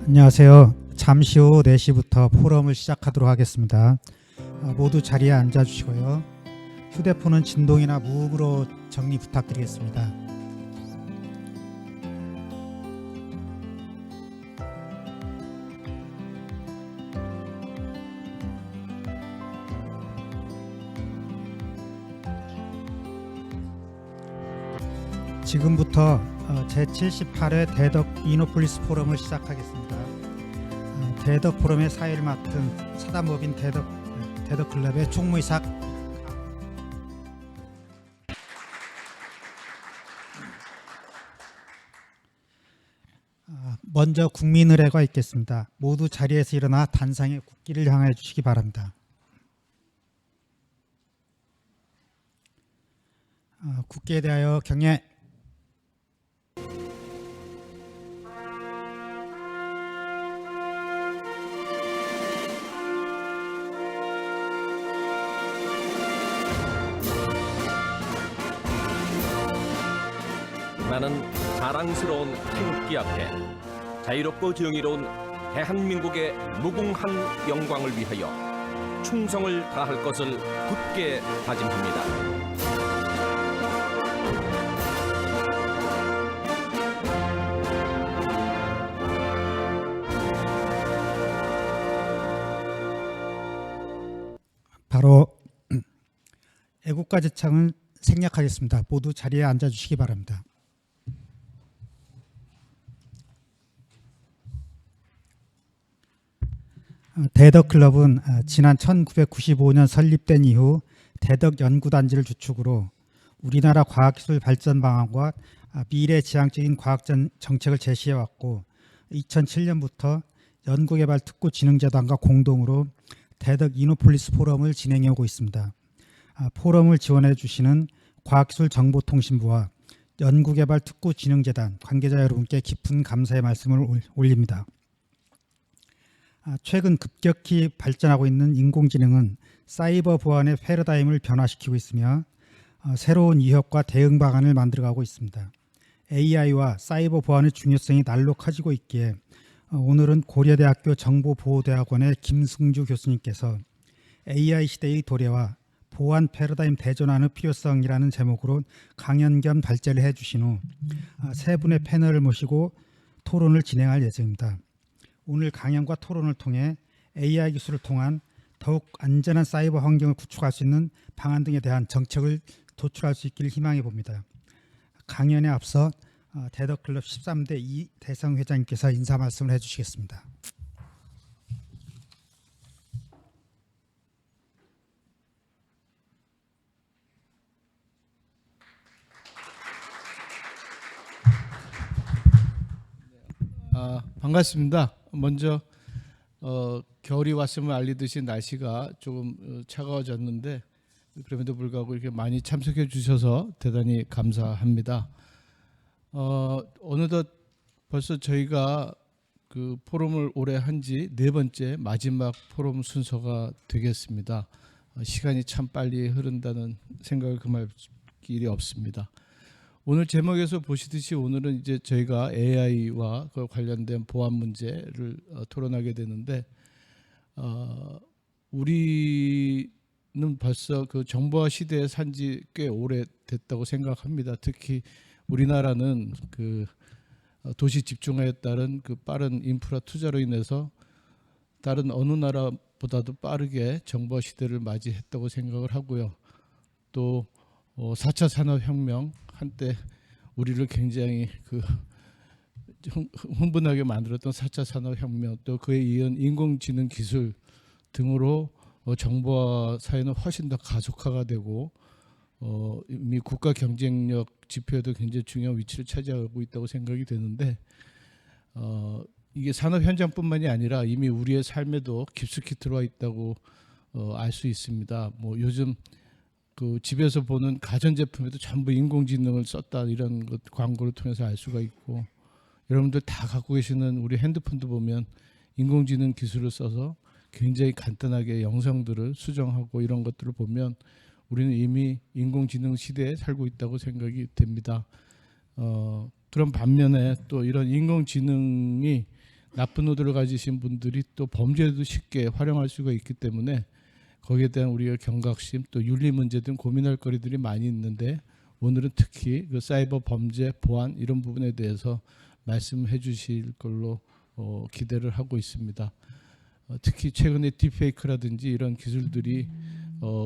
안녕하세요. 잠시 후 4시부터 포럼을 시작하도록 하겠습니다. 모두 자리에 앉아주시고요. 휴대폰은 진동이나 무음으로 정리 부탁드리겠습니다. 지금부터 제78회 대덕 이노폴리스 포럼을 시작하겠습니다. 대덕 포럼의 사회를 맡은 사단법인 대덕클럽의 총무이삭 먼저 국민의례가 있겠습니다. 모두 자리에서 일어나 단상에 국기를 향해 주시기 바랍니다. 국기에 대하여 경례. 나는 자랑스러운 태극기 앞에 자유롭고 정의로운 대한민국의 무궁한 영광을 위하여 충성을 다할 것을 굳게 다짐합니다. 바로 애국가 제창을 생략하겠습니다. 모두 자리에 앉아주시기 바랍니다. 대덕클럽은 지난 1995년 설립된 이후 대덕연구단지를 주축으로 우리나라 과학기술 발전 방안과 미래지향적인 과학 정책을 제시해왔고 2007년부터 연구개발특구진흥재단과 공동으로 대덕 이노폴리스 포럼을 진행해오고 있습니다. 포럼을 지원해 주시는 과학기술정보통신부와 연구개발특구진흥재단 관계자 여러분께 깊은 감사의 말씀을 올립니다. 최근 급격히 발전하고 있는 인공지능은 사이버 보안의 패러다임을 변화시키고 있으며 새로운 위협과 대응 방안을 만들어가고 있습니다. AI와 사이버 보안의 중요성이 날로 커지고 있기에 오늘은 고려대학교 정보보호대학원의 김승주 교수님께서 AI 시대의 도래와 보안 패러다임 대전환의 필요성이라는 제목으로 강연 겸 발제를 해주신 후 세 분의 패널을 모시고 토론을 진행할 예정입니다. 오늘 강연과 토론을 통해 AI 기술을 통한 더욱 안전한 사이버 환경을 구축할 수 있는 방안 등에 대한 정책을 도출할 수 있기를 희망해 봅니다. 강연에 앞서 대덕클럽 13대 이대성 회장님께서 인사 말씀을 해주시겠습니다. 반갑습니다. 먼저 겨울이 왔음을 알리듯이 날씨가 조금 차가워졌는데 그럼에도 불구하고 이렇게 많이 참석해 주셔서 대단히 감사합니다. 어느덧 벌써 저희가 그 포럼을 올해 한 지 4번째 마지막 포럼 순서가 되겠습니다. 시간이 참 빨리 흐른다는 생각을 금할 길이 없습니다. 오늘 제목에서 보시듯이 오늘은 이제 저희가 AI와 그 관련된 보안 문제를 토론하게 되는데 우리는 벌써 그 정보화 시대에 산지 꽤 오래됐다고 생각합니다. 특히 우리나라는 그 도시 집중화에 따른 그 빠른 인프라 투자로 인해서 다른 어느 나라보다도 빠르게 정보화 시대를 맞이했다고 생각을 하고요. 또 4차 산업혁명 한때 우리를 굉장히 그 흥분하게 만들었던 4차 산업혁명 또 그에 이은 인공지능 기술 등으로 정보화 사회는 훨씬 더 가속화가 되고 이미 국가 경쟁력 지표에도 굉장히 중요한 위치를 차지하고 있다고 생각이 되는데 이게 산업 현장뿐만이 아니라 이미 우리의 삶에도 깊숙이 들어와 있다고 알 수 있습니다. 뭐 요즘 그 집에서 보는 가전제품에도 전부 인공지능을 썼다 이런 것 광고를 통해서 알 수가 있고 여러분들 다 갖고 계시는 우리 핸드폰도 보면 인공지능 기술을 써서 굉장히 간단하게 영상들을 수정하고 이런 것들을 보면 우리는 이미 인공지능 시대에 살고 있다고 생각이 됩니다. 그런 반면에 또 이런 인공지능이 나쁜 의도를 가지신 분들이 또 범죄에도 쉽게 활용할 수가 있기 때문에 거기에 대한 우리의 경각심 또 윤리 문제 등 고민할 거리들이 많이 있는데 오늘은 특히 그 사이버 범죄 보안 이런 부분에 대해서 말씀해 주실 걸로 기대를 하고 있습니다. 특히 최근에 딥페이크라든지 이런 기술들이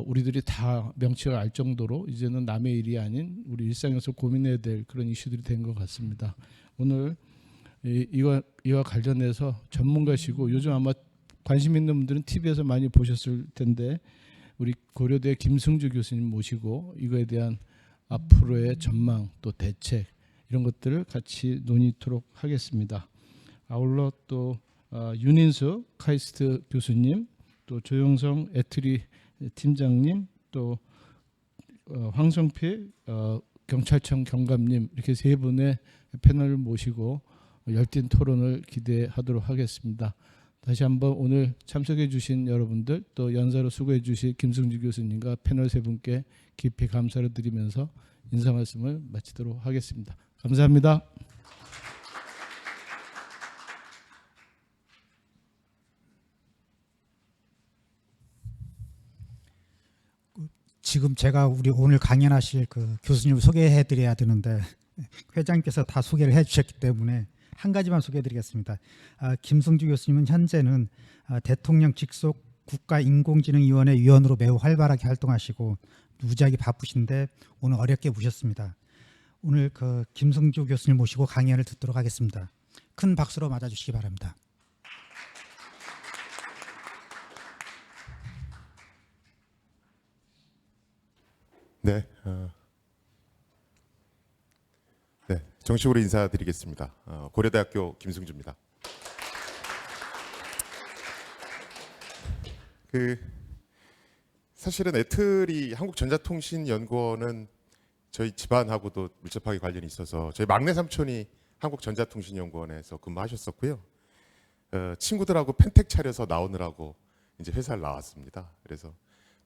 우리들이 다 명칭을 알 정도로 이제는 남의 일이 아닌 우리 일상에서 고민해야 될 그런 이슈들이 된 것 같습니다. 오늘 이와 관련해서 전문가시고 요즘 아마 관심 있는 분들은 TV에서 많이 보셨을 텐데 우리 고려대 김승주 교수님 모시고 이거에 대한 앞으로의 전망 또 대책 이런 것들을 같이 논의토록 하겠습니다. 아울러 또 윤인수 카이스트 교수님, 또 조영성 애트리 팀장님, 또 황성필 경찰청 경감님 이렇게 세 분의 패널을 모시고 열띤 토론을 기대하도록 하겠습니다. 다시 한번 오늘 참석해 주신 여러분들 또 연사로 수고해 주신 김승주 교수님과 패널 세 분께 깊이 감사를 드리면서 인사 말씀을 마치도록 하겠습니다. 감사합니다. 지금 제가 우리 오늘 강연하실 그 교수님을 소개해드려야 되는데 회장님께서 다 소개를 해주셨기 때문에 한 가지만 소개해드리겠습니다. 김승주 교수님은 현재는 대통령 직속 국가인공지능위원회 위원으로 매우 활발하게 활동하시고 무지하게 바쁘신데 오늘 어렵게 모셨습니다. 오늘 그 김승주 교수님 모시고 강연을 듣도록 하겠습니다. 큰 박수로 맞아주시기 바랍니다. 네, 정식으로 인사드리겠습니다. 고려대학교 김승주입니다. 사실은 애틀이 한국전자통신연구원은 저희 집안하고도 밀접하게 관련이 있어서 저희 막내 삼촌이 한국전자통신연구원에서 근무하셨었고요. 친구들하고 펜텍 차려서 나오느라고 이제 회사를 나왔습니다. 그래서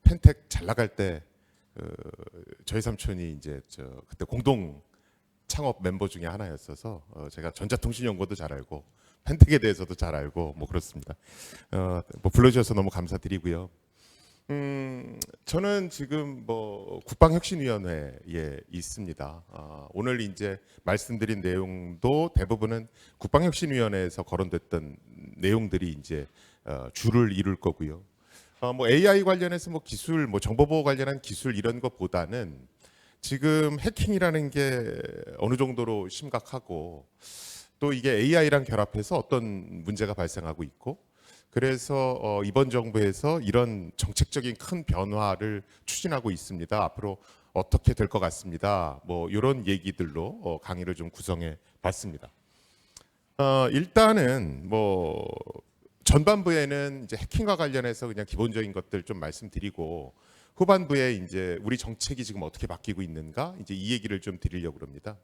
펜텍 잘 나갈 때 저희 삼촌이 이제 그때 공동 창업 멤버 중에 하나였어서 제가 전자통신연구도 잘 알고 펜텍에 대해서도 잘 알고 뭐 그렇습니다. 뭐 불러주셔서 너무 감사드리고요. 저는 지금 뭐 국방혁신위원회에 있습니다. 오늘 이제 말씀드린 내용도 대부분은 국방혁신위원회에서 거론됐던 내용들이 이제 주를 이룰 거고요. 뭐 AI 관련해서 뭐 기술, 뭐 정보보호 관련한 기술 이런 것보다는 지금 해킹이라는 게 어느 정도로 심각하고 또 이게 AI랑 결합해서 어떤 문제가 발생하고 있고 그래서 이번 정부에서 이런 정책적인 큰 변화를 추진하고 있습니다. 앞으로 어떻게 될 것 같습니다. 뭐 이런 얘기들로 강의를 좀 구성해 봤습니다. 일단은 뭐 전반부에는 이제 해킹과 관련해서 그냥 기본적인 것들 좀 말씀드리고 후반부에 이제 우리 정책이 지금 어떻게 바뀌고 있는가 이제 이 얘기를 좀 드리려고 합니다.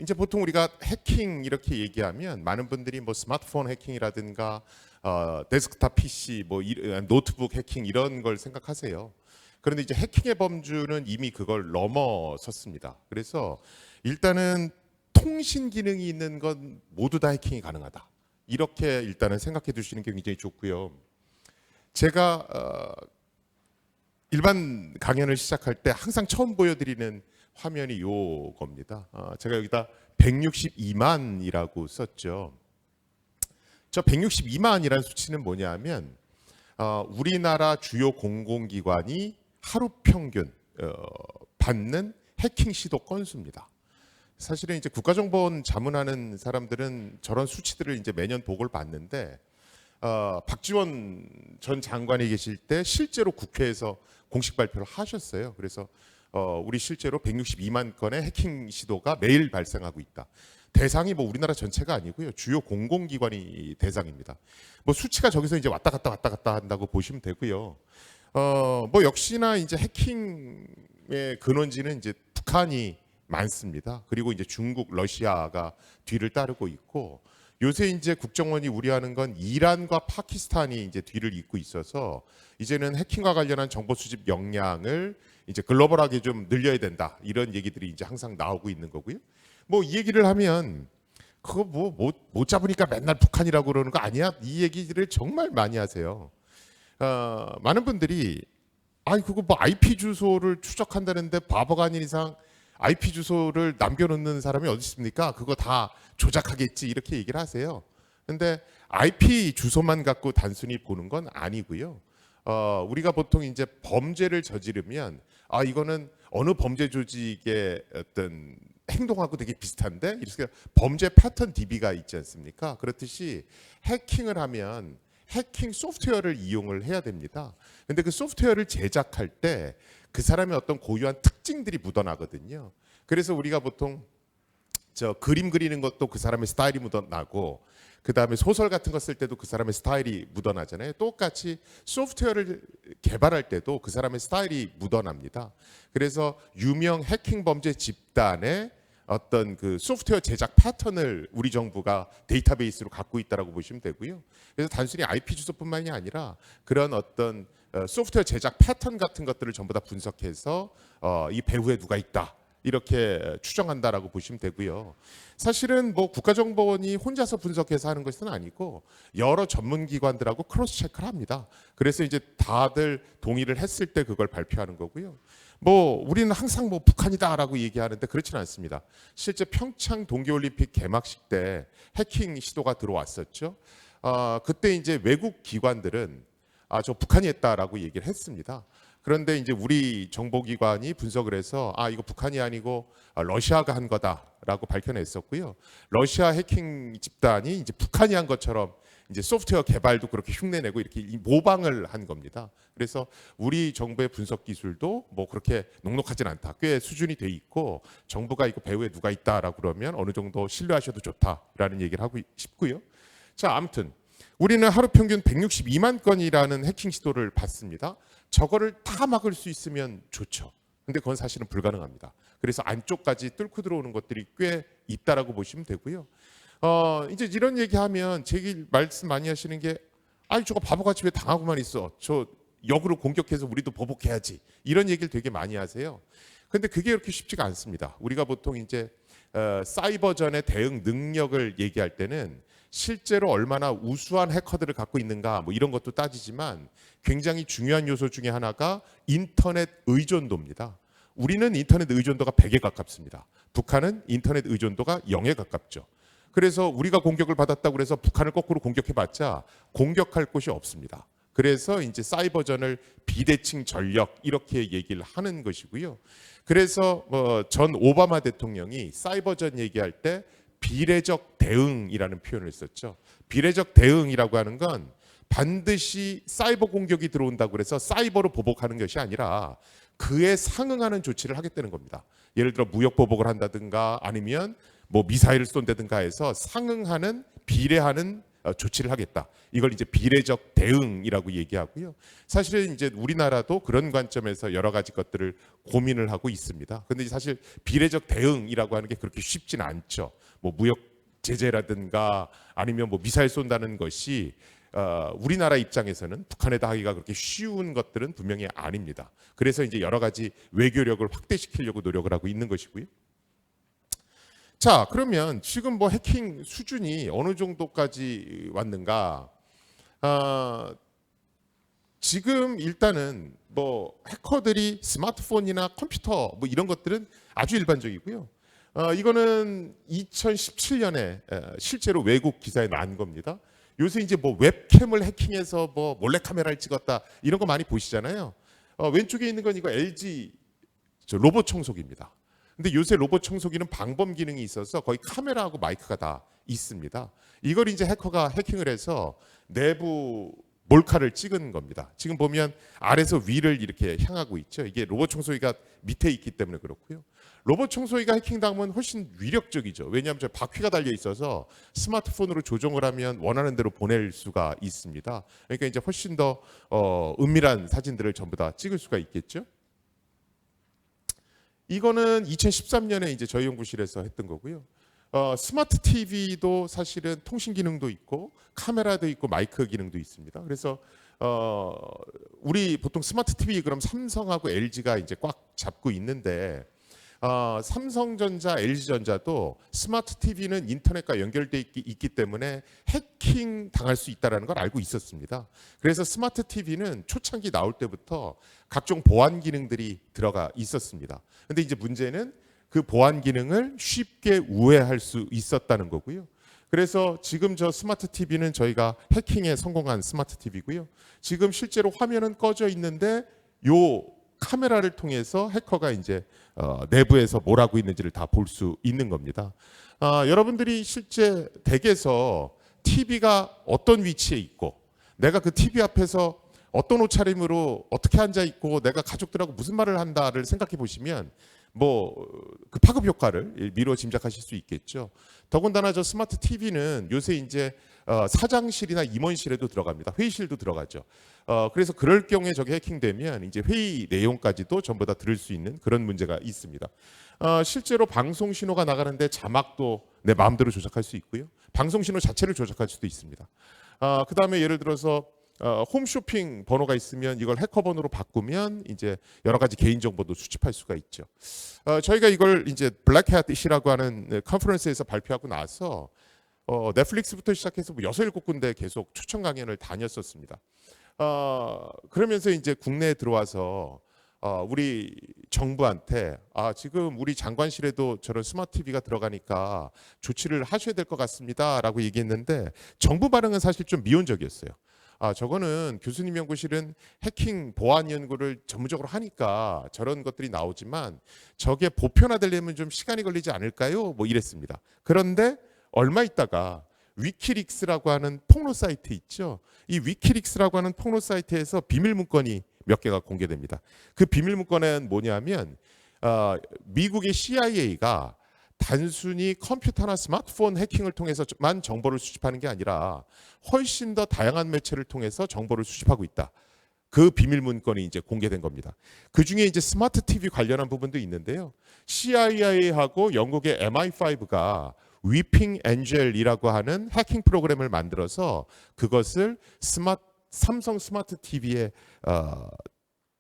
이제 보통 우리가 해킹 이렇게 얘기하면 많은 분들이 뭐 스마트폰 해킹이라든가 데스크탑 PC 뭐 노트북 해킹 이런 걸 생각하세요. 그런데 이제 해킹의 범주는 이미 그걸 넘어섰습니다. 그래서 일단은 통신 기능이 있는 건 모두 다 해킹이 가능하다. 이렇게 일단은 생각해 두시는 게 굉장히 좋고요. 제가 일반 강연을 시작할 때 항상 처음 보여드리는 화면이 요겁니다. 제가 여기다 162만이라고 썼죠. 저 162만이라는 수치는 뭐냐면 우리나라 주요 공공기관이 하루 평균 받는 해킹 시도 건수입니다. 사실은 이제 국가정보원 자문하는 사람들은 저런 수치들을 이제 매년 보고를 받는데 박지원 전 장관이 계실 때 실제로 국회에서 공식 발표를 하셨어요. 그래서 우리 실제로 162만 건의 해킹 시도가 매일 발생하고 있다. 대상이 뭐 우리나라 전체가 아니고요. 주요 공공기관이 대상입니다. 뭐 수치가 저기서 이제 왔다 갔다 한다고 보시면 되고요. 뭐 역시나 이제 해킹의 근원지는 이제 북한이 많습니다. 그리고 이제 중국, 러시아가 뒤를 따르고 있고 요새 이제 국정원이 우려하는 건 이란과 파키스탄이 이제 뒤를 잇고 있어서 이제는 해킹과 관련한 정보 수집 역량을 이제 글로벌하게 좀 늘려야 된다. 이런 얘기들이 이제 항상 나오고 있는 거고요. 뭐 이 얘기를 하면 그거 못 잡으니까 맨날 북한이라고 그러는 거 아니야? 이 얘기를 정말 많이 하세요. 많은 분들이 아니 그거 뭐 IP 주소를 추적한다는데 바보가 아닌 이상 IP 주소를 남겨놓는 사람이 어디 있습니까? 그거 다 조작하겠지 이렇게 얘기를 하세요. 근데 IP 주소만 갖고 단순히 보는 건 아니고요. 우리가 보통 이제 범죄를 저지르면 이거는 어느 범죄 조직의 어떤 행동하고 되게 비슷한데 이렇게 범죄 패턴 DB가 있지 않습니까? 그렇듯이 해킹을 하면 해킹 소프트웨어를 이용을 해야 됩니다. 근데 그 소프트웨어를 제작할 때 그 사람의 어떤 고유한 특징들이 묻어나거든요. 그래서 우리가 보통 저 그림 그리는 것도 그 사람의 스타일이 묻어나고 그 다음에 소설 같은 거 쓸 때도 그 사람의 스타일이 묻어나잖아요. 똑같이 소프트웨어를 개발할 때도 그 사람의 스타일이 묻어납니다. 그래서 유명 해킹 범죄 집단의 어떤 그 소프트웨어 제작 패턴을 우리 정부가 데이터베이스로 갖고 있다라고 보시면 되고요. 그래서 단순히 IP 주소뿐만이 아니라 그런 어떤 소프트웨어 제작 패턴 같은 것들을 전부 다 분석해서 이 배후에 누가 있다. 이렇게 추정한다라고 보시면 되고요. 사실은 뭐 국가정보원이 혼자서 분석해서 하는 것은 아니고 여러 전문기관들하고 크로스 체크를 합니다. 그래서 이제 다들 동의를 했을 때 그걸 발표하는 거고요. 뭐 우리는 항상 뭐 북한이다라고 얘기하는데 그렇지는 않습니다. 실제 평창 동계올림픽 개막식 때 해킹 시도가 들어왔었죠. 그때 이제 외국 기관들은 저 북한이 했다라고 얘기를 했습니다. 그런데 이제 우리 정보기관이 분석을 해서 이거 북한이 아니고 러시아가 한 거다라고 밝혀냈었고요. 러시아 해킹 집단이 이제 북한이 한 것처럼 이제 소프트웨어 개발도 그렇게 흉내내고 이렇게 모방을 한 겁니다. 그래서 우리 정부의 분석 기술도 뭐 그렇게 녹록하진 않다. 꽤 수준이 돼 있고 정부가 이거 배후에 누가 있다라고 그러면 어느 정도 신뢰하셔도 좋다라는 얘기를 하고 싶고요. 자, 아무튼 우리는 하루 평균 162만 건이라는 해킹 시도를 받습니다. 저거를 다 막을 수 있으면 좋죠. 근데 그건 사실은 불가능합니다. 그래서 안쪽까지 뚫고 들어오는 것들이 꽤 있다라고 보시면 되고요. 이제 이런 얘기하면 제기 말씀 많이 하시는 게 저거 바보같이 왜 당하고만 있어. 저 역으로 공격해서 우리도 보복해야지. 이런 얘기를 되게 많이 하세요. 근데 그게 그렇게 쉽지가 않습니다. 우리가 보통 이제 사이버전의 대응 능력을 얘기할 때는 실제로 얼마나 우수한 해커들을 갖고 있는가 뭐 이런 것도 따지지만 굉장히 중요한 요소 중에 하나가 인터넷 의존도입니다. 우리는 인터넷 의존도가 100에 가깝습니다. 북한은 인터넷 의존도가 0에 가깝죠. 그래서 우리가 공격을 받았다고 해서 북한을 거꾸로 공격해봤자 공격할 곳이 없습니다. 그래서 이제 사이버전을 비대칭 전력 이렇게 얘기를 하는 것이고요. 그래서 전 오바마 대통령이 사이버전 얘기할 때 비례적 대응이라는 표현을 썼죠. 비례적 대응이라고 하는 건 반드시 사이버 공격이 들어온다고 해서 사이버로 보복하는 것이 아니라 그에 상응하는 조치를 하겠다는 겁니다. 예를 들어 무역 보복을 한다든가 아니면 뭐 미사일을 쏜다든가 해서 상응하는 비례하는 조치를 하겠다. 이걸 이제 비례적 대응이라고 얘기하고요. 사실은 이제 우리나라도 그런 관점에서 여러 가지 것들을 고민을 하고 있습니다. 근데 사실 비례적 대응이라고 하는 게 그렇게 쉽지는 않죠. 뭐 무역 제재라든가 아니면 뭐 미사일 쏜다는 것이 우리나라 입장에서는 북한에다 하기가 그렇게 쉬운 것들은 분명히 아닙니다. 그래서 이제 여러 가지 외교력을 확대시키려고 노력을 하고 있는 것이고요. 자, 그러면 지금 뭐 해킹 수준이 어느 정도까지 왔는가? 지금 일단은 뭐 해커들이 스마트폰이나 컴퓨터 뭐 이런 것들은 아주 일반적이고요. 이거는 2017년에 실제로 외국 기사에 난 겁니다. 요새 이제 뭐 웹캠을 해킹해서 뭐 몰래카메라를 찍었다 이런 거 많이 보시잖아요. 왼쪽에 있는 건 이거 LG 로봇 청소기입니다. 근데 요새 로봇 청소기는 방범 기능이 있어서 거의 카메라하고 마이크가 다 있습니다. 이걸 이제 해커가 해킹을 해서 내부 몰카를 찍은 겁니다. 지금 보면 아래에서 위를 이렇게 향하고 있죠. 이게 로봇 청소기가 밑에 있기 때문에 그렇고요. 로봇 청소기가 해킹당하면 훨씬 위력적이죠. 왜냐하면 저 바퀴가 달려 있어서 스마트폰으로 조종을 하면 원하는 대로 보낼 수가 있습니다. 그러니까 이제 훨씬 더 은밀한 사진들을 전부 다 찍을 수가 있겠죠. 이거는 2013년에 이제 저희 연구실에서 했던 거고요. 스마트 TV도 사실은 통신 기능도 있고 카메라도 있고 마이크 기능도 있습니다. 그래서 우리 보통 스마트 TV 그럼 삼성하고 LG가 이제 꽉 잡고 있는데 삼성전자, LG전자도 스마트 TV는 인터넷과 연결돼 있기 때문에 해킹 당할 수 있다는 걸 알고 있었습니다. 그래서 스마트 TV는 초창기 나올 때부터 각종 보안 기능들이 들어가 있었습니다. 근데 이제 문제는 그 보안 기능을 쉽게 우회할 수 있었다는 거고요. 그래서 지금 저 스마트 TV는 저희가 해킹에 성공한 스마트 TV고요. 지금 실제로 화면은 꺼져 있는데 요 카메라를 통해서 해커가 이제 내부에서 뭘 하고 있는지를 다 볼 수 있는 겁니다. 여러분들이 실제 댁에서 TV가 어떤 위치에 있고 내가 그 TV 앞에서 어떤 옷차림으로 어떻게 앉아 있고 내가 가족들하고 무슨 말을 한다를 생각해 보시면 뭐 그 파급 효과를 미루어 짐작하실 수 있겠죠. 더군다나 저 스마트 TV는 요새 이제 사장실이나 임원실에도 들어갑니다. 회의실도 들어가죠. 그래서 그럴 경우에 저게 해킹되면 이제 회의 내용까지도 전부 다 들을 수 있는 그런 문제가 있습니다. 실제로 방송 신호가 나가는데 자막도 내 마음대로 조작할 수 있고요. 방송 신호 자체를 조작할 수도 있습니다. 그다음에 예를 들어서 홈쇼핑 번호가 있으면 이걸 해커 번호로 바꾸면 이제 여러 가지 개인 정보도 수집할 수가 있죠. 저희가 이걸 이제 블랙햇이라고 하는 컨퍼런스에서 발표하고 나서 넷플릭스부터 시작해서 뭐 6, 7군데 계속 초청 강연을 다녔었습니다. 그러면서 이제 국내에 들어와서 우리 정부한테 지금 우리 장관실에도 저런 스마트 TV가 들어가니까 조치를 하셔야 될 것 같습니다라고 얘기했는데 정부 반응은 사실 좀 미온적이었어요. 저거는 교수님 연구실은 해킹 보안 연구를 전문적으로 하니까 저런 것들이 나오지만 저게 보편화되려면 좀 시간이 걸리지 않을까요? 뭐 이랬습니다. 그런데 얼마 있다가 위키릭스라고 하는 폭로 사이트 있죠. 이 위키릭스라고 하는 폭로 사이트에서 비밀 문건이 몇 개가 공개됩니다. 그 비밀 문건은 뭐냐면 미국의 CIA가 단순히 컴퓨터나 스마트폰 해킹을 통해서만 정보를 수집하는 게 아니라 훨씬 더 다양한 매체를 통해서 정보를 수집하고 있다. 그 비밀 문건이 이제 공개된 겁니다. 그 중에 이제 스마트 TV 관련한 부분도 있는데요. CIA하고 영국의 MI5가 위핑 엔젤이라고 하는 해킹 프로그램을 만들어서 그것을 삼성 스마트 TV에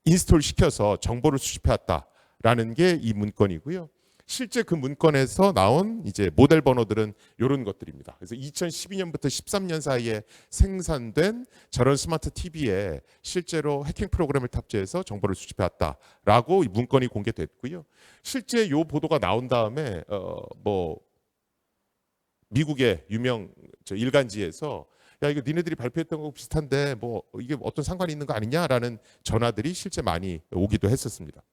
인스톨 시켜서 정보를 수집해왔다라는 게 이 문건이고요. 실제 그 문건에서 나온 이제 모델 번호들은 이런 것들입니다. 그래서 2012년부터 13년 사이에 생산된 저런 스마트 TV에 실제로 해킹 프로그램을 탑재해서 정보를 수집해왔다라고 이 문건이 공개됐고요. 실제 이 보도가 나온 다음에 뭐 미국의 유명 일간지에서 야 이거 니네들이 발표했던 거 비슷한데 뭐 이게 어떤 상관이 있는 거 아니냐라는 전화들이 실제 많이 오기도 했었습니다.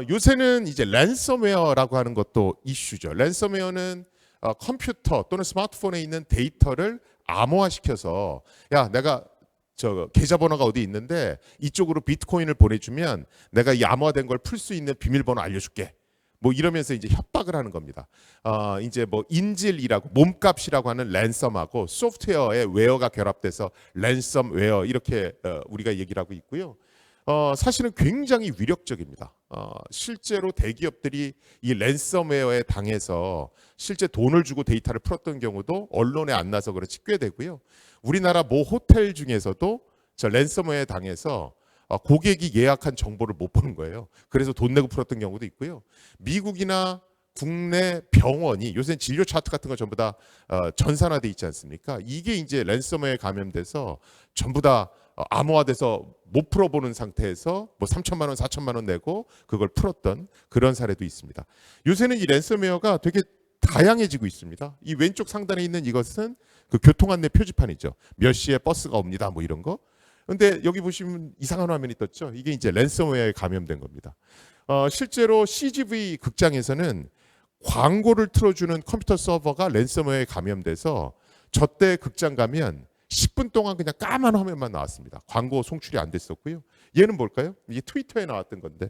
요새는 이제 랜섬웨어라고 하는 것도 이슈죠. 랜섬웨어는 컴퓨터 또는 스마트폰에 있는 데이터를 암호화시켜서 야 내가 저 계좌번호가 어디 있는데 이쪽으로 비트코인을 보내주면 내가 이 암호화된 걸 풀 수 있는 비밀번호 알려줄게. 뭐 이러면서 이제 협박을 하는 겁니다. 이제 뭐 인질이라고 몸값이라고 하는 랜섬하고 소프트웨어의 웨어가 결합돼서 랜섬웨어 이렇게 우리가 얘기를 하고 있고요. 사실은 굉장히 위력적입니다. 실제로 대기업들이 이 랜섬웨어에 당해서 실제 돈을 주고 데이터를 풀었던 경우도 언론에 안 나서 그렇지 꽤 되고요. 우리나라 모 호텔 중에서도 저 랜섬웨어에 당해서 고객이 예약한 정보를 못 보는 거예요. 그래서 돈 내고 풀었던 경우도 있고요. 미국이나 국내 병원이 요새 진료 차트 같은 거 전부 다 전산화돼 있지 않습니까? 이게 이제 랜섬웨어에 감염돼서 전부 다 암호화돼서 못 풀어보는 상태에서 뭐 3천만 원, 4천만 원 내고 그걸 풀었던 그런 사례도 있습니다. 요새는 이 랜섬웨어가 되게 다양해지고 있습니다. 이 왼쪽 상단에 있는 이것은 그 교통 안내 표지판이죠. 몇 시에 버스가 옵니다. 뭐 이런 거. 근데 여기 보시면 이상한 화면이 떴죠. 이게 이제 랜섬웨어에 감염된 겁니다. 실제로 CGV 극장에서는 광고를 틀어주는 컴퓨터 서버가 랜섬웨어에 감염돼서 저때 극장 가면 10분 동안 그냥 까만 화면만 나왔습니다. 광고 송출이 안 됐었고요. 얘는 뭘까요? 이게 트위터에 나왔던 건데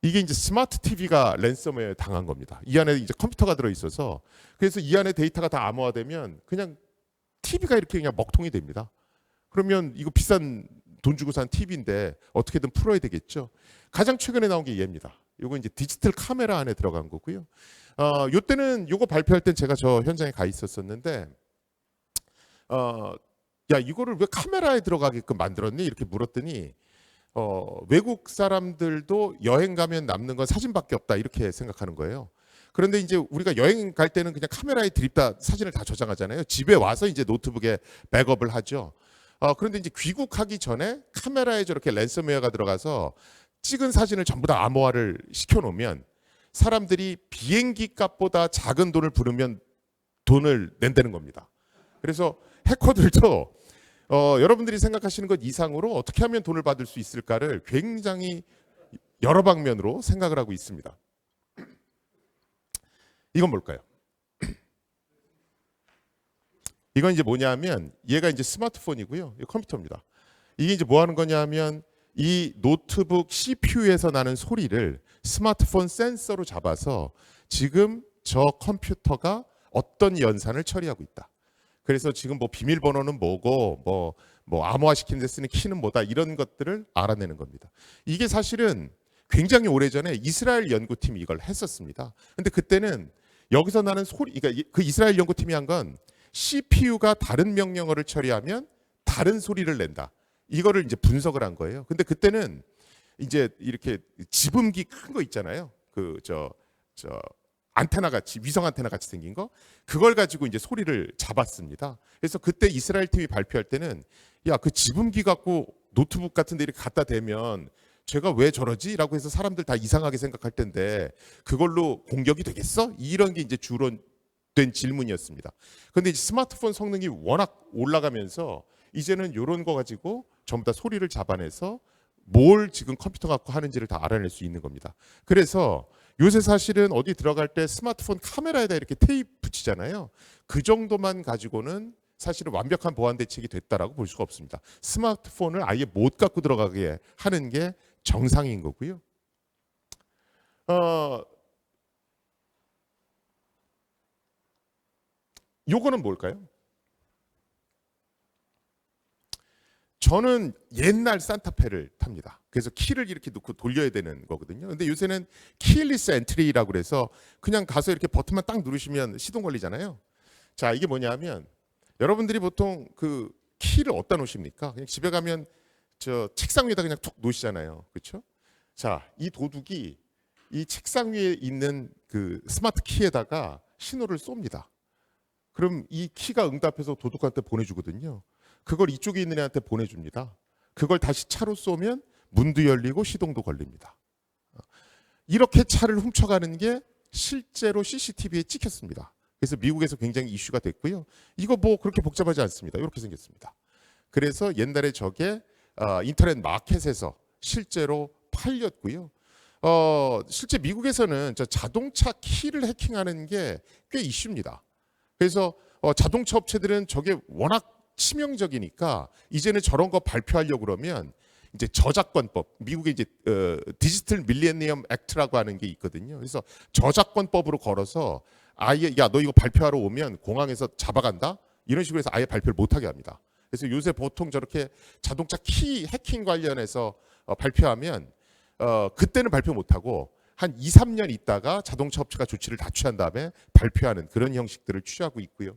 이게 이제 스마트 TV가 랜섬웨어에 당한 겁니다. 이 안에 이제 컴퓨터가 들어 있어서 그래서 이 안에 데이터가 다 암호화되면 그냥 TV가 이렇게 그냥 먹통이 됩니다. 그러면 이거 비싼 돈 주고 산 TV인데 어떻게든 풀어야 되겠죠. 가장 최근에 나온 게 얘입니다. 이거 이제 디지털 카메라 안에 들어간 거고요. 요때는 이거 발표할 땐 제가 저 현장에 가 있었었는데 야 이거를 왜 카메라에 들어가게끔 만들었니? 이렇게 물었더니 외국 사람들도 여행 가면 남는 건 사진밖에 없다 이렇게 생각하는 거예요. 그런데 이제 우리가 여행 갈 때는 그냥 카메라에 드립다 사진을 다 저장하잖아요. 집에 와서 이제 노트북에 백업을 하죠. 그런데 이제 귀국하기 전에 카메라에 저렇게 랜섬웨어가 들어가서 찍은 사진을 전부 다 암호화를 시켜놓으면 사람들이 비행기 값보다 작은 돈을 부르면 돈을 낸다는 겁니다. 그래서 해커들도 여러분들이 생각하시는 것 이상으로 어떻게 하면 돈을 받을 수 있을까를 굉장히 여러 방면으로 생각을 하고 있습니다. 이건 뭘까요? 이건 이제 뭐냐면 얘가 이제 스마트폰이고요. 이거 컴퓨터입니다. 이게 이제 뭐 하는 거냐면 이 노트북 CPU에서 나는 소리를 스마트폰 센서로 잡아서 지금 저 컴퓨터가 어떤 연산을 처리하고 있다. 그래서 지금 뭐 비밀번호는 뭐고 뭐 암호화 시키는 데 쓰는 키는 뭐다 이런 것들을 알아내는 겁니다. 이게 사실은 굉장히 오래전에 이스라엘 연구팀이 이걸 했었습니다. 근데 그때는 여기서 나는 소리, 그러니까 그 이스라엘 연구팀이 한 건 CPU가 다른 명령어를 처리하면 다른 소리를 낸다. 이거를 이제 분석을 한 거예요. 근데 그때는 이제 이렇게 지붕기 큰 거 있잖아요. 그 저 안테나 같이 위성 안테나 같이 생긴 거 그걸 가지고 이제 소리를 잡았습니다. 그래서 그때 이스라엘 팀이 발표할 때는 야, 그 지붕기 갖고 노트북 같은 데 이렇게 갖다 대면 제가 왜 저러지? 라고 해서 사람들 다 이상하게 생각할 텐데 그걸로 공격이 되겠어? 이런 게 이제 주된 질문이었습니다. 그런데 이제 스마트폰 성능이 워낙 올라가면서 이제는 이런 거 가지고 전부 다 소리를 잡아내서 뭘 지금 컴퓨터 갖고 하는지를 다 알아낼 수 있는 겁니다. 그래서 요새 사실은 어디 들어갈 때 스마트폰 카메라에다 이렇게 테이프 붙이잖아요. 그 정도만 가지고는 사실은 완벽한 보안 대책이 됐다라고 볼 수가 없습니다. 스마트폰을 아예 못 갖고 들어가게 하는 게 정상인 거고요. 요거는 뭘까요? 저는 옛날 산타페를 탑니다. 그래서 키를 이렇게 넣고 돌려야 되는 거거든요. 근데 요새는 키리스 엔트리라고 그래서 그냥 가서 이렇게 버튼만 딱 누르시면 시동 걸리잖아요. 자, 이게 뭐냐면 여러분들이 보통 그 키를 어디다 놓으십니까? 그냥 집에 가면 저 책상 위에다 그냥 툭 놓으시잖아요. 그렇죠? 자, 이 도둑이 이 책상 위에 있는 그 스마트 키에다가 신호를 쏩니다. 그럼 이 키가 응답해서 도둑한테 보내주거든요. 그걸 이쪽에 있는 애한테 보내줍니다. 그걸 다시 차로 쏘면 문도 열리고 시동도 걸립니다. 이렇게 차를 훔쳐가는 게 실제로 CCTV에 찍혔습니다. 그래서 미국에서 굉장히 이슈가 됐고요. 이거 뭐 그렇게 복잡하지 않습니다. 이렇게 생겼습니다. 그래서 옛날에 저게 인터넷 마켓에서 실제로 팔렸고요. 실제 미국에서는 저 자동차 키를 해킹하는 게 꽤 이슈입니다. 그래서 자동차 업체들은 저게 워낙 치명적이니까 이제는 저런 거 발표하려고 그러면 이제 저작권법, 미국의 이제 디지털 밀레니엄 액트라고 하는 게 있거든요. 그래서 저작권법으로 걸어서 아예 야, 너 이거 발표하러 오면 공항에서 잡아간다? 이런 식으로 해서 아예 발표를 못하게 합니다. 그래서 요새 보통 저렇게 자동차 키 해킹 관련해서 발표하면 그때는 발표 못하고 한 2, 3년 있다가 자동차 업체가 조치를 다 취한 다음에 발표하는 그런 형식들을 취하고 있고요.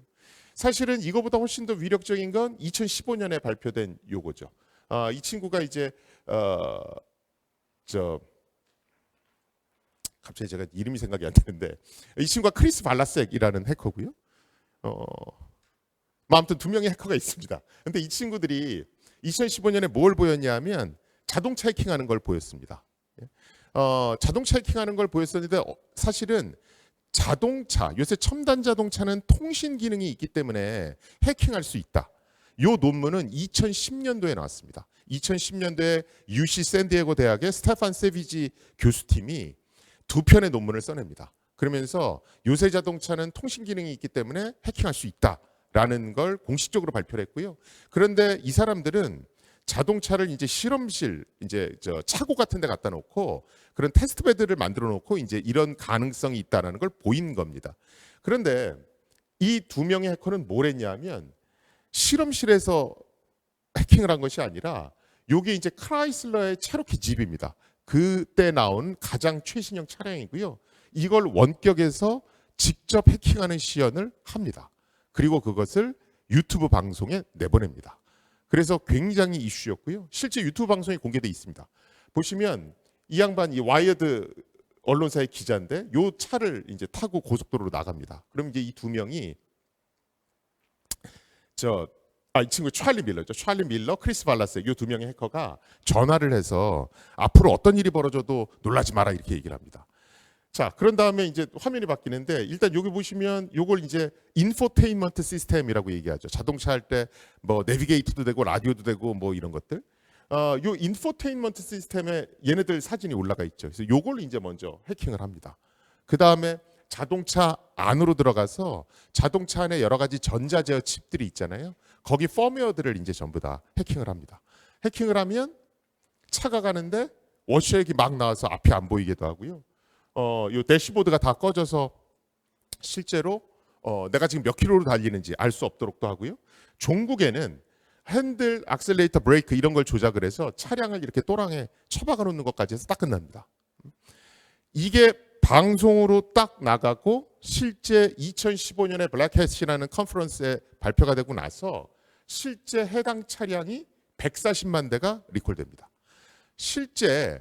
사실은 이거보다 훨씬 더 위력적인 건 2015년에 발표된 요거죠. 이 친구가 이제 갑자기 제가 이름이 생각이 안 나는데 이 친구가 크리스 발라섹이라는 해커고요. 아무튼 두 명의 해커가 있습니다. 근데 이 친구들이 2015년에 뭘 보였냐면 자동차 해킹하는 걸 보였습니다. 자동차 해킹하는 걸 보였었는데 사실은 자동차, 요새 첨단 자동차는 통신 기능이 있기 때문에 해킹할 수 있다. 이 논문은 2010년도에 나왔습니다. 2010년도에 UC 샌디에고 대학의 스테판 세비지 교수팀이 두 편의 논문을 써냅니다. 그러면서 요새 자동차는 통신 기능이 있기 때문에 해킹할 수 있다라는 걸 공식적으로 발표를 했고요. 그런데 이 사람들은 자동차를 이제 실험실, 이제 저 차고 같은 데 갖다 놓고 그런 테스트 베드를 만들어 놓고 이제 이런 가능성이 있다는 걸 보인 겁니다. 그런데 이 두 명의 해커는 뭘 했냐면 실험실에서 해킹을 한 것이 아니라 요게 이제 크라이슬러의 체로키 집입니다. 그때 나온 가장 최신형 차량이고요. 이걸 원격에서 직접 해킹하는 시연을 합니다. 그리고 그것을 유튜브 방송에 내보냅니다. 그래서 굉장히 이슈였고요. 실제 유튜브 방송에 공개돼 있습니다. 보시면 이 양반 이 와이어드 언론사의 기자인데 요 차를 이제 타고 고속도로로 나갑니다. 그럼 이제 이 두 명이 이 친구 찰리 밀러죠. 찰리 밀러, 크리스 발라스 이 두 명의 해커가 전화를 해서 앞으로 어떤 일이 벌어져도 놀라지 마라 이렇게 얘기를 합니다. 자, 그런 다음에 이제 화면이 바뀌는데 일단 여기 보시면 요걸 이제 인포테인먼트 시스템이라고 얘기하죠. 자동차 할 때 뭐 내비게이터도 되고 라디오도 되고 뭐 이런 것들. 요 인포테인먼트 시스템에 얘네들 사진이 올라가 있죠. 그래서 요걸 이제 먼저 해킹을 합니다. 그 다음에 자동차 안으로 들어가서 자동차 안에 여러 가지 전자제어 칩들이 있잖아요. 거기 펌웨어들을 이제 전부 다 해킹을 합니다. 해킹을 하면 차가 가는데 워셔액이 막 나와서 앞이 안 보이기도 하고요. 요 대시보드가 다 꺼져서 실제로 내가 지금 몇 킬로로 달리는지 알 수 없도록도 하고요. 종국에는 핸들, 악셀레이터, 브레이크 이런 걸 조작을 해서 차량을 이렇게 또랑에 처박아 놓는 것까지 해서 딱 끝납니다. 이게 방송으로 딱 나가고 실제 2015년에 블랙햇이라는 컨퍼런스에 발표가 되고 나서 실제 해당 차량이 140만 대가 리콜됩니다. 실제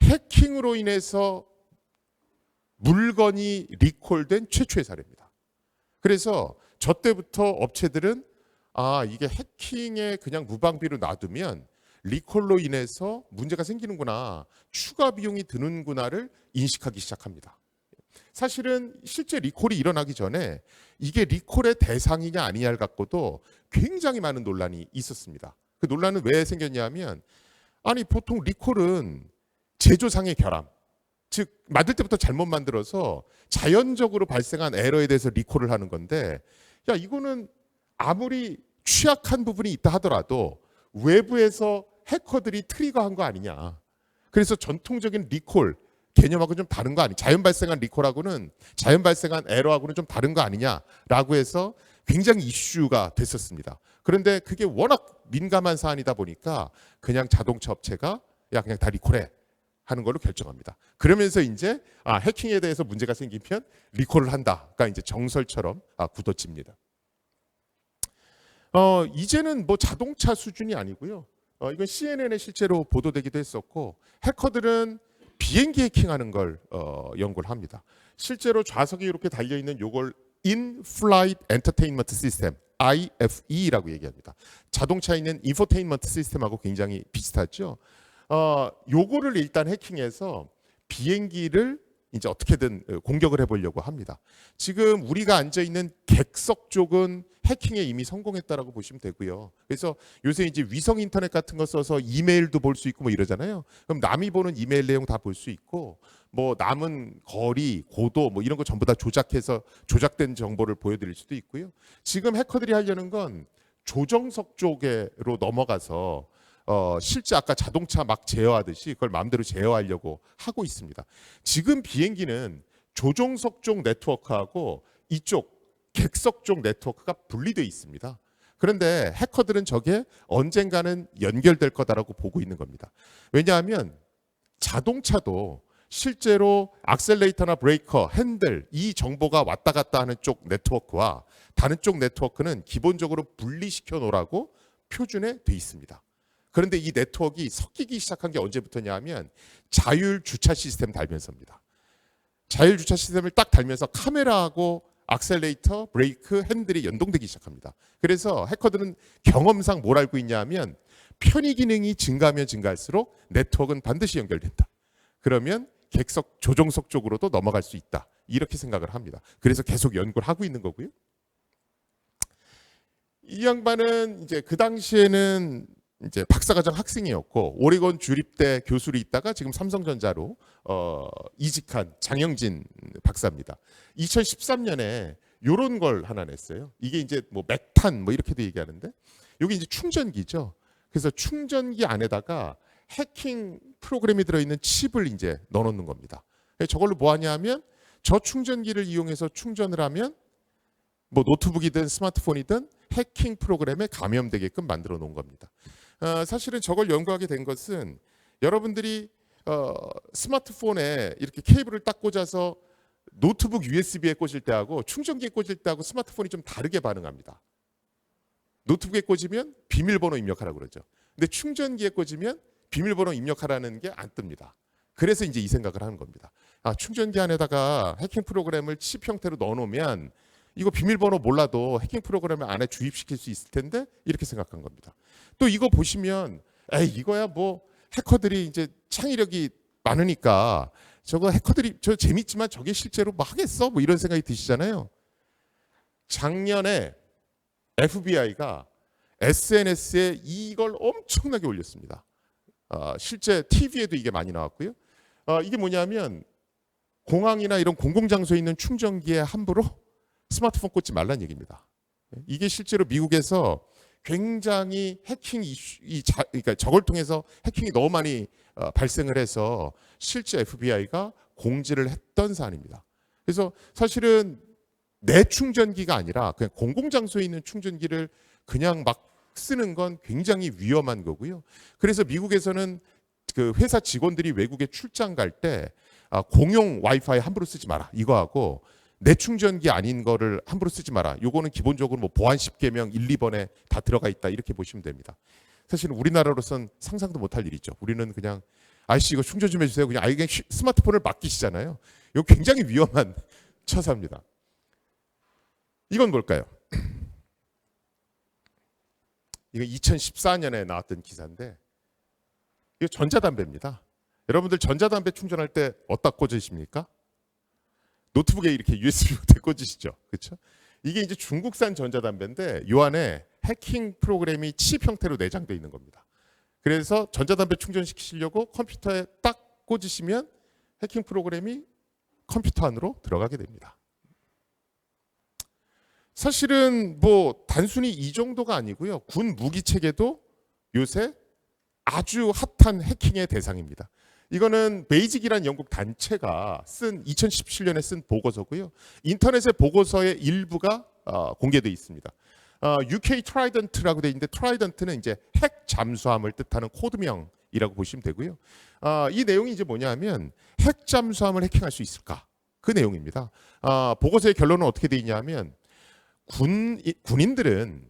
해킹으로 인해서 물건이 리콜된 최초의 사례입니다. 그래서 저 때부터 업체들은 이게 해킹에 그냥 무방비로 놔두면 리콜로 인해서 문제가 생기는구나, 추가 비용이 드는구나를 인식하기 시작합니다. 사실은 실제 리콜이 일어나기 전에 이게 리콜의 대상이냐 아니냐를 갖고도 굉장히 많은 논란이 있었습니다. 그 논란은 왜 생겼냐면 보통 리콜은 제조상의 결함, 즉 만들 때부터 잘못 만들어서 자연적으로 발생한 에러에 대해서 리콜을 하는 건데, 이거는 아무리 취약한 부분이 있다 하더라도 외부에서 해커들이 트리거한 거 아니냐. 그래서 전통적인 리콜 개념하고 좀 다른 거 아니냐. 자연 발생한 리콜하고는, 자연 발생한 에러하고는 좀 다른 거 아니냐라고 해서 굉장히 이슈가 됐었습니다. 그런데 그게 워낙 민감한 사안이다 보니까 그냥 자동차 업체가 그냥 다 리콜해 하는 걸로 결정합니다. 그러면서 이제 해킹에 대해서 문제가 생기면 리콜을 한다가 이제 정설처럼 굳어집니다. 이제는 뭐 자동차 수준이 아니고요. 이건 CNN에 실제로 보도되기도 했었고, 해커들은 비행기 해킹하는 걸 연구를 합니다. 실제로 좌석에 이렇게 달려 있는 요걸 In-Flight Entertainment System (IFE라고 얘기합니다. 자동차에 있는 인포테인먼트 시스템하고 굉장히 비슷하죠. 요거를 일단 해킹해서 비행기를 이제 어떻게든 공격을 해보려고 합니다. 지금 우리가 앉아 있는 객석 쪽은 해킹에 이미 성공했다라고 보시면 되고요. 그래서 요새 이제 위성 인터넷 같은 거 써서 이메일도 볼 수 있고 뭐 이러잖아요. 그럼 남이 보는 이메일 내용 다 볼 수 있고, 뭐 남은 거리, 고도 뭐 이런 거 전부 다 조작해서 조작된 정보를 보여드릴 수도 있고요. 지금 해커들이 하려는 건 조정석 쪽으로 넘어가서 실제 아까 자동차 막 제어하듯이 그걸 마음대로 제어하려고 하고 있습니다. 지금 비행기는 조종석 쪽 네트워크하고 이쪽 객석 쪽 네트워크가 분리되어 있습니다. 그런데 해커들은 저게 언젠가는 연결될 거다라고 보고 있는 겁니다. 왜냐하면 자동차도 실제로 악셀레이터나 브레이커, 핸들 이 정보가 왔다 갔다 하는 쪽 네트워크와 다른 쪽 네트워크는 기본적으로 분리시켜 놓으라고 표준에 돼 있습니다. 그런데 이 네트워크가 섞이기 시작한 게 언제부터냐 하면 자율 주차 시스템 달면서입니다. 자율 주차 시스템을 딱 달면서 카메라하고 악셀레이터, 브레이크, 핸들이 연동되기 시작합니다. 그래서 해커들은 경험상 뭘 알고 있냐 하면 편의 기능이 증가하면 증가할수록 네트워크는 반드시 연결된다. 그러면 객석, 조종석 쪽으로도 넘어갈 수 있다. 이렇게 생각을 합니다. 그래서 계속 연구를 하고 있는 거고요. 이 양반은 이제 그 당시에는 이제 박사과정 학생이었고 오레곤 주립대 교수로 있다가 지금 삼성전자로 이직한 장영진 박사입니다. 2013년에 요런 걸 하나 냈어요. 이게 이제 뭐 맥탄 뭐 이렇게도 얘기하는데, 여기 이제 충전기죠. 그래서 충전기 안에다가 해킹 프로그램이 들어있는 칩을 이제 넣어놓는 겁니다. 저걸로 뭐 하냐면 저 충전기를 이용해서 충전을 하면 뭐 노트북이든 스마트폰이든 해킹 프로그램에 감염되게끔 만들어 놓은 겁니다. 사실은 저걸 연구하게 된 것은 여러분들이 스마트폰에 이렇게 케이블을 딱 꽂아서 노트북 USB에 꽂을 때하고 충전기에 꽂을 때하고 스마트폰이 좀 다르게 반응합니다. 노트북에 꽂으면 비밀번호 입력하라고 그러죠. 근데 충전기에 꽂으면 비밀번호 입력하라는 게 안 뜹니다. 그래서 이제 이 생각을 하는 겁니다. 아, 충전기 안에다가 해킹 프로그램을 칩 형태로 넣어놓으면 이거 비밀번호 몰라도 해킹 프로그램 안에 주입시킬 수 있을 텐데 이렇게 생각한 겁니다. 또 이거 보시면 에이 이거야 뭐 해커들이 이제 창의력이 많으니까 저거 해커들이 저 재밌지만 저게 실제로 뭐 하겠어? 뭐 이런 생각이 드시잖아요. 작년에 FBI가 SNS에 이걸 엄청나게 올렸습니다. 실제 TV에도 이게 많이 나왔고요. 이게 뭐냐면 공항이나 이런 공공장소에 있는 충전기에 함부로 스마트폰 꽂지 말라는 얘기입니다. 이게 실제로 미국에서 굉장히 해킹 그러니까 저걸 통해서 해킹이 너무 많이 발생을 해서 실제 FBI가 공지를 했던 사안입니다. 그래서 사실은 내 충전기가 아니라 그냥 공공장소에 있는 충전기를 그냥 막 쓰는 건 굉장히 위험한 거고요. 그래서 미국에서는 그 회사 직원들이 외국에 출장 갈 때 공용 와이파이 함부로 쓰지 마라 이거하고 내 충전기 아닌 거를 함부로 쓰지 마라. 요거는 기본적으로 뭐 보안 10개명 1, 2번에 다 들어가 있다 이렇게 보시면 됩니다. 사실은 우리나라로선 상상도 못할 일이죠. 우리는 그냥 아이씨 이거 충전 좀 해주세요. 그냥 그냥 스마트폰을 맡기시잖아요. 이거 굉장히 위험한 처사입니다. 이건 뭘까요? 이거 2014년에 나왔던 기사인데 이거 전자담배입니다. 여러분들 전자담배 충전할 때 어디다 꽂으십니까? 노트북에 이렇게 USB 포트에 꽂으시죠. 그렇죠? 이게 이제 중국산 전자담배인데 요 안에 해킹 프로그램이 칩 형태로 내장되어 있는 겁니다. 그래서 전자담배 충전시키시려고 컴퓨터에 딱 꽂으시면 해킹 프로그램이 컴퓨터 안으로 들어가게 됩니다. 사실은 뭐 단순히 이 정도가 아니고요. 군 무기 체계도 요새 아주 핫한 해킹의 대상입니다. 이거는 베이직이라는 영국 단체가 쓴 2017년에 쓴 보고서고요. 인터넷의 보고서의 일부가 공개되어 있습니다. UK 트라이던트라고 되어 있는데 트라이던트는 이제 핵 잠수함을 뜻하는 코드명이라고 보시면 되고요. 이 내용이 이제 뭐냐면 핵 잠수함을 해킹할 수 있을까? 그 내용입니다. 보고서의 결론은 어떻게 되어 있냐면 군인들은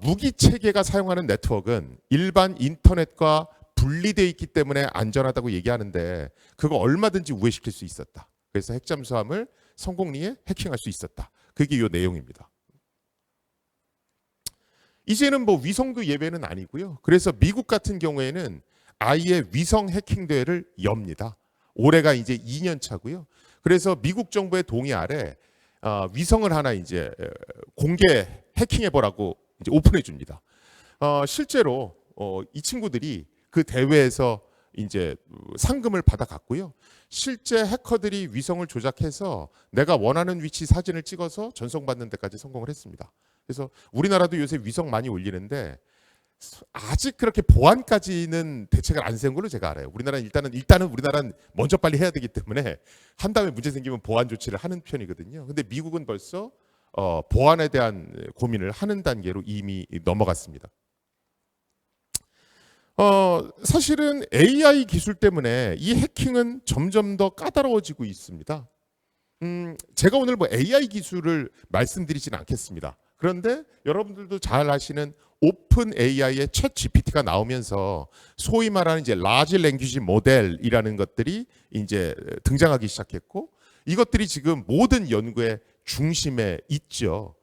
무기 체계가 사용하는 네트워크는 일반 인터넷과 분리되어 있기 때문에 안전하다고 얘기하는데 그거 얼마든지 우회시킬 수 있었다. 그래서 핵잠수함을 성공리에 해킹할 수 있었다. 그게 이 내용입니다. 이제는 뭐 위성도 예외는 아니고요. 그래서 미국 같은 경우에는 아예 위성 해킹 대회를 엽니다. 올해가 이제 2년 차고요. 그래서 미국 정부의 동의 아래 위성을 하나 이제 공개 해킹해 보라고 이제 오픈해 줍니다. 실제로 이 친구들이 그 대회에서 이제 상금을 받아갔고요. 실제 해커들이 위성을 조작해서 내가 원하는 위치 사진을 찍어서 전송받는 데까지 성공을 했습니다. 그래서 우리나라도 요새 위성 많이 올리는데 아직 그렇게 보안까지는 대책을 안 세운 걸로 제가 알아요. 우리나라는 일단은 우리나라는 먼저 빨리 해야 되기 때문에 한 다음에 문제 생기면 보안 조치를 하는 편이거든요. 근데 미국은 벌써 보안에 대한 고민을 하는 단계로 이미 넘어갔습니다. 사실은 AI 기술 때문에 이 해킹은 점점 더 까다로워지고 있습니다. 제가 오늘 뭐 AI 기술을 말씀드리지는 않겠습니다. 그런데 여러분들도 잘 아시는 오픈 AI의 챗 GPT가 나오면서 소위 말하는 이제 라지 랭귀지 모델이라는 것들이 이제 등장하기 시작했고 이것들이 지금 모든 연구의 중심에 있죠.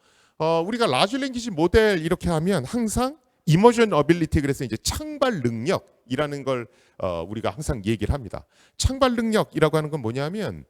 우리가 라지 랭귀지 모델 이렇게 하면 항상 이머전 어빌리티 그래서 이제 창발 능력이라는 걸 우리가 항상 얘기를 합니다. 창발 능력이라고 하는 건 뭐냐면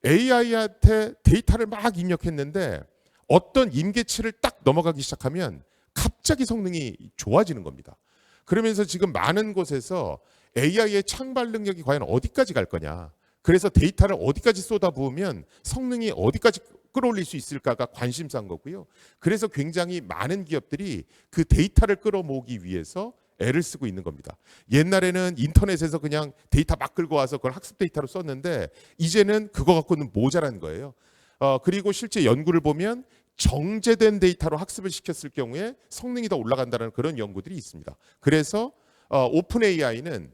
AI한테 데이터를 막 입력했는데 어떤 임계치를 딱 넘어가기 시작하면 갑자기 성능이 좋아지는 겁니다. 그러면서 지금 많은 곳에서 AI의 창발 능력이 과연 어디까지 갈 거냐. 그래서 데이터를 어디까지 쏟아부으면 성능이 어디까지 끌어올릴 수 있을까가 관심사인 거고요. 그래서 굉장히 많은 기업들이 그 데이터를 끌어모으기 위해서 애를 쓰고 있는 겁니다. 옛날에는 인터넷에서 그냥 데이터 막 끌고 와서 그걸 학습 데이터로 썼는데 이제는 그거 갖고는 모자란 거예요. 그리고 실제 연구를 보면 정제된 데이터로 학습을 시켰을 경우에 성능이 더 올라간다는 그런 연구들이 있습니다. 그래서 오픈 AI는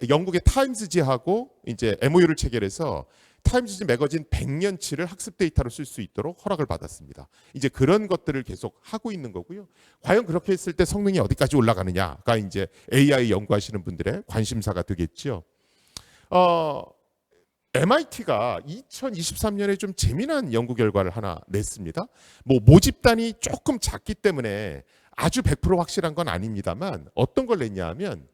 영국의 타임즈지하고 이제 MOU를 체결해서 타임즈 매거진 100년치를 학습 데이터로 쓸 수 있도록 허락을 받았습니다. 이제 그런 것들을 계속 하고 있는 거고요. 과연 그렇게 했을 때 성능이 어디까지 올라가느냐가 이제 AI 연구하시는 분들의 관심사가 되겠죠. MIT가 2023년에 좀 재미난 연구 결과를 하나 냈습니다. 뭐 모집단이 조금 작기 때문에 아주 100% 확실한 건 아닙니다만 어떤 걸 냈냐 하면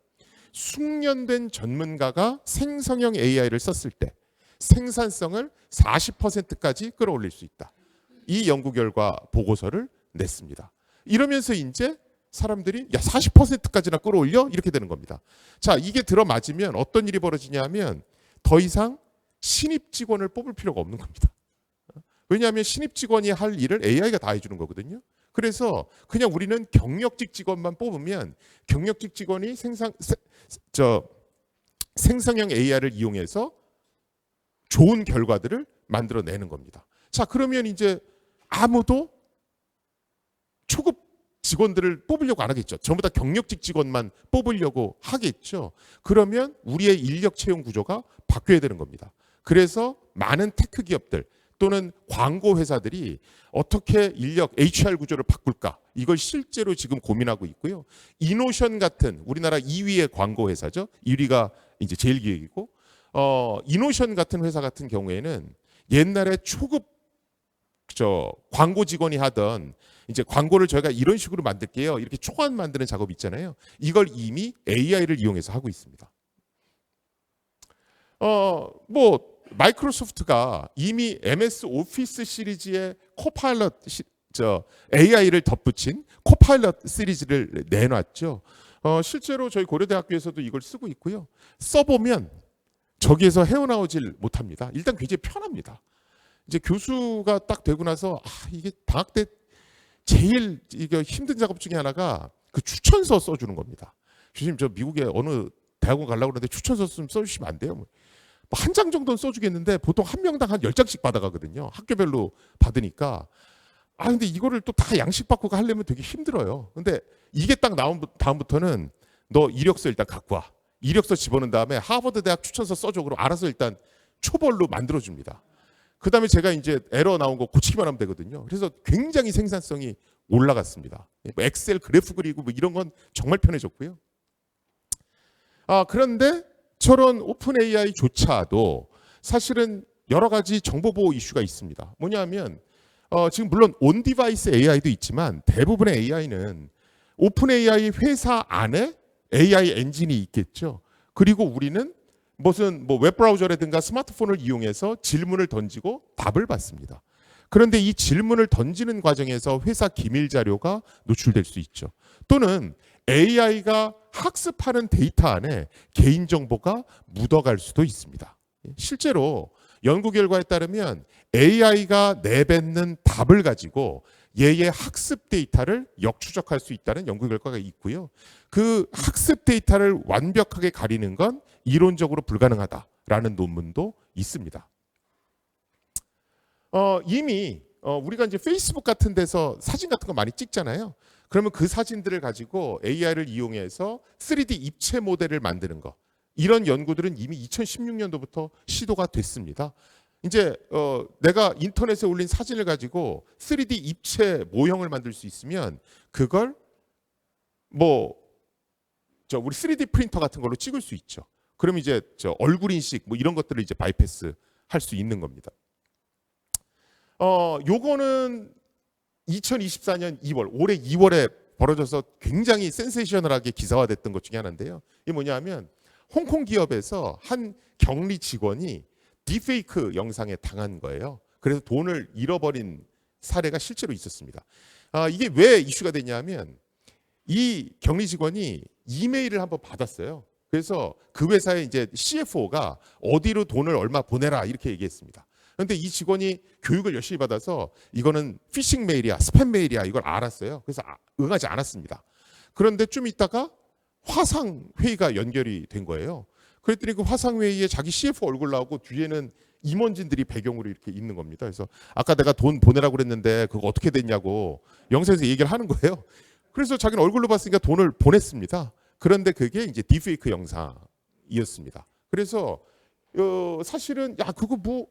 숙련된 전문가가 생성형 AI를 썼을 때 생산성을 40%까지 끌어올릴 수 있다. 이 연구 결과 보고서를 냈습니다. 이러면서 이제 사람들이 야 40%까지나 끌어올려? 이렇게 되는 겁니다. 자, 이게 들어맞으면 어떤 일이 벌어지냐면 더 이상 신입 직원을 뽑을 필요가 없는 겁니다. 왜냐하면 신입 직원이 할 일을 AI가 다 해주는 거거든요. 그래서 그냥 우리는 경력직 직원만 뽑으면 경력직 직원이 생성형 AI를 이용해서 좋은 결과들을 만들어내는 겁니다. 자, 그러면 이제 아무도 초급 직원들을 뽑으려고 안 하겠죠. 전부 다 경력직 직원만 뽑으려고 하겠죠. 그러면 우리의 인력 채용 구조가 바뀌어야 되는 겁니다. 그래서 많은 테크 기업들 또는 광고 회사들이 어떻게 인력 HR 구조를 바꿀까? 이걸 실제로 지금 고민하고 있고요. 이노션 같은 우리나라 2위의 광고 회사죠. 1위가 이제 제일기획이고 이노션 같은 회사 같은 경우에는 옛날에 초급 광고 직원이 하던 이제 광고를 저희가 이런 식으로 만들게요. 이렇게 초안 만드는 작업 있잖아요. 이걸 이미 AI를 이용해서 하고 있습니다. 뭐 마이크로소프트가 이미 MS 오피스 시리즈의 코파일럿 AI를 덧붙인 코파일럿 시리즈를 내놨죠. 실제로 저희 고려대학교에서도 이걸 쓰고 있고요. 써보면 저기에서 헤어나오질 못합니다. 일단 굉장히 편합니다. 이제 교수가 딱 되고 나서 이게 방학 때 제일 이게 힘든 작업 중에 하나가 그 추천서 써주는 겁니다. 교수님 저 미국에 어느 대학원 가려고 그러는데 추천서 좀 써주시면 안 돼요? 한 장 정도는 써주겠는데 보통 한 명당 한 10장씩 받아가거든요. 학교별로 받으니까. 근데 이거를 또 다 양식받고 하려면 되게 힘들어요. 근데 이게 딱 나온 다음부터는 너 이력서 일단 갖고 와. 이력서 집어넣은 다음에 하버드 대학 추천서 써줘. 그럼 알아서 일단 초벌로 만들어줍니다. 그 다음에 제가 이제 에러 나온 거 고치기만 하면 되거든요. 그래서 굉장히 생산성이 올라갔습니다. 뭐 엑셀 그래프 그리고 뭐 이런 건 정말 편해졌고요. 그런데 저런 오픈 AI조차도 사실은 여러 가지 정보보호 이슈가 있습니다. 뭐냐면 지금 물론 온 디바이스 AI도 있지만 대부분의 AI는 오픈 AI 회사 안에 AI 엔진이 있겠죠. 그리고 우리는 무슨 뭐 웹브라우저라든가 스마트폰을 이용해서 질문을 던지고 답을 받습니다. 그런데 이 질문을 던지는 과정에서 회사 기밀 자료가 노출될 수 있죠. 또는 AI가 학습하는 데이터 안에 개인정보가 묻어갈 수도 있습니다. 실제로 연구 결과에 따르면 AI가 내뱉는 답을 가지고 얘의 학습 데이터를 역추적할 수 있다는 연구 결과가 있고요. 그 학습 데이터를 완벽하게 가리는 건 이론적으로 불가능하다라는 논문도 있습니다. 이미 우리가 이제 페이스북 같은 데서 사진 같은 거 많이 찍잖아요. 그러면 그 사진들을 가지고 AI를 이용해서 3D 입체 모델을 만드는 거. 이런 연구들은 이미 2016년도부터 시도가 됐습니다. 이제 내가 인터넷에 올린 사진을 가지고 3D 입체 모형을 만들 수 있으면 그걸 우리 3D 프린터 같은 걸로 찍을 수 있죠. 그럼 이제 얼굴 인식 뭐 이런 것들을 이제 바이패스 할 수 있는 겁니다. 요거는 2024년 2월, 올해 2월에 벌어져서 굉장히 센세이셔널하게 기사화됐던 것 중에 하나인데요. 이게 뭐냐면 홍콩 기업에서 한 격리 직원이 딥페이크 영상에 당한 거예요. 그래서 돈을 잃어버린 사례가 실제로 있었습니다. 이게 왜 이슈가 됐냐면 이 격리 직원이 이메일을 한번 받았어요. 그래서 그 회사의 이제 CFO가 어디로 돈을 얼마 보내라 이렇게 얘기했습니다. 그런데 이 직원이 교육을 열심히 받아서 이거는 피싱 메일이야, 스팸 메일이야 이걸 알았어요. 그래서 응하지 않았습니다. 그런데 좀 있다가 화상 회의가 연결이 된 거예요. 그랬더니 그 화상 회의에 자기 CFO 얼굴 나오고 뒤에는 임원진들이 배경으로 이렇게 있는 겁니다. 그래서 아까 내가 돈 보내라고 그랬는데 그거 어떻게 됐냐고 영상에서 얘기를 하는 거예요. 그래서 자기는 얼굴로 봤으니까 돈을 보냈습니다. 그런데 그게 이제 딥페이크 영상이었습니다. 그래서 사실은 그거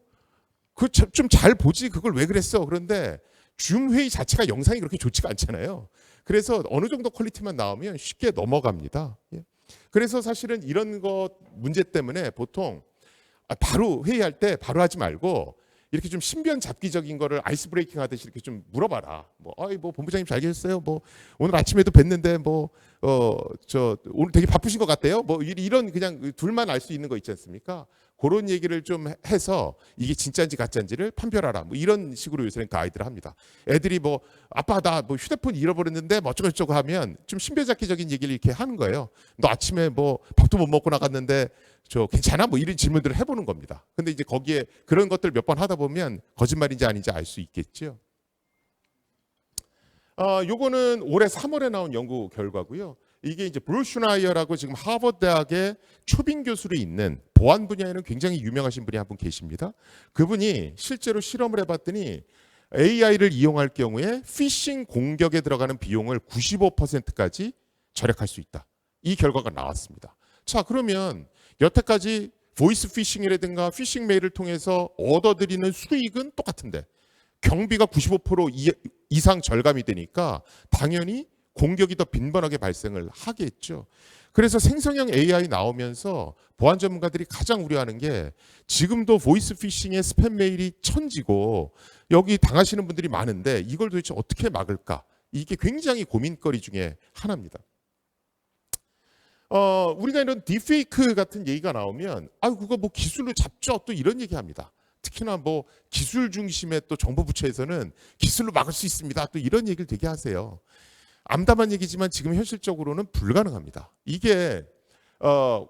그 좀 잘 보지 그걸 왜 그랬어? 그런데 줌 회의 자체가 영상이 그렇게 좋지가 않잖아요. 그래서 어느 정도 퀄리티만 나오면 쉽게 넘어갑니다. 예. 그래서 사실은 이런 것 문제 때문에 보통 바로 회의할 때 바로 하지 말고 이렇게 좀 신변 잡기적인 거를 아이스 브레이킹 하듯이 이렇게 좀 물어봐라. 뭐 본부장님 잘 계셨어요? 뭐 오늘 아침에도 뵀는데 저 오늘 되게 바쁘신 것 같대요. 뭐 이런 그냥 둘만 알 수 있는 거 있지 않습니까? 그런 얘기를 좀 해서 이게 진짜인지 가짜인지를 판별하라. 뭐 이런 식으로 요새는 가이드를 합니다. 애들이 뭐 아빠 나 뭐 휴대폰 잃어버렸는데 뭐 어쩌고저쩌고 하면 좀 신변잡기적인 얘기를 이렇게 하는 거예요. 너 아침에 뭐 밥도 못 먹고 나갔는데 저 괜찮아? 뭐 이런 질문들을 해보는 겁니다. 근데 이제 거기에 그런 것들 몇 번 하다 보면 거짓말인지 아닌지 알 수 있겠죠. 요거는 올해 3월에 나온 연구 결과고요. 이게 이제 브루슈나이어라고 지금 하버드 대학의 초빙 교수로 있는 보안 분야에는 굉장히 유명하신 분이 한 분 계십니다. 그분이 실제로 실험을 해봤더니 AI를 이용할 경우에 피싱 공격에 들어가는 비용을 95%까지 절약할 수 있다. 이 결과가 나왔습니다. 자, 그러면 여태까지 보이스 피싱이라든가 피싱 메일을 통해서 얻어들이는 수익은 똑같은데 경비가 95% 이상 절감이 되니까 당연히 공격이 더 빈번하게 발생을 하겠죠. 그래서 생성형 AI 나오면서 보안 전문가들이 가장 우려하는 게 지금도 보이스 피싱의 스팸 메일이 천지고 여기 당하시는 분들이 많은데 이걸 도대체 어떻게 막을까? 이게 굉장히 고민거리 중에 하나입니다. 우리가 이런 딥페이크 같은 얘기가 나오면 그거 뭐 기술로 잡죠 또 이런 얘기합니다. 특히나 뭐 기술 중심의 또 정보부처에서는 기술로 막을 수 있습니다. 또 이런 얘기를 되게 하세요. 암담한 얘기지만 지금 현실적으로는 불가능합니다. 이게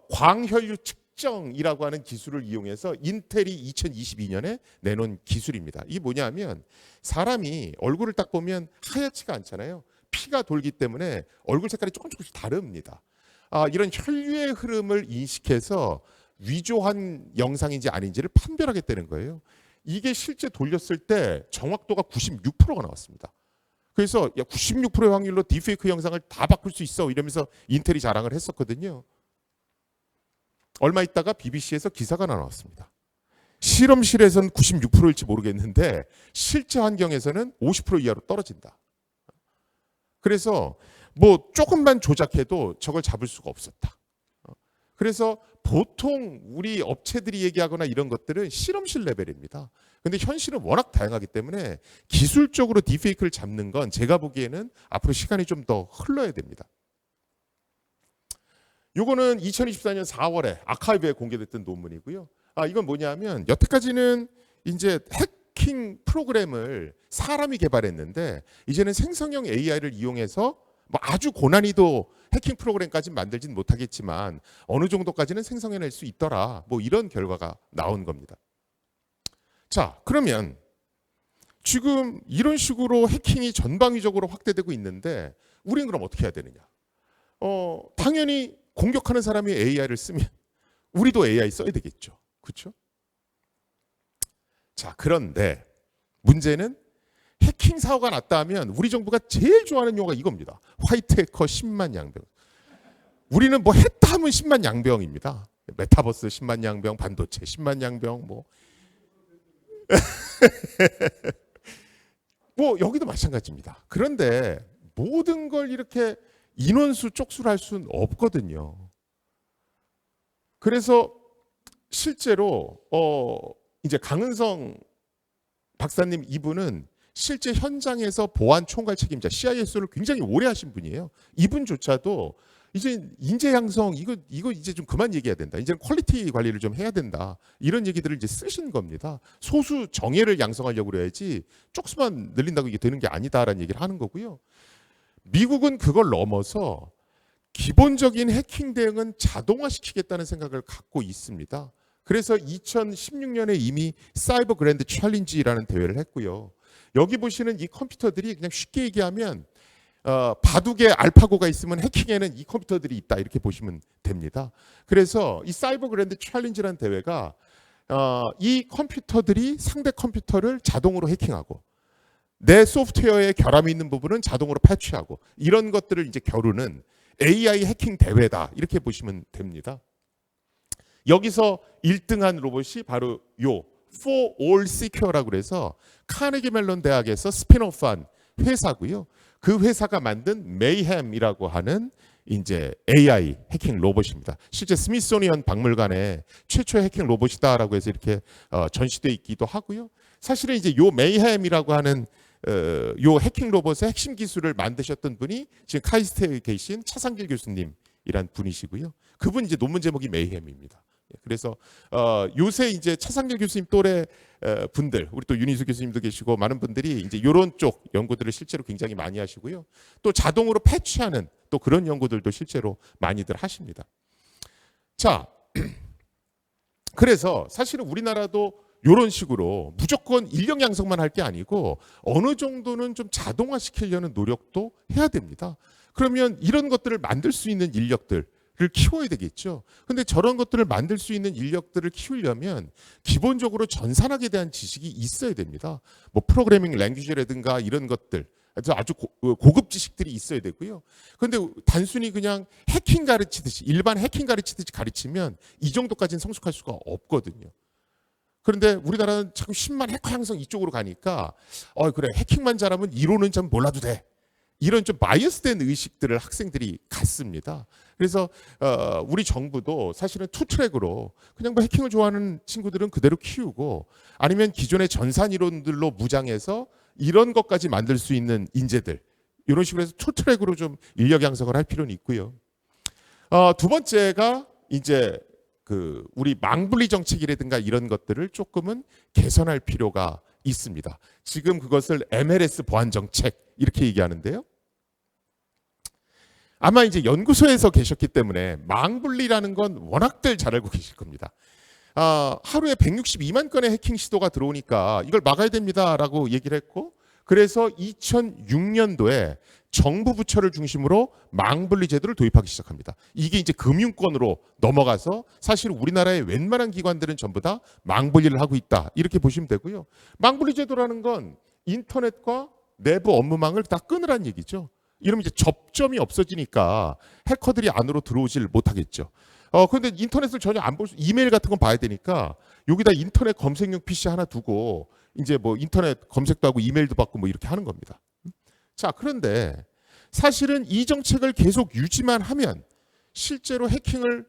광혈류 측정이라고 하는 기술을 이용해서 인텔이 2022년에 내놓은 기술입니다. 이게 뭐냐면 사람이 얼굴을 딱 보면 하얗지가 않잖아요. 피가 돌기 때문에 얼굴 색깔이 조금씩 다릅니다. 이런 혈류의 흐름을 인식해서 위조한 영상인지 아닌지를 판별하겠다는 거예요. 이게 실제 돌렸을 때 정확도가 96%가 나왔습니다. 그래서 96%의 확률로 딥페이크 영상을 다 바꿀 수 있어 이러면서 인텔이 자랑을 했었거든요. 얼마 있다가 BBC에서 기사가 나왔습니다. 실험실에서는 96%일지 모르겠는데 실제 환경에서는 50% 이하로 떨어진다. 그래서 뭐 조금만 조작해도 저걸 잡을 수가 없었다. 그래서 보통 우리 업체들이 얘기하거나 이런 것들은 실험실 레벨입니다. 근데 현실은 워낙 다양하기 때문에 기술적으로 딥페이크를 잡는 건 제가 보기에는 앞으로 시간이 좀 더 흘러야 됩니다. 요거는 2024년 4월에 아카이브에 공개됐던 논문이고요. 이건 뭐냐면 여태까지는 이제 해킹 프로그램을 사람이 개발했는데 이제는 생성형 AI를 이용해서 뭐 아주 고난이도 해킹 프로그램까지는 만들지는 못하겠지만 어느 정도까지는 생성해낼 수 있더라. 뭐 이런 결과가 나온 겁니다. 자, 그러면 지금 이런 식으로 해킹이 전방위적으로 확대되고 있는데 우리는 그럼 어떻게 해야 되느냐? 당연히 공격하는 사람이 AI를 쓰면 우리도 AI 써야 되겠죠. 그렇죠? 자, 그런데 문제는 해킹 사고가 났다 하면 우리 정부가 제일 좋아하는 용어가 이겁니다. 화이트 해커 10만 양병. 우리는 뭐 했다 하면 10만 양병입니다. 메타버스 10만 양병, 반도체 10만 양병 뭐. 뭐 여기도 마찬가지입니다. 그런데 모든 걸 이렇게 인원수 쪽수로 할 수는 없거든요. 그래서 실제로 이제 강은성 박사님 이분은 실제 현장에서 보안 총괄 책임자 CIS를 굉장히 오래 하신 분이에요. 이분조차도 이제 인재 양성 이거 이제 좀 그만 얘기해야 된다. 이제는 퀄리티 관리를 좀 해야 된다. 이런 얘기들을 이제 쓰신 겁니다. 소수 정예를 양성하려고 그래야지 쪽수만 늘린다고 이게 되는 게 아니다라는 얘기를 하는 거고요. 미국은 그걸 넘어서 기본적인 해킹 대응은 자동화시키겠다는 생각을 갖고 있습니다. 그래서 2016년에 이미 사이버 그랜드 챌린지라는 대회를 했고요. 여기 보시는 이 컴퓨터들이 그냥 쉽게 얘기하면 바둑에 알파고가 있으면 해킹에는 이 컴퓨터들이 있다 이렇게 보시면 됩니다. 그래서 이 사이버 그랜드 챌린지라는 대회가 이 컴퓨터들이 상대 컴퓨터를 자동으로 해킹하고 내 소프트웨어에 결함이 있는 부분은 자동으로 패치하고 이런 것들을 이제 겨루는 AI 해킹 대회다 이렇게 보시면 됩니다. 여기서 1등한 로봇이 바로 요 For All Secure라고 그래서 카네기 멜론 대학에서 스핀오프한 회사고요. 그 회사가 만든 Mayhem이라고 하는 이제 AI 해킹 로봇입니다. 실제 스미소니언 박물관에 최초의 해킹 로봇이다라고 해서 이렇게 전시돼 있기도 하고요. 사실은 이제 요 Mayhem이라고 하는 요 해킹 로봇의 핵심 기술을 만드셨던 분이 지금 카이스트에 계신 차상길 교수님이란 분이시고요. 그분 이제 논문 제목이 Mayhem입니다. 그래서 요새 이제 차상길 교수님 또래 분들, 우리 또 윤희수 교수님도 계시고 많은 분들이 이제 이런 쪽 연구들을 실제로 굉장히 많이 하시고요. 또 자동으로 패치하는 또 그런 연구들도 실제로 많이들 하십니다. 자, 그래서 사실은 우리나라도 이런 식으로 무조건 인력 양성만 할 게 아니고 어느 정도는 좀 자동화시키려는 노력도 해야 됩니다. 그러면 이런 것들을 만들 수 있는 인력들 를 키워야 되겠죠. 근데 저런 것들을 만들 수 있는 인력들을 키우려면 기본적으로 전산학에 대한 지식이 있어야 됩니다. 뭐 프로그래밍 랭귀지라든가 이런 것들 아주 고급 지식들이 있어야 되고요. 그런데 단순히 그냥 해킹 가르치듯이 일반 해킹 가르치듯이 가르치면 이 정도까지는 성숙할 수가 없거든요. 그런데 우리나라는 자꾸 10만 해커 양성 이쪽으로 가니까 그래 해킹만 잘하면 이론은 좀 몰라도 돼. 이런 좀 바이어스된 의식들을 학생들이 갖습니다. 그래서 우리 정부도 사실은 투트랙으로 그냥 뭐 해킹을 좋아하는 친구들은 그대로 키우고 아니면 기존의 전산 이론들로 무장해서 이런 것까지 만들 수 있는 인재들 이런 식으로 해서 투트랙으로 좀 인력 양성을 할 필요는 있고요. 두 번째가 이제 그 우리 망분리 정책이라든가 이런 것들을 조금은 개선할 필요가 있습니다. 지금 그것을 MLS 보안 정책 이렇게 얘기하는데요. 아마 이제 연구소에서 계셨기 때문에 망분리라는 건 워낙들 잘 알고 계실 겁니다. 하루에 162만 건의 해킹 시도가 들어오니까 이걸 막아야 됩니다라고 얘기를 했고 그래서 2006년도에 정부 부처를 중심으로 망분리 제도를 도입하기 시작합니다. 이게 이제 금융권으로 넘어가서 사실 우리나라의 웬만한 기관들은 전부 다 망분리를 하고 있다. 이렇게 보시면 되고요. 망분리 제도라는 건 인터넷과 내부 업무망을 다 끊으라는 얘기죠. 이러면 이제 접점이 없어지니까 해커들이 안으로 들어오질 못하겠죠. 그런데 인터넷을 전혀 안 볼 수, 이메일 같은 건 봐야 되니까 여기다 인터넷 검색용 PC 하나 두고 이제 뭐 인터넷 검색도 하고 이메일도 받고 뭐 이렇게 하는 겁니다. 자, 그런데 사실은 이 정책을 계속 유지만 하면 실제로 해킹을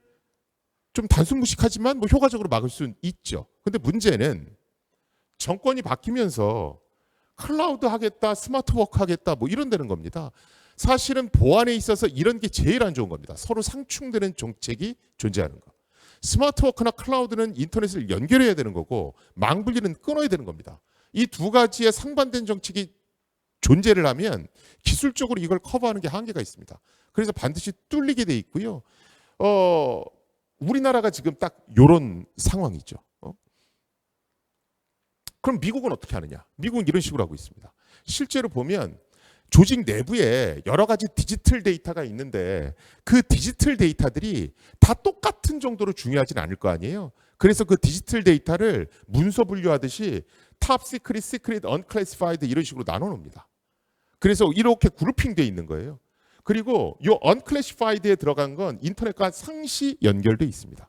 좀 단순 무식하지만 뭐 효과적으로 막을 수는 있죠. 근데 문제는 정권이 바뀌면서 클라우드 하겠다, 스마트 워크 하겠다 뭐 이런 데는 겁니다. 사실은 보안에 있어서 이런 게 제일 안 좋은 겁니다. 서로 상충되는 정책이 존재하는 거. 스마트워크나 클라우드는 인터넷을 연결해야 되는 거고 망분리는 끊어야 되는 겁니다. 이 두 가지의 상반된 정책이 존재를 하면 기술적으로 이걸 커버하는 게 한계가 있습니다. 그래서 반드시 뚫리게 돼 있고요. 우리나라가 지금 딱 이런 상황이죠. 그럼 미국은 어떻게 하느냐? 미국은 이런 식으로 하고 있습니다. 실제로 보면 조직 내부에 여러 가지 디지털 데이터가 있는데 그 디지털 데이터들이 다 똑같은 정도로 중요하진 않을 거 아니에요. 그래서 그 디지털 데이터를 문서 분류하듯이 탑 시크릿, 시크릿, 언클래시파이드 이런 식으로 나눠 놓습니다. 그래서 이렇게 그룹핑되어 있는 거예요. 그리고 이 언클래시파이드에 들어간 건 인터넷과 상시 연결되어 있습니다.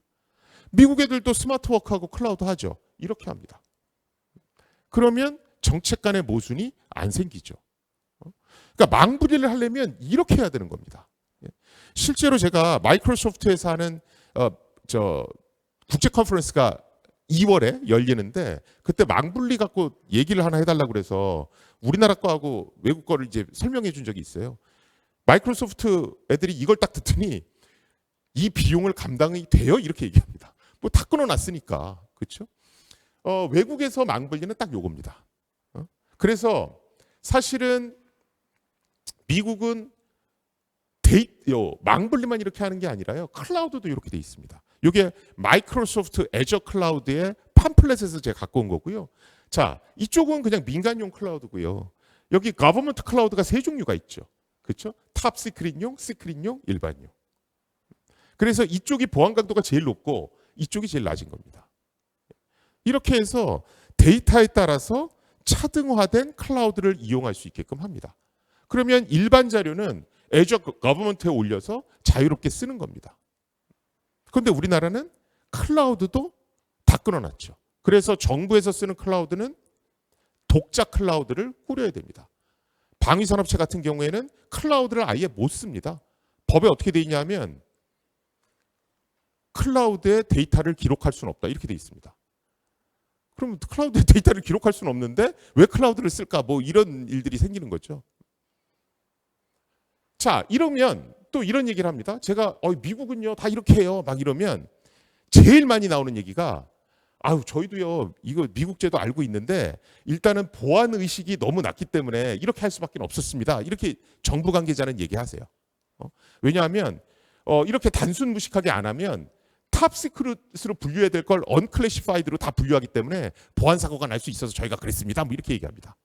미국 애들도 스마트워크하고 클라우드 하죠. 이렇게 합니다. 그러면 정책 간의 모순이 안 생기죠. 그러니까 망분리를 하려면 이렇게 해야 되는 겁니다. 실제로 제가 마이크로소프트에서 하는 국제 컨퍼런스가 2월에 열리는데 그때 망분리 갖고 얘기를 하나 해달라고 그래서 우리나라 거하고 외국 거를 이제 설명해 준 적이 있어요. 마이크로소프트 애들이 이걸 딱 듣더니 이 비용을 감당이 돼요? 이렇게 얘기합니다. 뭐 다 끊어놨으니까. 그렇죠? 외국에서 망분리는 딱 요겁니다. 그래서 사실은 미국은 망분리만 이렇게 하는 게 아니라요. 클라우드도 이렇게 돼 있습니다. 이게 마이크로소프트 애저 클라우드의 팜플렛에서 제가 갖고 온 거고요. 자, 이쪽은 그냥 민간용 클라우드고요. 여기 거버먼트 클라우드가 세 종류가 있죠. 그렇죠? 탑 시크릿용, 시크릿용, 일반용. 그래서 이쪽이 보안 강도가 제일 높고 이쪽이 제일 낮은 겁니다. 이렇게 해서 데이터에 따라서 차등화된 클라우드를 이용할 수 있게끔 합니다. 그러면 일반 자료는 애저 거버먼트에 올려서 자유롭게 쓰는 겁니다. 그런데 우리나라는 클라우드도 다 끊어놨죠. 그래서 정부에서 쓰는 클라우드는 독자 클라우드를 꾸려야 됩니다. 방위산업체 같은 경우에는 클라우드를 아예 못 씁니다. 법에 어떻게 돼 있냐면 클라우드에 데이터를 기록할 수는 없다 이렇게 돼 있습니다. 그럼 클라우드에 데이터를 기록할 수는 없는데 왜 클라우드를 쓸까? 뭐 이런 일들이 생기는 거죠. 자, 이러면 또 이런 얘기를 합니다. 제가 미국은요 다 이렇게 해요 막 이러면 제일 많이 나오는 얘기가 저희도요 이거 미국 제도 알고 있는데 일단은 보안 의식이 너무 낮기 때문에 이렇게 할 수밖에 없었습니다. 이렇게 정부 관계자는 얘기하세요. 왜냐하면 이렇게 단순 무식하게 안 하면 탑 시크릿으로 분류해야 될 걸 언클래시파이드로 다 분류하기 때문에 보안 사고가 날 수 있어서 저희가 그랬습니다. 뭐 이렇게 얘기합니다.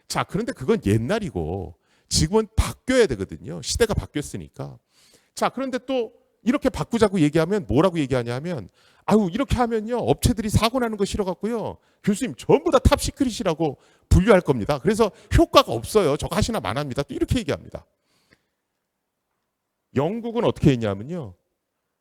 자, 그런데 그건 옛날이고 지금은 바뀌어야 되거든요. 시대가 바뀌었으니까. 자, 그런데 또 이렇게 바꾸자고 얘기하면 뭐라고 얘기하냐면 이렇게 하면요 업체들이 사고 나는 거 싫어갖고요 교수님 전부 다 탑 시크릿이라고 분류할 겁니다. 그래서 효과가 없어요. 저거 하시나 마나입니다. 또 이렇게 얘기합니다. 영국은 어떻게 했냐면요.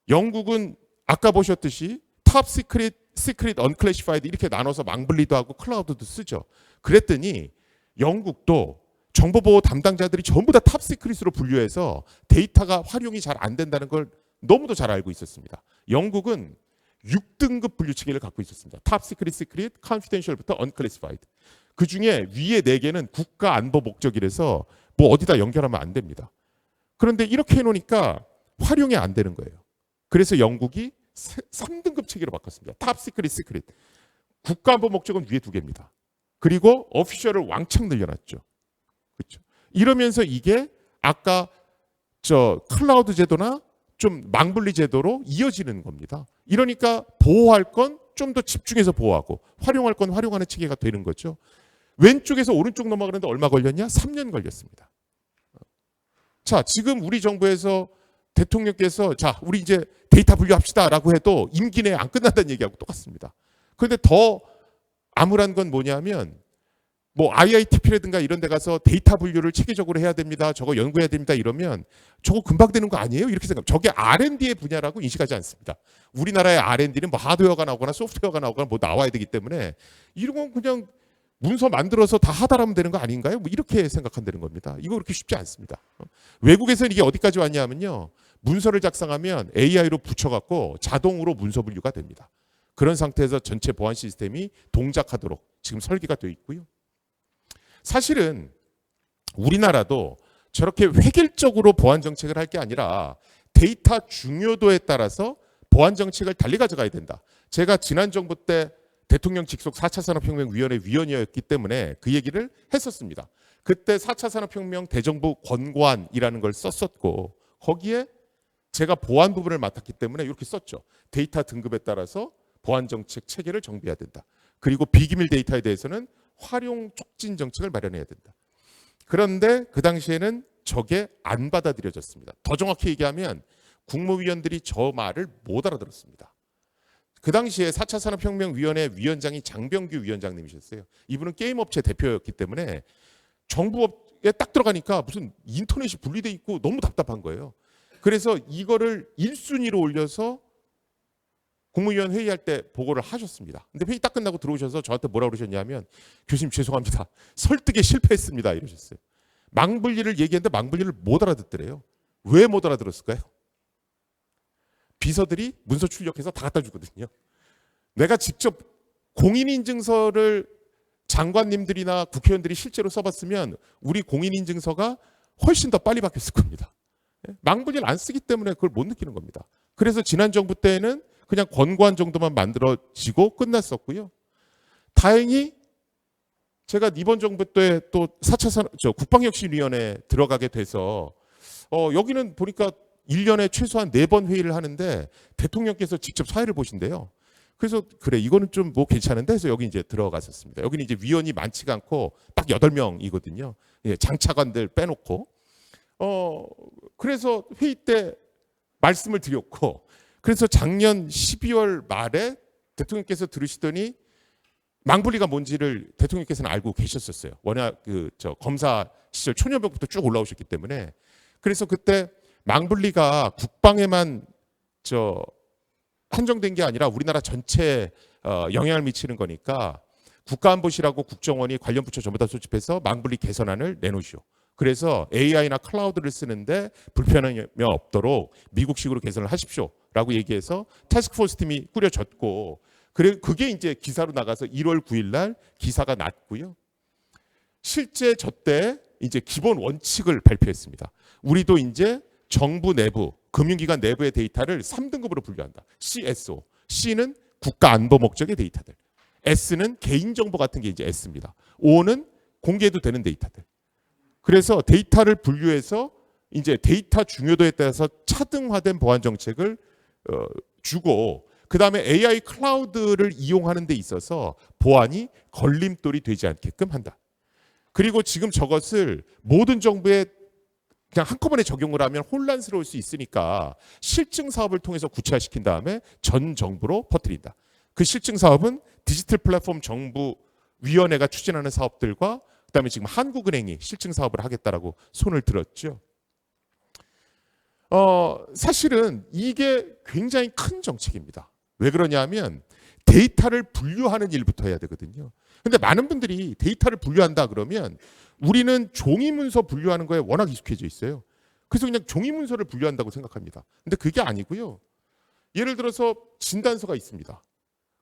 영국은 아까 보셨듯이 탑 시크릿, 시크릿, 언클래시파이드 이렇게 나눠서 망블리도 하고 클라우드도 쓰죠. 그랬더니 영국도 정보보호 담당자들이 전부 다 탑 시크릿으로 분류해서 데이터가 활용이 잘 안 된다는 걸 너무도 잘 알고 있었습니다. 영국은 6등급 분류 체계를 갖고 있었습니다. 탑 시크릿, 시크릿, 컨피덴셜부터 언클래시파이드. 그 중에 위에 4개는 국가 안보 목적이라서 뭐 어디다 연결하면 안 됩니다. 그런데 이렇게 해놓으니까 활용이 안 되는 거예요. 그래서 영국이 3등급 체계로 바꿨습니다. 탑 시크릿, 시크릿. 국가 안보 목적은 위에 2개입니다. 그리고 오피셜을 왕창 늘려놨죠. 그렇죠. 이러면서 이게 아까 클라우드 제도나 좀 망분리 제도로 이어지는 겁니다. 이러니까 보호할 건 좀 더 집중해서 보호하고 활용할 건 활용하는 체계가 되는 거죠. 왼쪽에서 오른쪽 넘어가는데 얼마 걸렸냐? 3년 걸렸습니다. 자, 지금 우리 정부에서 대통령께서 자, 우리 이제 데이터 분류합시다라고 해도 임기 내에 안 끝난다는 얘기하고 똑같습니다. 그런데 더 암울한 건 뭐냐면 뭐 IITP라든가 이런 데 가서 데이터 분류를 체계적으로 해야 됩니다. 저거 연구해야 됩니다. 이러면 저거 금방 되는 거 아니에요? 이렇게 생각합니다. 저게 R&D의 분야라고 인식하지 않습니다. 우리나라의 R&D는 뭐 하드웨어가 나오거나 소프트웨어가 나오거나 뭐 나와야 되기 때문에 이런 건 그냥 문서 만들어서 다 하다라면 되는 거 아닌가요? 뭐 이렇게 생각한다는 겁니다. 이거 그렇게 쉽지 않습니다. 외국에서는 이게 어디까지 왔냐면요. 문서를 작성하면 AI로 붙여갖고 자동으로 문서 분류가 됩니다. 그런 상태에서 전체 보안 시스템이 동작하도록 지금 설계가 되어 있고요. 사실은 우리나라도 저렇게 획일적으로 보안 정책을 할 게 아니라 데이터 중요도에 따라서 보안 정책을 달리 가져가야 된다. 제가 지난 정부 때 대통령 직속 4차 산업혁명위원회 위원이었기 때문에 그 얘기를 했었습니다. 그때 4차 산업혁명 대정부 권고안이라는 걸 썼었고 거기에 제가 보안 부분을 맡았기 때문에 이렇게 썼죠. 데이터 등급에 따라서 보안 정책 체계를 정비해야 된다. 그리고 비기밀 데이터에 대해서는 활용 촉진 정책을 마련해야 된다. 그런데 그 당시에는 저게 안 받아들여졌습니다. 더 정확히 얘기하면 국무위원들이 저 말을 못 알아들었습니다. 그 당시에 4차 산업혁명위원회 위원장이 장병규 위원장님이셨어요. 이분은 게임업체 대표였기 때문에 정부에 딱 들어가니까 무슨 인터넷이 분리돼 있고 너무 답답한 거예요. 그래서 이거를 1순위로 올려서 국무위원 회의할 때 보고를 하셨습니다. 근데 회의 딱 끝나고 들어오셔서 저한테 뭐라고 그러셨냐면 교수님 죄송합니다. 설득에 실패했습니다. 이러셨어요. 망분리를 얘기했는데 망분리를 못 알아듣더래요. 왜 못 알아들었을까요? 비서들이 문서 출력해서 다 갖다 주거든요. 내가 직접 공인인증서를 장관님들이나 국회의원들이 실제로 써봤으면 우리 공인인증서가 훨씬 더 빨리 바뀌었을 겁니다. 망분리를 안 쓰기 때문에 그걸 못 느끼는 겁니다. 그래서 지난 정부 때에는 그냥 권고안 정도만 만들어지고 끝났었고요. 다행히 제가 이번 정부 때 또 4차 국방혁신위원회에 들어가게 돼서 여기는 보니까 1년에 최소한 4번 회의를 하는데 대통령께서 직접 사회를 보신대요. 그래서 그래 이거는 좀 뭐 괜찮은데 해서 여기 이제 들어갔었습니다. 여기는 이제 위원이 많지가 않고 딱 8명이거든요. 예, 장차관들 빼놓고. 그래서 회의 때 말씀을 드렸고 그래서 작년 12월 말에 대통령께서 들으시더니 망분리가 뭔지를 대통령께서는 알고 계셨었어요. 워낙 검사 시절 초년병부터 쭉 올라오셨기 때문에. 그래서 그때 망분리가 국방에만 한정된 게 아니라 우리나라 전체에 영향을 미치는 거니까 국가안보실하고 국정원이 관련 부처 전부 다 소집해서 망분리 개선안을 내놓으시오. 그래서 AI나 클라우드를 쓰는데 불편함이 없도록 미국식으로 개선을 하십시오라고 얘기해서 타스크포스 팀이 꾸려졌고, 그게 이제 기사로 나가서 1월 9일 날 기사가 났고요. 실제 저때 이제 기본 원칙을 발표했습니다. 우리도 이제 정부 내부, 금융기관 내부의 데이터를 3등급으로 분류한다. CSO. C는 국가 안보 목적의 데이터들. S는 개인정보 같은 게 이제 S입니다. O는 공개해도 되는 데이터들. 그래서 데이터를 분류해서 이제 데이터 중요도에 따라서 차등화된 보안 정책을 주고, 그 다음에 AI 클라우드를 이용하는 데 있어서 보안이 걸림돌이 되지 않게끔 한다. 그리고 지금 저것을 모든 정부에 그냥 한꺼번에 적용을 하면 혼란스러울 수 있으니까 실증 사업을 통해서 구체화시킨 다음에 전 정부로 퍼뜨린다. 그 실증 사업은 디지털 플랫폼 정부위원회가 추진하는 사업들과 그다음에 지금 한국은행이 실증 사업을 하겠다라고 손을 들었죠. 사실은 이게 굉장히 큰 정책입니다. 왜 그러냐면 데이터를 분류하는 일부터 해야 되거든요. 근데 많은 분들이 데이터를 분류한다 그러면 우리는 종이 문서 분류하는 거에 워낙 익숙해져 있어요. 그래서 그냥 종이 문서를 분류한다고 생각합니다. 근데 그게 아니고요. 예를 들어서 진단서가 있습니다.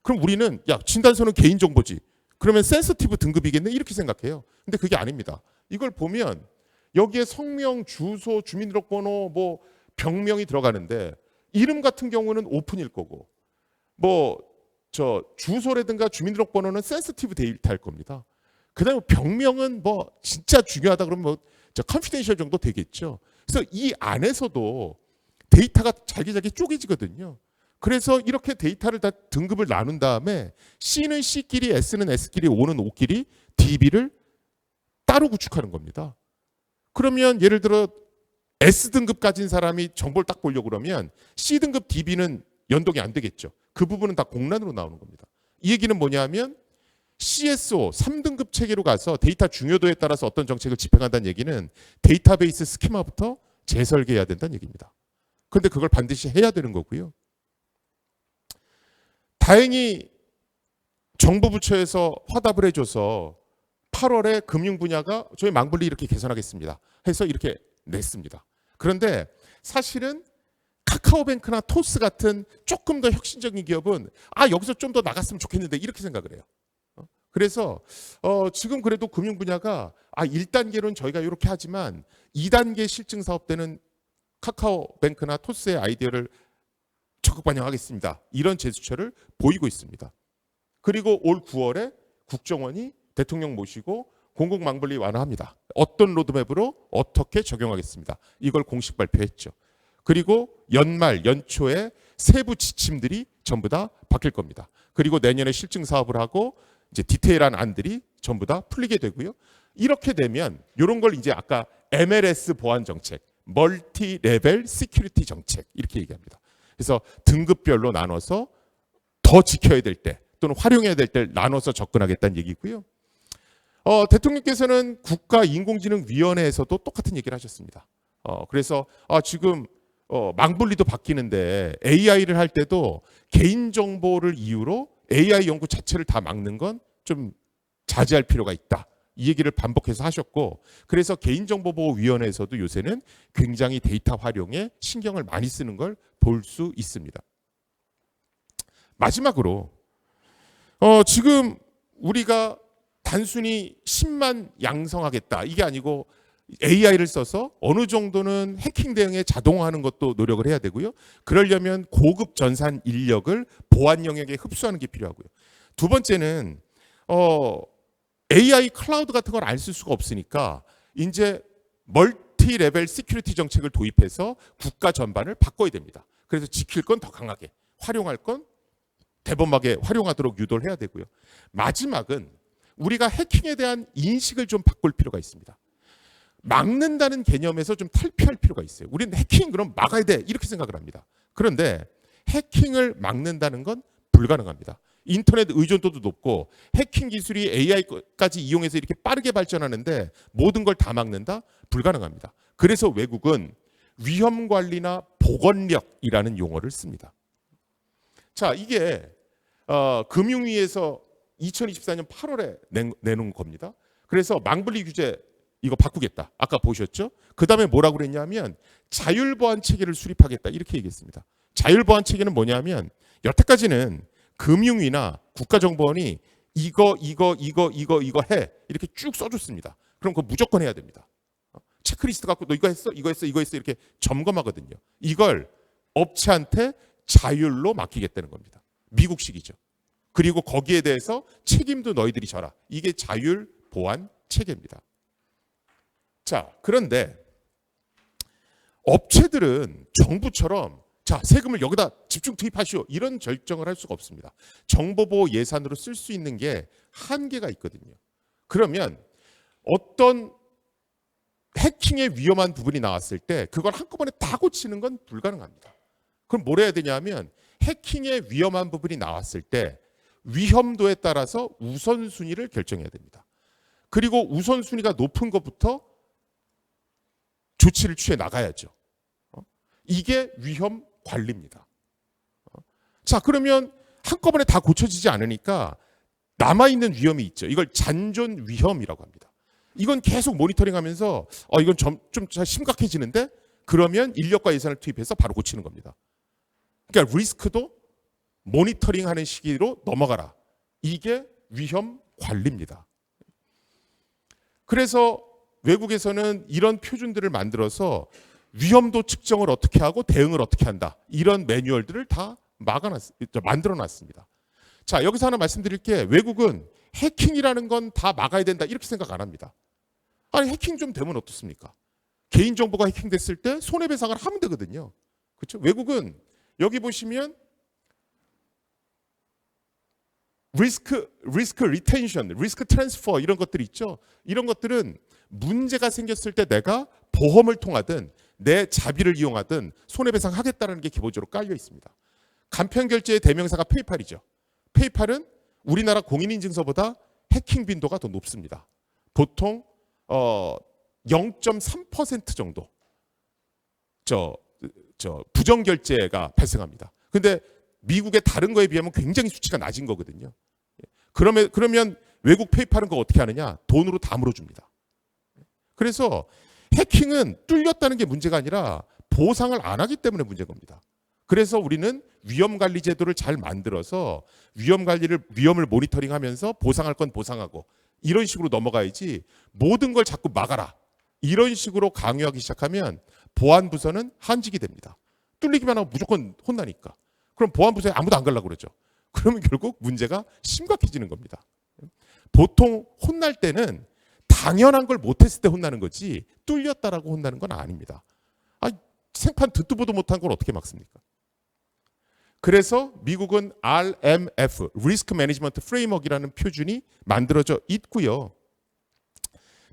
그럼 우리는 야, 진단서는 개인정보지. 그러면 센서티브 등급이겠네? 이렇게 생각해요. 근데 그게 아닙니다. 이걸 보면 여기에 성명, 주소, 주민등록번호, 뭐 병명이 들어가는데 이름 같은 경우는 오픈일 거고 주소라든가 주민등록번호는 센서티브 데이터일 겁니다. 그다음에 병명은 뭐 진짜 중요하다 그러면 컨피덴셜 정도 되겠죠. 그래서 이 안에서도 데이터가 잘게 쪼개지거든요. 그래서 이렇게 데이터를 다 등급을 나눈 다음에 C는 C끼리, S는 S끼리, O는 O끼리 DB를 따로 구축하는 겁니다. 그러면 예를 들어 S등급 가진 사람이 정보를 딱 보려고 그러면 C등급 DB는 연동이 안 되겠죠. 그 부분은 다 공란으로 나오는 겁니다. 이 얘기는 뭐냐면 CSO 3등급 체계로 가서 데이터 중요도에 따라서 어떤 정책을 집행한다는 얘기는 데이터베이스 스키마부터 재설계해야 된다는 얘기입니다. 그런데 그걸 반드시 해야 되는 거고요. 다행히 정부 부처에서 화답을 해줘서 8월에 금융 분야가 저희 망분리 이렇게 개선하겠습니다 해서 이렇게 냈습니다. 그런데 사실은 카카오뱅크나 토스 같은 조금 더 혁신적인 기업은 여기서 좀 더 나갔으면 좋겠는데 이렇게 생각을 해요. 그래서 지금 그래도 금융 분야가 1단계로는 저희가 이렇게 하지만 2단계 실증 사업 때는 카카오뱅크나 토스의 아이디어를 적극 반영하겠습니다. 이런 제스처를 보이고 있습니다. 그리고 올 9월에 국정원이 대통령 모시고 공공망분리 완화합니다. 어떤 로드맵으로 어떻게 적용하겠습니다. 이걸 공식 발표했죠. 그리고 연초에 세부 지침들이 전부 다 바뀔 겁니다. 그리고 내년에 실증 사업을 하고 이제 디테일한 안들이 전부 다 풀리게 되고요. 이렇게 되면 이런 걸 이제 아까 MLS 보안 정책, 멀티 레벨 시큐리티 정책 이렇게 얘기합니다. 그래서 등급별로 나눠서 더 지켜야 될 때 또는 활용해야 될 때 나눠서 접근하겠다는 얘기고요. 대통령께서는 국가인공지능위원회에서도 똑같은 얘기를 하셨습니다. 그래서 지금 망분리도 바뀌는데 AI를 할 때도 개인정보를 이유로 AI 연구 자체를 다 막는 건 좀 자제할 필요가 있다. 이 얘기를 반복해서 하셨고, 그래서 개인정보보호위원회에서도 요새는 굉장히 데이터 활용에 신경을 많이 쓰는 걸 볼 수 있습니다. 마지막으로 지금 우리가 단순히 10만 양성하겠다 이게 아니고 AI를 써서 어느 정도는 해킹 대응에 자동화하는 것도 노력을 해야 되고요. 그러려면 고급 전산 인력을 보안 영역에 흡수하는 게 필요하고요. 두 번째는 AI 클라우드 같은 걸 안 쓸 수가 없으니까 이제 멀티 레벨 시큐리티 정책을 도입해서 국가 전반을 바꿔야 됩니다. 그래서 지킬 건 더 강하게, 활용할 건 대범하게 활용하도록 유도를 해야 되고요. 마지막은 우리가 해킹에 대한 인식을 좀 바꿀 필요가 있습니다. 막는다는 개념에서 좀 탈피할 필요가 있어요. 우리는 해킹 그럼 막아야 돼 이렇게 생각을 합니다. 그런데 해킹을 막는다는 건 불가능합니다. 인터넷 의존도도 높고 해킹 기술이 AI까지 이용해서 이렇게 빠르게 발전하는데 모든 걸 다 막는다? 불가능합니다. 그래서 외국은 위험 관리나 보건력이라는 용어를 씁니다. 자, 이게 금융위에서 2024년 8월에 내놓은 겁니다. 그래서 망분리 규제 이거 바꾸겠다. 아까 보셨죠? 그 다음에 뭐라고 그랬냐면 자율보안 체계를 수립하겠다 이렇게 얘기했습니다. 자율보안 체계는 뭐냐면 여태까지는 금융위나 국가정보원이 이거 해 이렇게 쭉 써줬습니다. 그럼 그거 무조건 해야 됩니다. 체크리스트 갖고 너 이거 했어 이렇게 점검하거든요. 이걸 업체한테 자율로 맡기겠다는 겁니다. 미국식이죠. 그리고 거기에 대해서 책임도 너희들이 져라. 이게 자율 보안 체계입니다. 자, 그런데 업체들은 정부처럼 자, 세금을 여기다 집중 투입하시오. 이런 결정을 할 수가 없습니다. 정보보호 예산으로 쓸 수 있는 게 한계가 있거든요. 그러면 어떤 해킹의 위험한 부분이 나왔을 때 그걸 한꺼번에 다 고치는 건 불가능합니다. 그럼 뭘 해야 되냐면 해킹의 위험한 부분이 나왔을 때 위험도에 따라서 우선순위를 결정해야 됩니다. 그리고 우선순위가 높은 것부터 조치를 취해 나가야죠. 이게 위험 관리입니다. 자, 그러면 한꺼번에 다 고쳐지지 않으니까 남아있는 위험이 있죠. 이걸 잔존 위험이라고 합니다. 이건 계속 모니터링하면서 이건 좀 심각해지는데 그러면 인력과 예산을 투입해서 바로 고치는 겁니다. 그러니까 리스크도 모니터링하는 시기로 넘어가라. 이게 위험 관리입니다. 그래서 외국에서는 이런 표준들을 만들어서 위험도 측정을 어떻게 하고 대응을 어떻게 한다. 이런 매뉴얼들을 다 만들어놨습니다. 자, 여기서 하나 말씀드릴 게 외국은 해킹이라는 건 다 막아야 된다 이렇게 생각 안 합니다. 아니 해킹 좀 되면 어떻습니까? 개인정보가 해킹됐을 때 손해배상을 하면 되거든요. 그렇죠? 외국은 여기 보시면 리스크 리텐션, 리스크 트랜스퍼 이런 것들이 있죠. 이런 것들은 문제가 생겼을 때 내가 보험을 통하든 내 자비를 이용하든 손해배상 하겠다는 게 기본적으로 깔려 있습니다. 간편결제의 대명사가 페이팔이죠. 페이팔은 우리나라 공인인증서보다 해킹 빈도가 더 높습니다. 보통 0.3% 정도 부정결제가 발생합니다. 근데 미국의 다른 거에 비하면 굉장히 수치가 낮은 거거든요. 그러면 외국 페이팔은 그거 어떻게 하느냐? 돈으로 다 물어줍니다. 그래서 해킹은 뚫렸다는 게 문제가 아니라 보상을 안 하기 때문에 문제인 겁니다. 그래서 우리는 위험관리 제도를 잘 만들어서 위험을 모니터링하면서 보상할 건 보상하고 이런 식으로 넘어가야지 모든 걸 자꾸 막아라. 이런 식으로 강요하기 시작하면 보안부서는 한직이 됩니다. 뚫리기만 하면 무조건 혼나니까. 그럼 보안부서에 아무도 안 가려고 그러죠. 그러면 결국 문제가 심각해지는 겁니다. 보통 혼날 때는 당연한 걸 못했을 때 혼나는 거지 뚫렸다라고 혼나는 건 아닙니다. 생판 듣도 보도 못한 걸 어떻게 막습니까? 그래서 미국은 RMF, Risk Management Framework이라는 표준이 만들어져 있고요.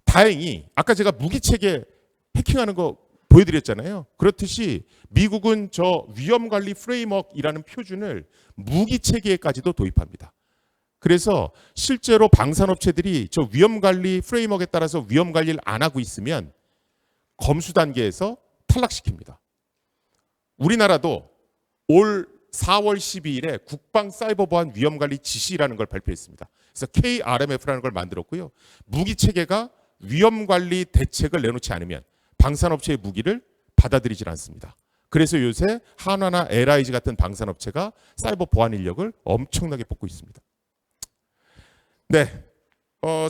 다행히 아까 제가 무기체계 해킹하는 거 보여드렸잖아요. 그렇듯이 미국은 저 위험관리 프레임워크이라는 표준을 무기체계에까지도 도입합니다. 그래서 실제로 방산업체들이 저 위험관리 프레임워크에 따라서 위험관리를 안 하고 있으면 검수 단계에서 탈락시킵니다. 우리나라도 올 4월 12일에 국방사이버보안 위험관리 지시라는 걸 발표했습니다. 그래서 KRMF라는 걸 만들었고요. 무기체계가 위험관리 대책을 내놓지 않으면 방산업체의 무기를 받아들이질 않습니다. 그래서 요새 한화나 LIG 같은 방산업체가 사이버 보안 인력을 엄청나게 뽑고 있습니다. 네,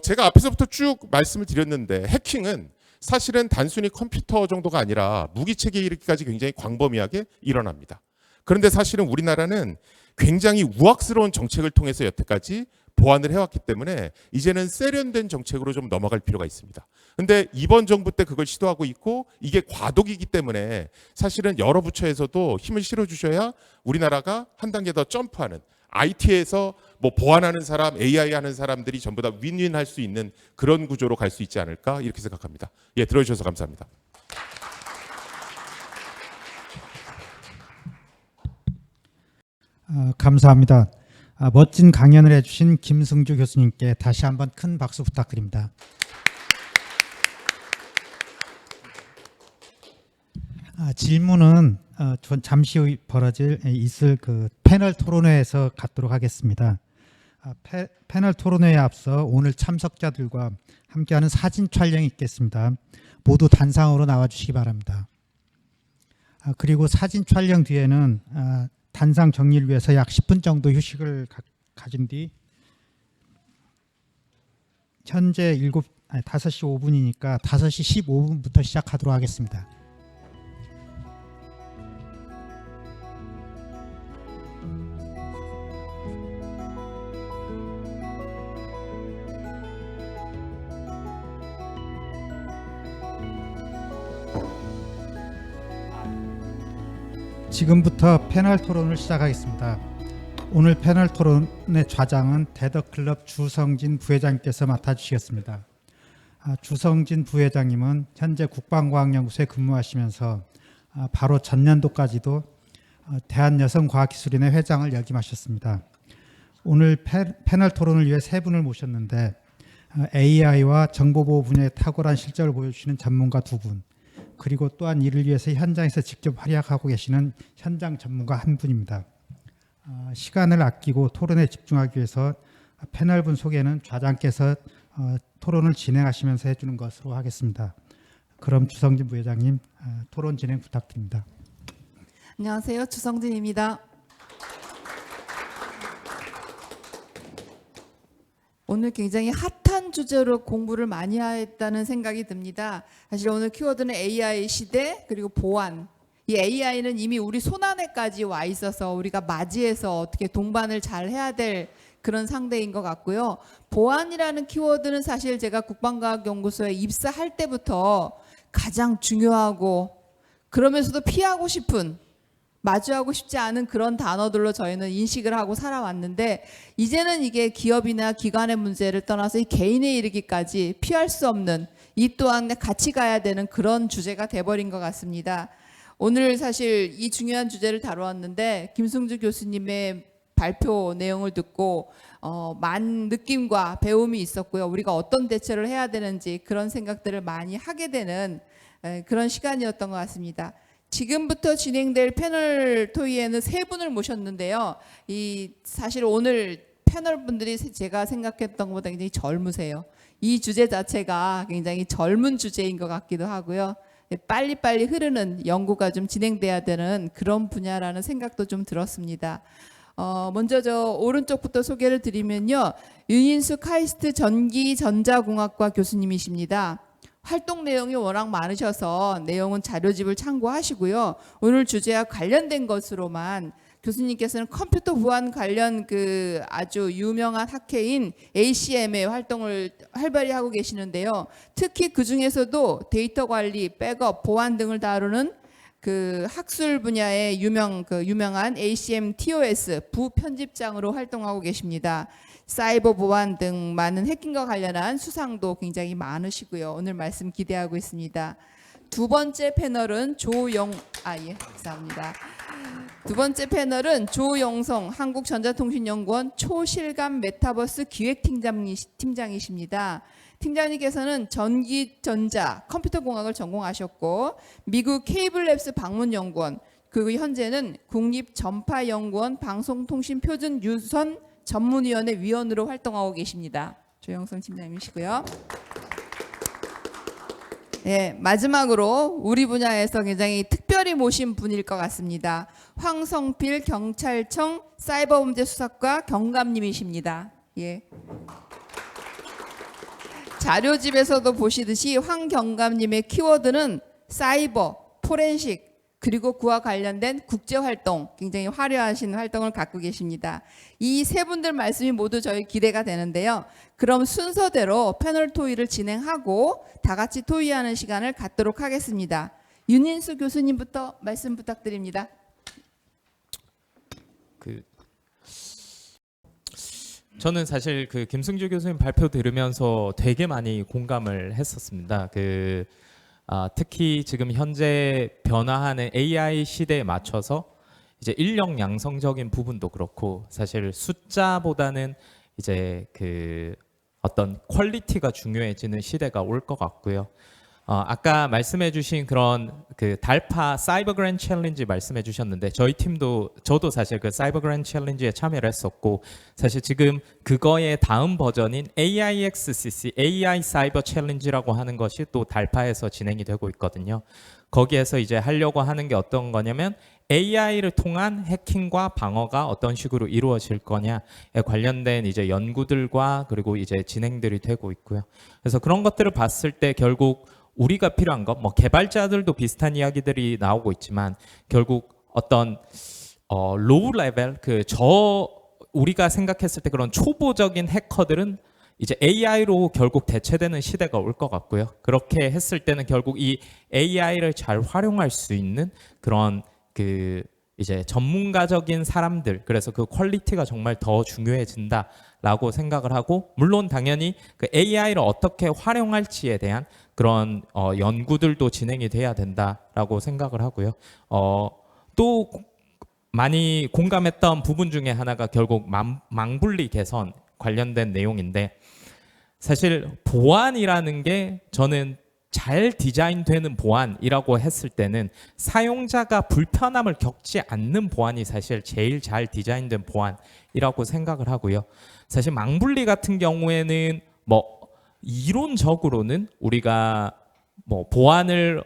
제가 앞에서부터 쭉 말씀을 드렸는데 해킹은 사실은 단순히 컴퓨터 정도가 아니라 무기체계에 이르기까지 굉장히 광범위하게 일어납니다. 그런데 사실은 우리나라는 굉장히 우악스러운 정책을 통해서 여태까지 보완을 해왔기 때문에 이제는 세련된 정책으로 좀 넘어갈 필요가 있습니다. 근데 이번 정부 때 그걸 시도하고 있고 이게 과도기이기 때문에 사실은 여러 부처에서도 힘을 실어주셔야 우리나라가 한 단계 더 점프하는 IT에서 뭐 보안하는 사람, AI 하는 사람들이 전부 다 윈윈할 수 있는 그런 구조로 갈 수 있지 않을까 이렇게 생각합니다. 예, 들어주셔서 감사합니다. 감사합니다. 멋진 강연을 해주신 김승주 교수님께 다시 한번 큰 박수 부탁드립니다. 질문은 전 잠시 후 있을 그 패널 토론회에서 갖도록 하겠습니다. 패널 토론회에 앞서 오늘 참석자들과 함께하는 사진 촬영이 있겠습니다. 모두 단상으로 나와주시기 바랍니다. 그리고 사진 촬영 뒤에는 단상 정리를 위해서 약 10분 정도 휴식을 가진 뒤 현재 5시 5분이니까 5시 15분부터 시작하도록 하겠습니다. 지금부터 패널 토론을 시작하겠습니다. 오늘 패널 토론의 좌장은 대덕클럽 주성진 부회장님께서 맡아주시겠습니다. 주성진 부회장님은 현재 국방과학연구소에 근무하시면서 바로 전년도까지도 대한여성과학기술인회 회장을 역임하셨습니다. 오늘 패널 토론을 위해 세 분을 모셨는데 AI와 정보보호 분야의 탁월한 실적을 보여주시는 전문가 두 분, 그리고 또한 이를 위해서 현장에서 직접 활약하고 계시는 현장 전문가 한 분입니다. 시간을 아끼고 토론에 집중하기 위해서 패널분 소개는 좌장께서 토론을 진행하시면서 해주는 것으로 하겠습니다. 그럼 주성진 부회장님 토론 진행 부탁드립니다. 안녕하세요. 주성진입니다. 오늘 굉장히 핫한 주제로 공부를 많이 했다는 생각이 듭니다. 사실 오늘 키워드는 AI 시대 그리고 보안. 이 AI는 이미 우리 손안에까지 와 있어서 우리가 맞이해서 어떻게 동반을 잘 해야 될 그런 상대인 것 같고요. 보안이라는 키워드는 사실 제가 국방과학연구소에 입사할 때부터 가장 중요하고 그러면서도 피하고 싶은, 마주하고 싶지 않은 그런 단어들로 저희는 인식을 하고 살아왔는데, 이제는 이게 기업이나 기관의 문제를 떠나서 이 개인에 이르기까지 피할 수 없는, 이 또한 같이 가야 되는 그런 주제가 돼버린 것 같습니다. 오늘 사실 이 중요한 주제를 다루었는데 김승주 교수님의 발표 내용을 듣고 많은 느낌과 배움이 있었고요. 우리가 어떤 대처를 해야 되는지 그런 생각들을 많이 하게 되는 그런 시간이었던 것 같습니다. 지금부터 진행될 패널 토의에는 세 분을 모셨는데요. 사실 오늘 패널 분들이 제가 생각했던 것보다 굉장히 젊으세요. 이 주제 자체가 굉장히 젊은 주제인 것 같기도 하고요. 빨리빨리 흐르는 연구가 좀 진행돼야 되는 그런 분야라는 생각도 좀 들었습니다. 먼저 저 오른쪽부터 소개를 드리면요. 윤인수 카이스트 전기전자공학과 교수님이십니다. 활동 내용이 워낙 많으셔서 내용은 자료집을 참고하시고요. 오늘 주제와 관련된 것으로만 교수님께서는 컴퓨터 보안 관련 그 아주 유명한 학회인 ACM의 활동을 활발히 하고 계시는데요. 특히 그 중에서도 데이터 관리, 백업, 보안 등을 다루는 그 학술 분야의 유명한 ACM TOS 부편집장으로 활동하고 계십니다. 사이버 보안 등 많은 해킹과 관련한 수상도 굉장히 많으시고요. 오늘 말씀 기대하고 있습니다. 두 번째 패널은 감사합니다. 두 번째 패널은 조영성 한국전자통신연구원 초실감 메타버스 기획팀장이십니다. 팀장님께서는 전기전자 컴퓨터공학을 전공하셨고 미국 케이블랩스 방문연구원 그리고 현재는 국립전파연구원 방송통신표준유선 전문위원회 위원으로 활동하고 계십니다. 조영성 팀장님이시고요. 네, 마지막으로 우리 분야에서 굉장히 특별히 모신 분일 것 같습니다. 황성필 경찰청 사이버범죄수사과 경감님이십니다. 예. 자료집에서도 보시듯이 황 경감님의 키워드는 사이버, 포렌식, 그리고 그와 관련된 국제활동, 굉장히 화려하신 활동을 갖고 계십니다. 이 세 분들 말씀이 모두 저희 기대가 되는데요. 그럼 순서대로 패널 토의를 진행하고 다 같이 토의하는 시간을 갖도록 하겠습니다. 윤인수 교수님부터 말씀 부탁드립니다. 저는 사실 그 김승주 교수님 발표 들으면서 되게 많이 공감을 했었습니다. 특히 지금 현재 변화하는 AI 시대에 맞춰서 이제 인력 양성적인 부분도 그렇고 사실 숫자보다는 이제 그 어떤 퀄리티가 중요해지는 시대가 올 것 같고요. 아까 말씀해주신 그런 그 달파 사이버 그랜드 챌린지 말씀해주셨는데 저희 팀도 저도 사실 그 사이버 그랜드 챌린지에 참여를 했었고 사실 지금 그거의 다음 버전인 AIXCC AI 사이버 챌린지라고 하는 것이 또 달파에서 진행이 되고 있거든요. 거기에서 이제 하려고 하는 게 어떤 거냐면 AI를 통한 해킹과 방어가 어떤 식으로 이루어질 거냐에 관련된 이제 연구들과 그리고 이제 진행들이 되고 있고요. 그래서 그런 것들을 봤을 때 결국 우리가 필요한 것, 뭐 개발자들도 비슷한 이야기들이 나오고 있지만 결국 어떤 로우 레벨 우리가 생각했을 때 그런 초보적인 해커들은 이제 AI로 결국 대체되는 시대가 올 것 같고요. 그렇게 했을 때는 결국 이 AI를 잘 활용할 수 있는 그런 그 이제 전문가적인 사람들, 그래서 그 퀄리티가 정말 더 중요해진다라고 생각을 하고, 물론 당연히 그 AI를 어떻게 활용할지에 대한 그런 연구들도 진행이 돼야 된다라고 생각을 하고요. 또 많이 공감했던 부분 중에 하나가 결국 망분리 개선 관련된 내용인데, 사실 보안이라는 게 저는 잘 디자인되는 보안이라고 했을 때는 사용자가 불편함을 겪지 않는 보안이 사실 제일 잘 디자인된 보안이라고 생각을 하고요. 사실 망분리 같은 경우에는 뭐 이론적으로는 우리가 뭐 보안을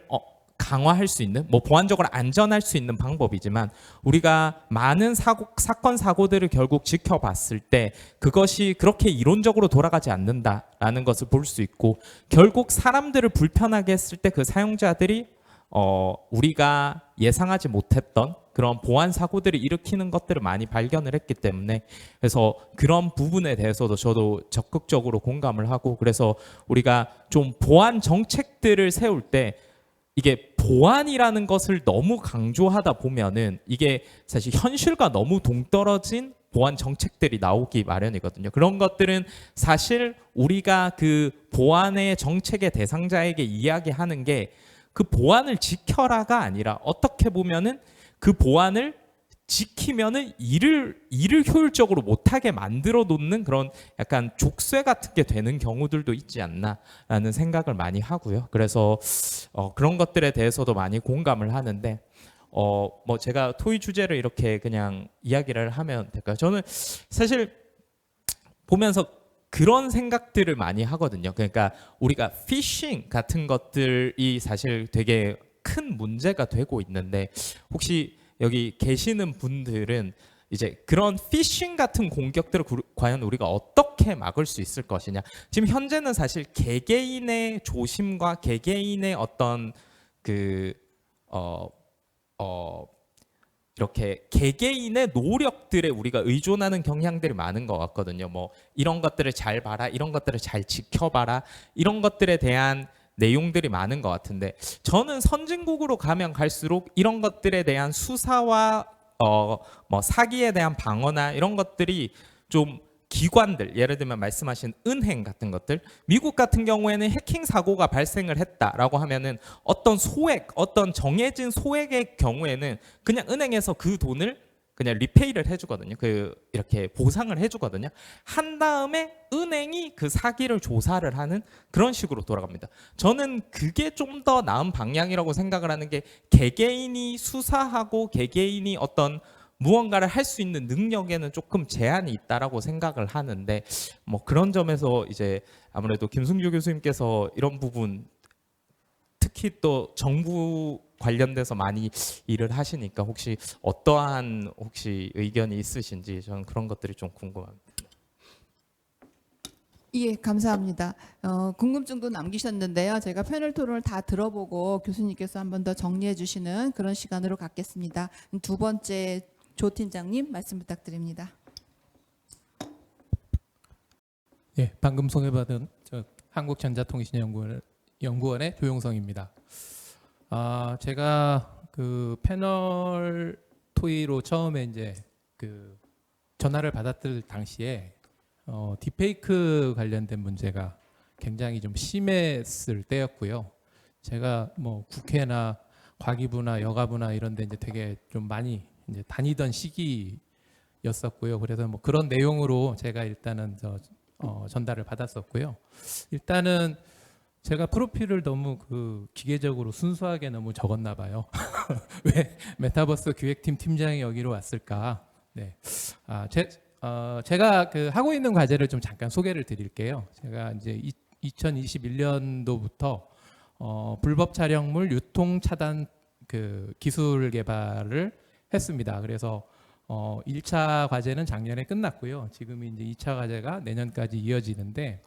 강화할 수 있는, 뭐 보안적으로 안전할 수 있는 방법이지만 우리가 많은 사건 사고들을 결국 지켜봤을 때 그것이 그렇게 이론적으로 돌아가지 않는다라는 것을 볼 수 있고, 결국 사람들을 불편하게 했을 때 그 사용자들이 우리가 예상하지 못했던 그런 보안 사고들을 일으키는 것들을 많이 발견을 했기 때문에, 그래서 그런 부분에 대해서도 저도 적극적으로 공감을 하고, 그래서 우리가 좀 보안 정책들을 세울 때 이게 보안이라는 것을 너무 강조하다 보면은 이게 사실 현실과 너무 동떨어진 보안 정책들이 나오기 마련이거든요. 그런 것들은 사실 우리가 그 보안의 정책의 대상자에게 이야기하는 게 그 보안을 지켜라가 아니라 어떻게 보면은 그 보안을 지키면은 일을 효율적으로 못하게 만들어 놓는 그런 약간 족쇄 같은 게 되는 경우들도 있지 않나라는 생각을 많이 하고요. 그래서 그런 것들에 대해서도 많이 공감을 하는데, 뭐 제가 토의 주제를 이렇게 그냥 이야기를 하면 될까요? 저는 사실 보면서 그런 생각들을 많이 하거든요. 그러니까 우리가 피싱 같은 것들이 사실 되게 큰 문제가 되고 있는데, 혹시 여기 계시는 분들은 이제 그런 피싱 같은 공격들을 과연 우리가 어떻게 막을 수 있을 것이냐. 지금 현재는 사실 개개인의 조심과 개개인의 어떤 이렇게 개개인의 노력들에 우리가 의존하는 경향들이 많은 것 같거든요. 뭐 이런 것들을 잘 봐라, 이런 것들을 잘 지켜봐라, 이런 것들에 대한 내용들이 많은 것 같은데, 저는 선진국으로 가면 갈수록 이런 것들에 대한 수사와 뭐 사기에 대한 방어나 이런 것들이 좀 기관들, 예를 들면 말씀하신 은행 같은 것들, 미국 같은 경우에는 해킹 사고가 발생을 했다라고 하면은 어떤 소액, 어떤 정해진 소액의 경우에는 그냥 은행에서 그 돈을 그냥 리페이를 해주거든요. 이렇게 보상을 해주거든요. 한 다음에 은행이 그 사기를 조사를 하는 그런 식으로 돌아갑니다. 저는 그게 좀 더 나은 방향이라고 생각을 하는 게, 개개인이 수사하고 개개인이 어떤 무언가를 할 수 있는 능력에는 조금 제한이 있다라고 생각을 하는데, 뭐 그런 점에서 이제 아무래도 김승주 교수님께서 이런 부분, 특히 또 정부 관련돼서 많이 일을 하시니까 혹시 어떠한 의견이 있으신지, 저는 그런 것들이 좀 궁금합니다. 예, 감사합니다. 궁금증도 남기셨는데요. 제가 패널 토론을 다 들어보고 교수님께서 한 번 더 정리해 주시는 그런 시간으로 갖겠습니다. 두 번째 조 팀장님 말씀 부탁드립니다. 예, 방금 소개받은 한국전자통신연구원의 조용성입니다. 제가 그 패널 토의로 처음에 이제 그 전화를 받았을 당시에 딥페이크 관련된 문제가 굉장히 좀 심했을 때였고요. 제가 뭐 국회나 과기부나 여가부나 이런 데 이제 되게 좀 많이 이제 다니던 시기였었고요. 그래서 뭐 그런 내용으로 제가 일단은 전달을 받았었고요. 일단은 제가 프로필을 너무 그 기계적으로 순수하게 너무 적었나 봐요. 왜 메타버스 기획팀 팀장이 여기로 왔을까? 네. 제가 그 하고 있는 과제를 좀 잠깐 소개를 드릴게요. 제가 이제 2021년도부터 불법 촬영물 유통 차단 그 기술 개발을 했습니다. 그래서 1차 과제는 작년에 끝났고요. 지금 이제 2차 과제가 내년까지 이어지는데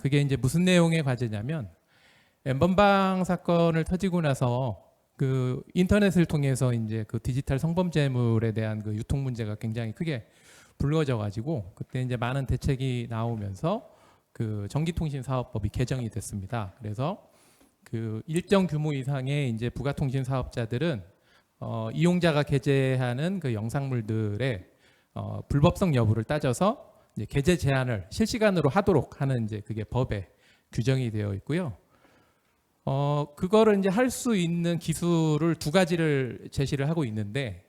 그게 이제 무슨 내용의 과제냐면 엠번방 사건을 터지고 나서 그 인터넷을 통해서 이제 그 디지털 성범죄물에 대한 그 유통 문제가 굉장히 크게 불거져 가지고 그때 이제 많은 대책이 나오면서 그 전기통신사업법이 개정이 됐습니다. 그래서 그 일정 규모 이상의 이제 부가통신 사업자들은 이용자가 게재하는 그 영상물들의 불법성 여부를 따져서 이제 게재 제한을 실시간으로 하도록 하는 이제 그게 법에 규정이 되어 있고요. 그거를 이제 할 수 있는 기술을 두 가지를 제시를 하고 있는데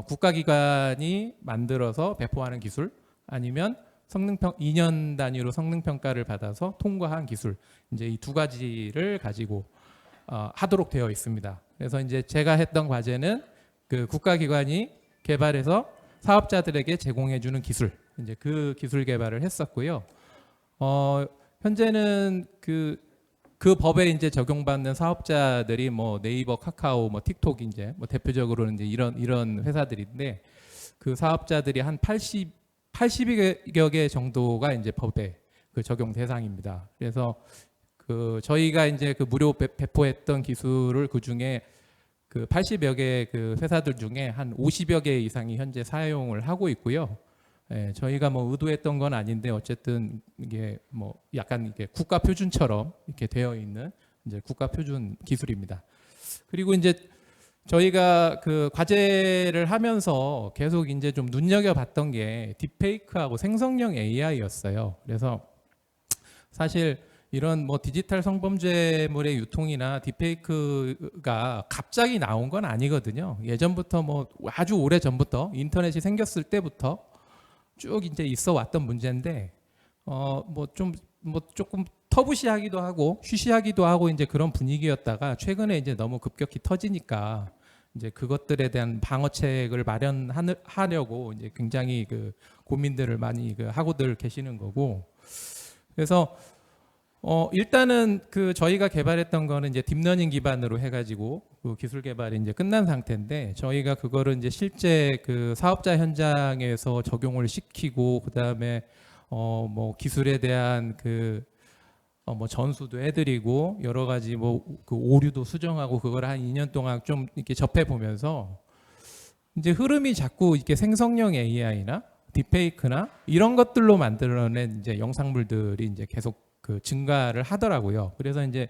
국가기관이 만들어서 배포하는 기술 아니면 2년 단위로 성능 평가를 받아서 통과한 기술 이제 이 두 가지를 가지고 하도록 되어 있습니다. 그래서 이제 제가 했던 과제는 그 국가기관이 개발해서 사업자들에게 제공해주는 기술 이제 그 기술 개발을 했었고요. 현재는 그 법에 이제 적용받는 사업자들이 뭐 네이버, 카카오, 뭐 틱톡 이제 뭐 대표적으로는 이제 이런 회사들인데 그 사업자들이 한 80여 개 정도가 이제 법에 그 적용 대상입니다. 그래서 그 저희가 이제 그 무료 배포했던 기술을 그 중에 그 80여 개 그 회사들 중에 한 50여 개 이상이 현재 사용을 하고 있고요. 예, 저희가 뭐 의도했던 건 아닌데 어쨌든 이게 뭐 약간 이게 국가 표준처럼 이렇게 되어 있는 이제 국가 표준 기술입니다. 그리고 이제 저희가 그 과제를 하면서 계속 이제 좀 눈여겨봤던 게 딥페이크하고 생성형 AI였어요. 그래서 사실 이런 뭐 디지털 성범죄물의 유통이나 딥페이크가 갑자기 나온 건 아니거든요. 예전부터 뭐 아주 오래 전부터 인터넷이 생겼을 때부터 쭉 이제 있어 왔던 문제인데 조금 터부시하기도 하고 쉬쉬하기도 하고 이제 그런 분위기였다가 최근에 이제 너무 급격히 터지니까 이제 그것들에 대한 방어책을 마련하려고 이제 굉장히 그 고민들을 많이 그 하고들 계시는 거고 그래서 일단은 그 저희가 개발했던 거는 이제 딥러닝 기반으로 해가지고 그 기술 개발이 이제 끝난 상태인데 저희가 그거를 이제 실제 그 사업자 현장에서 적용을 시키고 그 다음에 뭐 기술에 대한 그 뭐 전수도 해드리고 여러 가지 뭐 그 오류도 수정하고 그걸 한 2년 동안 좀 이렇게 접해 보면서 이제 흐름이 자꾸 이렇게 생성형 AI나 딥페이크나 이런 것들로 만들어낸 이제 영상물들이 이제 계속 그 증가를 하더라고요. 그래서 이제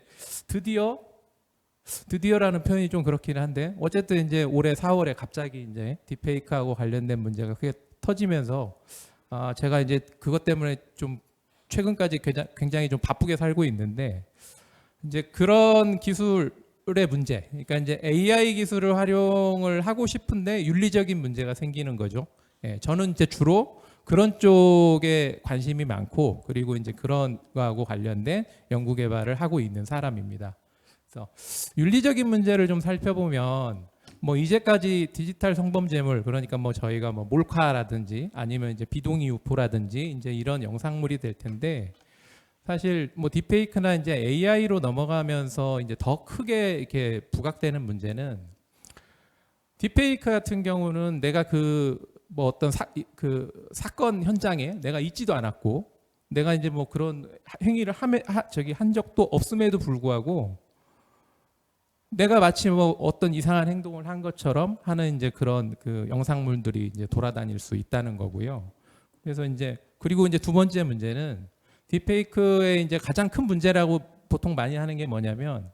드디어라는 표현이 좀 그렇긴 한데 어쨌든 이제 올해 4월에 갑자기 이제 딥페이크하고 관련된 문제가 크게 터지면서 제가 이제 그것 때문에 좀 최근까지 굉장히 좀 바쁘게 살고 있는데 이제 그런 기술의 문제, 그러니까 이제 AI 기술을 활용을 하고 싶은데 윤리적인 문제가 생기는 거죠. 예, 저는 이제 주로 그런 쪽에 관심이 많고 그리고 이제 그런 거하고 관련된 연구 개발을 하고 있는 사람입니다. 그래서 윤리적인 문제를 좀 살펴보면 뭐 이제까지 디지털 성범죄물 그러니까 뭐 저희가 뭐 몰카라든지 아니면 이제 비동의 유포라든지 이제 이런 영상물이 될 텐데 사실 뭐 딥페이크나 이제 AI로 넘어가면서 이제 더 크게 이렇게 부각되는 문제는 딥페이크 같은 경우는 내가 그 뭐 어떤 사건 현장에 내가 있지도 않았고 내가 이제 뭐 그런 행위를 한 적도 없음에도 불구하고 내가 마치 뭐 어떤 이상한 행동을 한 것처럼 하는 이제 그런 그 영상물들이 이제 돌아다닐 수 있다는 거고요. 그래서 이제 그리고 이제 두 번째 문제는 딥페이크의 이제 가장 큰 문제라고 보통 많이 하는 게 뭐냐면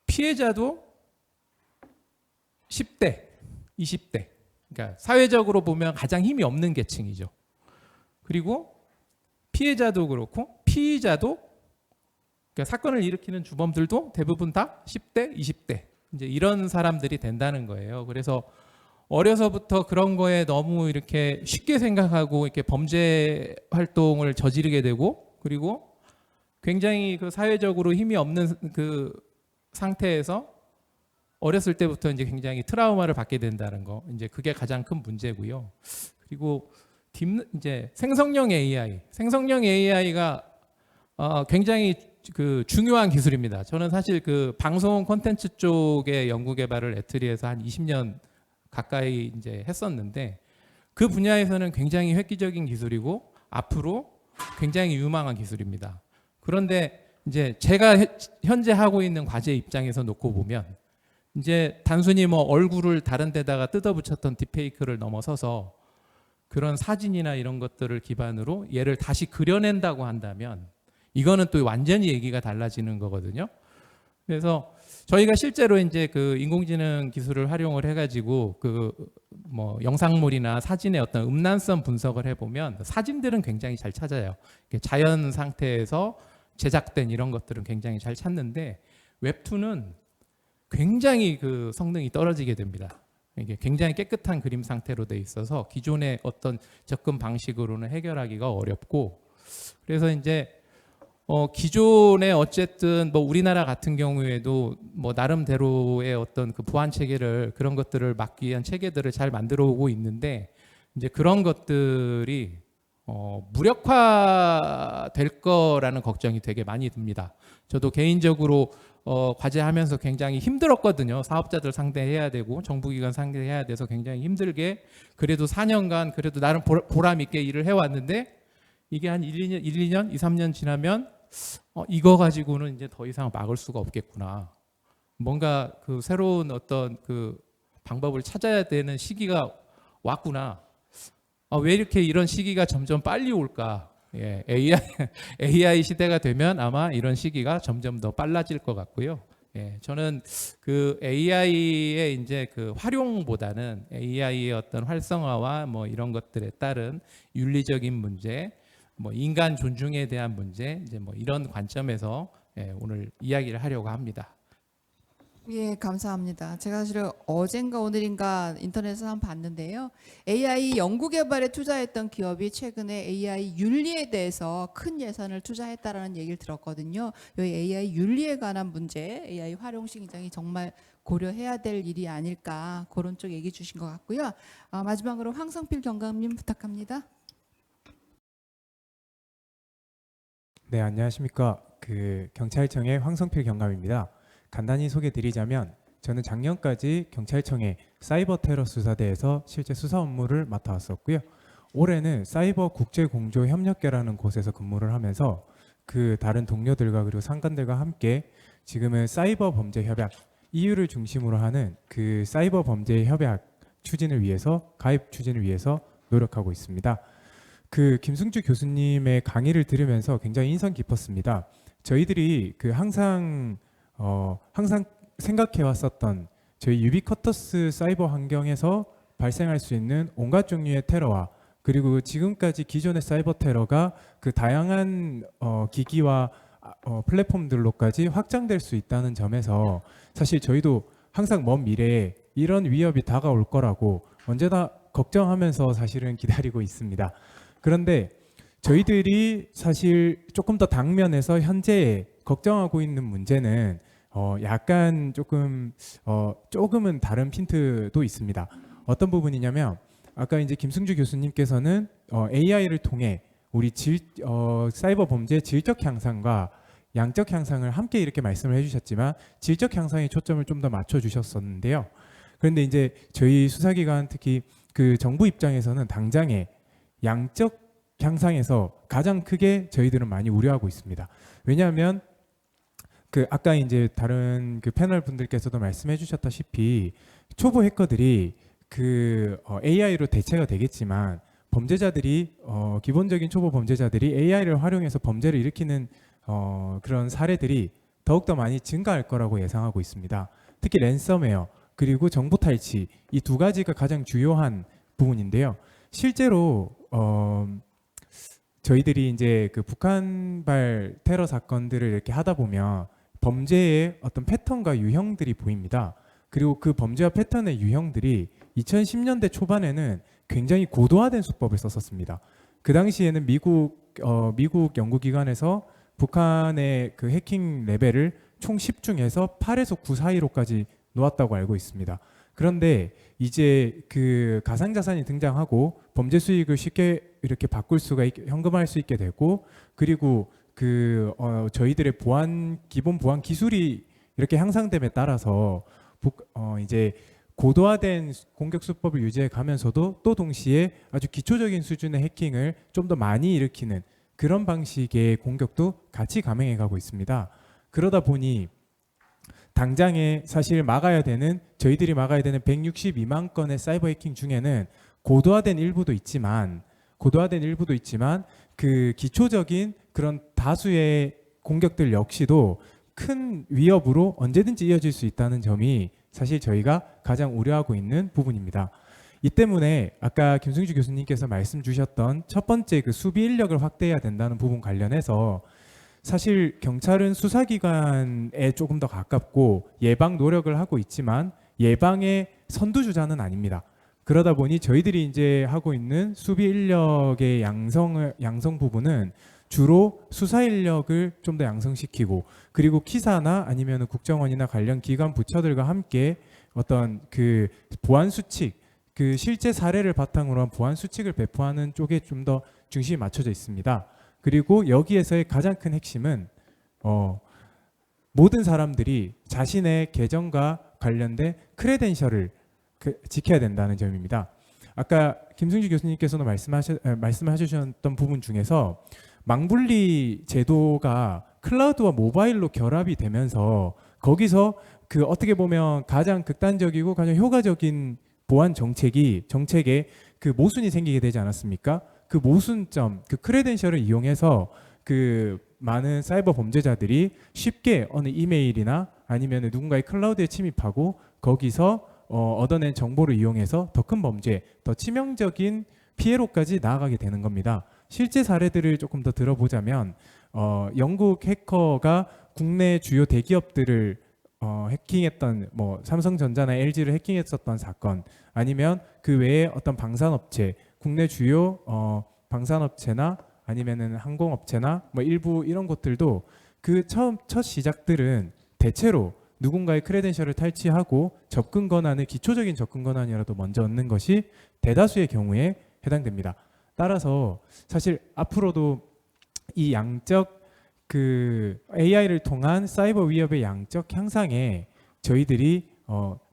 피해자도 10대, 20대 그러니까 사회적으로 보면 가장 힘이 없는 계층이죠. 그리고 피해자도 그렇고 피의자도 그러니까 사건을 일으키는 주범들도 대부분 다 10대, 20대 이제 이런 사람들이 된다는 거예요. 그래서 어려서부터 그런 거에 너무 이렇게 쉽게 생각하고 이렇게 범죄 활동을 저지르게 되고 그리고 굉장히 그 사회적으로 힘이 없는 그 상태에서 어렸을 때부터 이제 굉장히 트라우마를 받게 된다는 거, 이제 그게 가장 큰 문제고요. 그리고 이제 생성형 AI가 굉장히 그 중요한 기술입니다. 저는 사실 그 방송 콘텐츠 쪽의 연구 개발을 애트리에서 한 20년 가까이 이제 했었는데, 그 분야에서는 굉장히 획기적인 기술이고 앞으로 굉장히 유망한 기술입니다. 그런데 이제 제가 현재 하고 있는 과제 입장에서 놓고 보면, 이제 단순히 뭐 얼굴을 다른 데다가 뜯어붙였던 딥페이크를 넘어서서 그런 사진이나 이런 것들을 기반으로 얘를 다시 그려낸다고 한다면 이거는 또 완전히 얘기가 달라지는 거거든요. 그래서 저희가 실제로 이제 그 인공지능 기술을 활용을 해가지고 그 뭐 영상물이나 사진의 어떤 음란성 분석을 해보면 사진들은 굉장히 잘 찾아요. 자연 상태에서 제작된 이런 것들은 굉장히 잘 찾는데, 웹툰은 굉장히 그 성능이 떨어지게 됩니다. 이게 굉장히 깨끗한 그림 상태로 돼 있어서 기존의 어떤 접근 방식으로는 해결하기가 어렵고, 그래서 이제 기존에 어쨌든 뭐 우리나라 같은 경우에도 뭐 나름대로의 어떤 그 보안 체계를, 그런 것들을 막기 위한 체계들을 잘 만들어 오고 있는데, 이제 그런 것들이 무력화될 거라는 걱정이 되게 많이 듭니다. 저도 개인적으로 과제하면서 굉장히 힘들었거든요. 사업자들 상대해야 되고 정부기관 상대해야 돼서 굉장히 힘들게, 그래도 4년간 그래도 나름 보람 있게 일을 해왔는데, 이게 한 1, 2년, 2, 3년 지나면 이거 가지고는 이제 더 이상 막을 수가 없겠구나. 뭔가 그 새로운 어떤 그 방법을 찾아야 되는 시기가 왔구나. 왜 이렇게 이런 시기가 점점 빨리 올까? 예, AI 시대가 되면 아마 이런 시기가 점점 더 빨라질 것 같고요. 예, 저는 그 AI의 이제 그 활용보다는 AI의 어떤 활성화와 뭐 이런 것들에 따른 윤리적인 문제, 뭐 인간 존중에 대한 문제, 이제 뭐 이런 관점에서 오늘 이야기를 하려고 합니다. 예, 감사합니다. 제가 사실 어젠가 오늘인가 인터넷에서 한번 봤는데요. AI 연구 개발에 투자했던 기업이 최근에 AI 윤리에 대해서 큰 예산을 투자했다라는 얘기를 들었거든요. 이 AI 윤리에 관한 문제, AI 활용 시장이 정말 고려해야 될 일이 아닐까, 그런 쪽 얘기 주신 것 같고요. 마지막으로 황성필 경감님 부탁합니다. 네, 안녕하십니까. 경찰청의 황성필 경감입니다. 간단히 소개드리자면 저는 작년까지 경찰청의 사이버 테러 수사대에서 실제 수사 업무를 맡아왔었고요. 올해는 사이버 국제공조협력계라는 곳에서 근무를 하면서 그 다른 동료들과 그리고 상관들과 함께 지금은 사이버 범죄 협약, EU를 중심으로 하는 그 사이버 범죄 협약 추진을 위해서, 가입 추진을 위해서 노력하고 있습니다. 그 김승주 교수님의 강의를 들으면서 굉장히 인상 깊었습니다. 저희들이 그 항상 생각해 왔었던 저희 유비쿼터스 사이버 환경에서 발생할 수 있는 온갖 종류의 테러와, 그리고 지금까지 기존의 사이버 테러가 그 다양한 기기와 플랫폼들로까지 확장될 수 있다는 점에서 사실 저희도 항상 먼 미래에 이런 위협이 다가올 거라고 언제나 걱정하면서 사실은 기다리고 있습니다. 그런데 저희들이 사실 조금 더 당면에서 현재 걱정하고 있는 문제는 약간 조금은 다른 핀트도 있습니다. 어떤 부분이냐면, 아까 이제 김승주 교수님께서는 AI를 통해 우리 사이버 범죄 질적 향상과 양적 향상을 함께 이렇게 말씀을 해주셨지만 질적 향상에 초점을 좀 더 맞춰주셨었는데요. 그런데 이제 저희 수사기관, 특히 그 정부 입장에서는 당장에 양적 향상에서 가장 크게 저희들은 많이 우려하고 있습니다. 왜냐하면 그 아까 이제 다른 그 패널 분들께서도 말씀해 주셨다시피 초보 해커들이 그 AI로 대체가 되겠지만 범죄자들이 기본적인 초보 범죄자들이 AI를 활용해서 범죄를 일으키는 그런 사례들이 더욱더 많이 증가할 거라고 예상하고 있습니다. 특히 랜섬웨어 그리고 정보 탈취, 이 두 가지가 가장 주요한 부분인데요. 실제로 저희들이 이제 그 북한발 테러 사건들을 이렇게 하다 보면 범죄의 어떤 패턴과 유형들이 보입니다. 그리고 그 범죄와 패턴의 유형들이 2010년대 초반에는 굉장히 고도화된 수법을 썼었습니다. 그 당시에는 미국 연구기관에서 북한의 그 해킹 레벨을 총 10중에서 8에서 9 사이로까지 놓았다고 알고 있습니다. 그런데 이제 그 가상자산이 등장하고 범죄 수익을 쉽게 이렇게 바꿀 수가 현금화할 수 있게 되고, 그리고 저희들의 기본 보안 기술이 이렇게 향상됨에 따라서 이제 고도화된 공격 수법을 유지해 가면서도 또 동시에 아주 기초적인 수준의 해킹을 좀 더 많이 일으키는 그런 방식의 공격도 같이 감행해 가고 있습니다. 그러다 보니 당장에 사실 저희들이 막아야 되는 162만 건의 사이버 해킹 중에는 고도화된 일부도 있지만 그 기초적인 그런 다수의 공격들 역시도 큰 위협으로 언제든지 이어질 수 있다는 점이 사실 저희가 가장 우려하고 있는 부분입니다. 이 때문에 아까 김승주 교수님께서 말씀 주셨던 첫 번째 그 수비 인력을 확대해야 된다는 부분 관련해서 사실 경찰은 수사기관에 조금 더 가깝고 예방 노력을 하고 있지만 예방의 선두주자는 아닙니다. 그러다 보니 저희들이 이제 하고 있는 수비 인력의 양성 부분은 주로 수사 인력을 좀 더 양성시키고, 그리고 기사나 아니면 국정원이나 관련 기관 부처들과 함께 어떤 그 보안 수칙, 그 실제 사례를 바탕으로 한 보안 수칙을 배포하는 쪽에 좀 더 중심이 맞춰져 있습니다. 그리고 여기에서의 가장 큰 핵심은 모든 사람들이 자신의 계정과 관련된 크레덴셜을 지켜야 된다는 점입니다. 아까 김승주 교수님께서도 말씀하셨던 부분 중에서 망분리 제도가 클라우드와 모바일로 결합이 되면서 거기서 그 어떻게 보면 가장 극단적이고 가장 효과적인 보안 정책에 그 모순이 생기게 되지 않았습니까? 그 모순점, 그 크레덴셜을 이용해서 그 많은 사이버 범죄자들이 쉽게 어느 이메일이나 아니면 누군가의 클라우드에 침입하고 거기서 얻어낸 정보를 이용해서 더 큰 범죄, 더 치명적인 피해로까지 나아가게 되는 겁니다. 실제 사례들을 조금 더 들어보자면 영국 해커가 국내 주요 대기업들을 해킹했던, 뭐 삼성전자나 LG를 해킹했었던 사건, 아니면 그 외에 어떤 방산업체, 국내 주요 방산업체나 아니면은 항공업체나 뭐 일부 이런 것들도 그 첫 시작들은 대체로 누군가의 크레덴셜을 탈취하고 접근 권한을 기초적인 접근 권한이라도 먼저 얻는 것이 대다수의 경우에 해당됩니다. 따라서 사실 앞으로도 이 양적 그 AI를 통한 사이버 위협의 양적 향상에 저희들이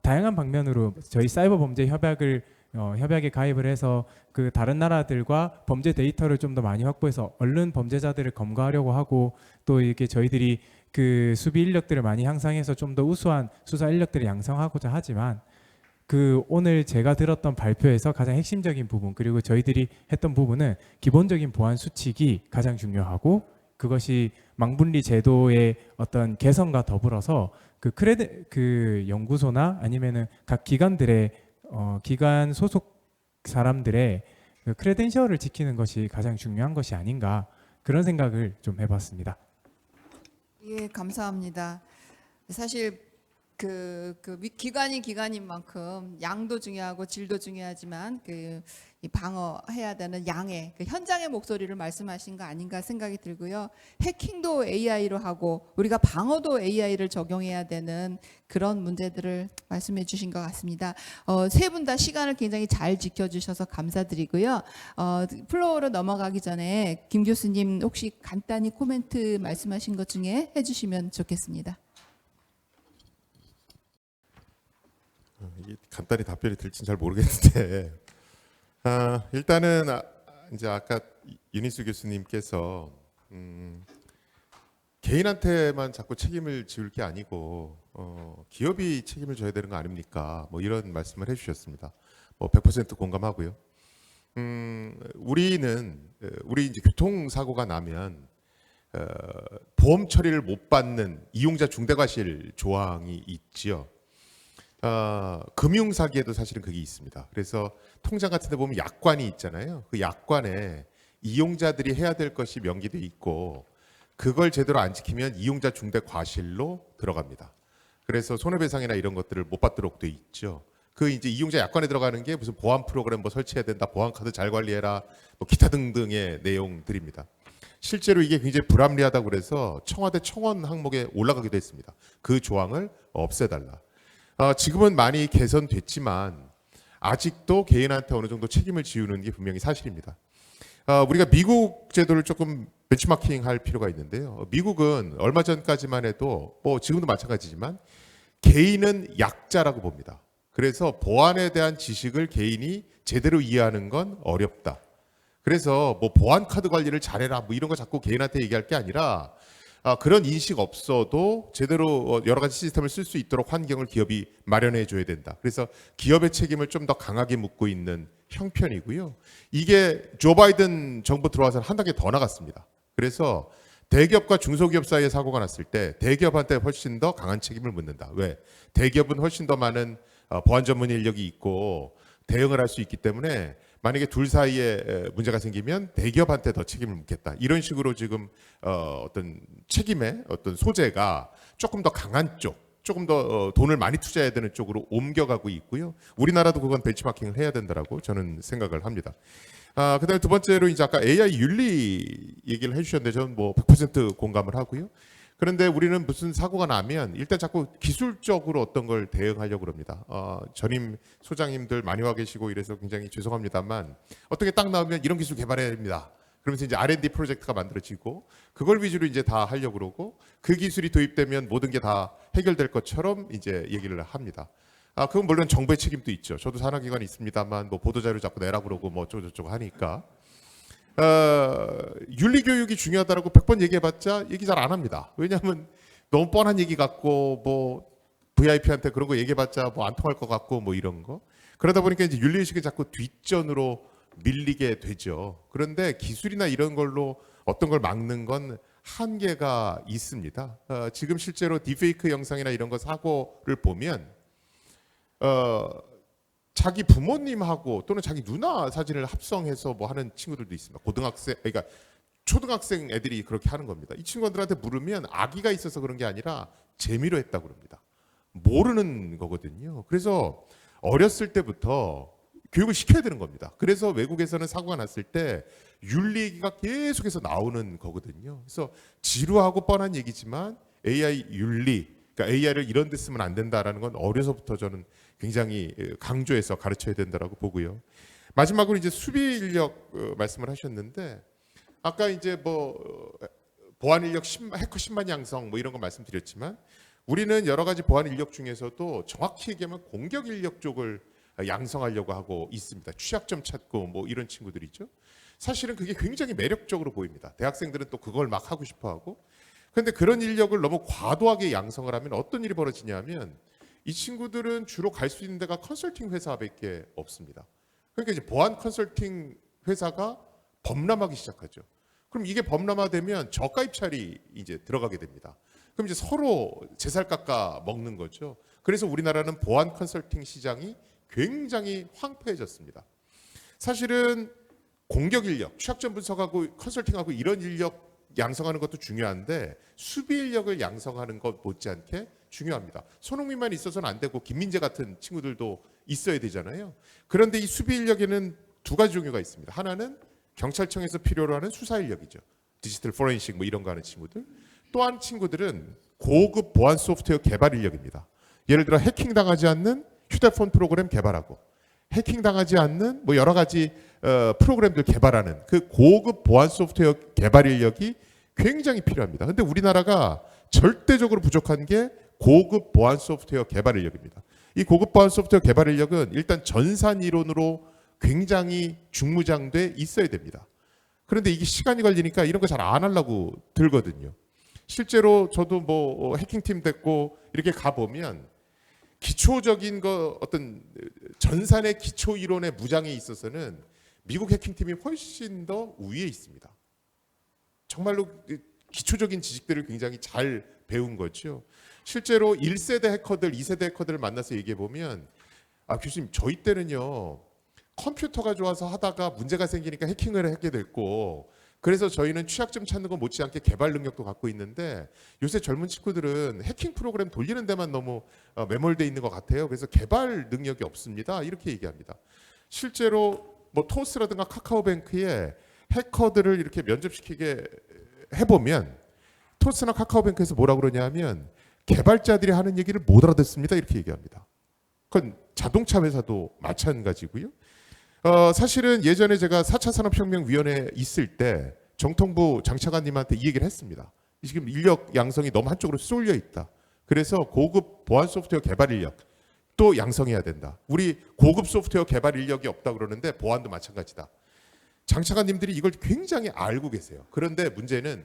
다양한 방면으로 저희 사이버 범죄 협약에 가입을 해서 그 다른 나라들과 범죄 데이터를 좀 더 많이 확보해서 얼른 범죄자들을 검거하려고 하고, 또 이렇게 저희들이 그 수비 인력들을 많이 향상해서 좀 더 우수한 수사 인력들을 양성하고자 하지만, 그 오늘 제가 들었던 발표에서 가장 핵심적인 부분, 그리고 저희들이 했던 부분은 기본적인 보안 수칙이 가장 중요하고, 그것이 망분리 제도의 어떤 개선과 더불어서 그 연구소나 아니면은 각 기관들의 기관 소속 사람들의 그 크레덴셜을 지키는 것이 가장 중요한 것이 아닌가, 그런 생각을 좀 해봤습니다. 예, 감사합니다. 사실 기관이 기관인 만큼 양도 중요하고 질도 중요하지만 이 방어해야 되는 양의 현장의 목소리를 말씀하신 거 아닌가 생각이 들고요. 해킹도 AI로 하고 우리가 방어도 AI를 적용해야 되는 그런 문제들을 말씀해 주신 것 같습니다. 세 분 다 시간을 굉장히 잘 지켜주셔서 감사드리고요. 플로어로 넘어가기 전에 김 교수님 혹시 간단히 코멘트 말씀하신 것 중에 해주시면 좋겠습니다. 이게 간단히 답변이 될지는 잘 모르겠는데 일단은 이제 아까 윤희수 교수님께서 개인한테만 자꾸 책임을 지울 게 아니고 기업이 책임을 져야 되는 거 아닙니까? 뭐 이런 말씀을 해주셨습니다. 뭐 100% 공감하고요. 우리 이제 교통사고가 나면 보험 처리를 못 받는 이용자 중대과실 조항이 있지요. 금융 사기에도 사실은 그게 있습니다. 그래서 통장 같은 데 보면 약관이 있잖아요. 그 약관에 이용자들이 해야 될 것이 명기돼 있고 그걸 제대로 안 지키면 이용자 중대 과실로 들어갑니다. 그래서 손해배상이나 이런 것들을 못 받도록 돼 있죠. 그 이제 이용자 약관에 들어가는 게 무슨 보안 프로그램 뭐 설치해야 된다, 보안 카드 잘 관리해라, 뭐 기타 등등의 내용들입니다. 실제로 이게 굉장히 불합리하다고 그래서 청와대 청원 항목에 올라가기도 했습니다. 그 조항을 없애달라. 지금은 많이 개선됐지만 아직도 개인한테 어느 정도 책임을 지우는 게 분명히 사실입니다. 우리가 미국 제도를 조금 벤치마킹할 필요가 있는데요. 미국은 얼마 전까지만 해도 뭐 지금도 마찬가지지만 개인은 약자라고 봅니다. 그래서 보안에 대한 지식을 개인이 제대로 이해하는 건 어렵다. 그래서 뭐 보안 카드 관리를 잘해라 뭐 이런 거 자꾸 개인한테 얘기할 게 아니라 그런 인식 없어도 제대로 여러 가지 시스템을 쓸 수 있도록 환경을 기업이 마련해 줘야 된다. 그래서 기업의 책임을 좀 더 강하게 묻고 있는 형편이고요. 이게 조 바이든 정부 들어와서 한 단계 더 나갔습니다. 그래서 대기업과 중소기업 사이에 사고가 났을 때 대기업한테 훨씬 더 강한 책임을 묻는다. 왜? 대기업은 훨씬 더 많은 보안 전문 인력이 있고 대응을 할 수 있기 때문에 만약에 둘 사이에 문제가 생기면 대기업한테 더 책임을 묻겠다. 이런 식으로 지금 어떤 책임의 어떤 소재가 조금 더 강한 쪽, 조금 더 돈을 많이 투자해야 되는 쪽으로 옮겨가고 있고요. 우리나라도 그건 벤치마킹을 해야 된다라고 저는 생각을 합니다. 그다음에 두 번째로 이제 아까 AI 윤리 얘기를 해주셨는데 저는 뭐 100% 공감을 하고요. 그런데 우리는 무슨 사고가 나면 일단 자꾸 기술적으로 어떤 걸 대응하려고 합니다. 전임 소장님들 많이 와 계시고 이래서 굉장히 죄송합니다만 어떻게 딱 나오면 이런 기술 개발해야 됩니다. 그러면서 이제 R&D 프로젝트가 만들어지고 그걸 위주로 이제 다 하려고 그러고 그 기술이 도입되면 모든 게 다 해결될 것처럼 이제 얘기를 합니다. 그건 물론 정부의 책임도 있죠. 저도 산하기관이 있습니다만 뭐 보도자료 자꾸 내라 그러고 뭐 어쩌고저쩌고 하니까 윤리교육이 중요하다라고 100번 얘기해봤자 얘기 잘 안 합니다. 왜냐하면 너무 뻔한 얘기 같고 뭐 VIP한테 그런 거 얘기해봤자 뭐 안 통할 것 같고 뭐 이런 거. 그러다 보니까 이제 윤리의식이 자꾸 뒷전으로 밀리게 되죠. 그런데 기술이나 이런 걸로 어떤 걸 막는 건 한계가 있습니다. 지금 실제로 딥페이크 영상이나 이런 거 사고를 보면 자기 부모님하고 또는 자기 누나 사진을 합성해서 뭐 하는 친구들도 있습니다. 고등학생, 그러니까 초등학생 애들이 그렇게 하는 겁니다. 이 친구들한테 물으면 악의가 있어서 그런 게 아니라 재미로 했다고 그럽니다. 모르는 거거든요. 그래서 어렸을 때부터 교육을 시켜야 되는 겁니다. 그래서 외국에서는 사고가 났을 때 윤리 얘기가 계속해서 나오는 거거든요. 그래서 지루하고 뻔한 얘기지만 AI 윤리, 그러니까 AI를 이런 데 쓰면 안 된다라는 건 어려서부터 저는 굉장히 강조해서 가르쳐야 된다라고 보고요. 마지막으로 이제 수비 인력 말씀을 하셨는데 아까 이제 뭐 보안 인력 해커 10만 양성 뭐 이런 거 말씀드렸지만 우리는 여러 가지 보안 인력 중에서도 정확히 얘기하면 공격 인력 쪽을 양성하려고 하고 있습니다. 취약점 찾고 뭐 이런 친구들이죠. 사실은 그게 굉장히 매력적으로 보입니다. 대학생들은 또 그걸 막 하고 싶어 하고. 그런데 그런 인력을 너무 과도하게 양성을 하면 어떤 일이 벌어지냐면 이 친구들은 주로 갈 수 있는 데가 컨설팅 회사밖에 없습니다. 그러니까 이제 보안 컨설팅 회사가 범람하기 시작하죠. 그럼 이게 범람화되면 저가입찰이 이제 들어가게 됩니다. 그럼 이제 서로 제살 깎아 먹는 거죠. 그래서 우리나라는 보안 컨설팅 시장이 굉장히 황폐해졌습니다. 사실은 공격 인력, 취약점 분석하고 컨설팅하고 이런 인력 양성하는 것도 중요한데 수비 인력을 양성하는 것 못지않게 중요합니다. 손흥민만 있어서는 안 되고 김민재 같은 친구들도 있어야 되잖아요. 그런데 이 수비 인력에는 두 가지 종류가 있습니다. 하나는 경찰청에서 필요로 하는 수사 인력이죠. 디지털 포렌식 뭐 이런 거 하는 친구들. 또 한 친구들은 고급 보안 소프트웨어 개발 인력입니다. 예를 들어 해킹 당하지 않는 휴대폰 프로그램 개발하고 해킹 당하지 않는 뭐 여러 가지 프로그램들 개발하는 그 고급 보안 소프트웨어 개발 인력이 굉장히 필요합니다. 근데 우리나라가 절대적으로 부족한 게 고급 보안 소프트웨어 개발 인력입니다. 이 고급 보안 소프트웨어 개발 인력은 일단 전산 이론으로 굉장히 중무장돼 있어야 됩니다. 그런데 이게 시간이 걸리니까 이런 거 잘 안 하려고 들거든요. 실제로 저도 뭐 해킹팀 됐고 이렇게 가보면 기초적인 거 어떤 전산의 기초 이론의 무장에 있어서는 미국 해킹팀이 훨씬 더 우위에 있습니다. 정말로 기초적인 지식들을 굉장히 잘 배운 거죠. 실제로 1세대 해커들, 2세대 해커들을 만나서 얘기해 보면 교수님 저희 때는요 컴퓨터가 좋아서 하다가 문제가 생기니까 해킹을 하게 됐고 그래서 저희는 취약점 찾는 거 못지않게 개발 능력도 갖고 있는데 요새 젊은 친구들은 해킹 프로그램 돌리는 데만 너무 매몰돼 있는 것 같아요. 그래서 개발 능력이 없습니다. 이렇게 얘기합니다. 실제로 뭐 토스라든가 카카오뱅크에 해커들을 이렇게 면접시키게 해보면 토스나 카카오뱅크에서 뭐라 그러냐면 개발자들이 하는 얘기를 못 알아듣습니다. 이렇게 얘기합니다. 그건 자동차 회사도 마찬가지고요. 사실은 예전에 제가 4차 산업혁명위원회에 있을 때 정통부 장차관님한테 이 얘기를 했습니다. 지금 인력 양성이 너무 한쪽으로 쏠려 있다. 그래서 고급 보안 소프트웨어 개발 인력 또 양성해야 된다. 우리 고급 소프트웨어 개발 인력이 없다 그러는데 보안도 마찬가지다. 장차관님들이 이걸 굉장히 알고 계세요. 그런데 문제는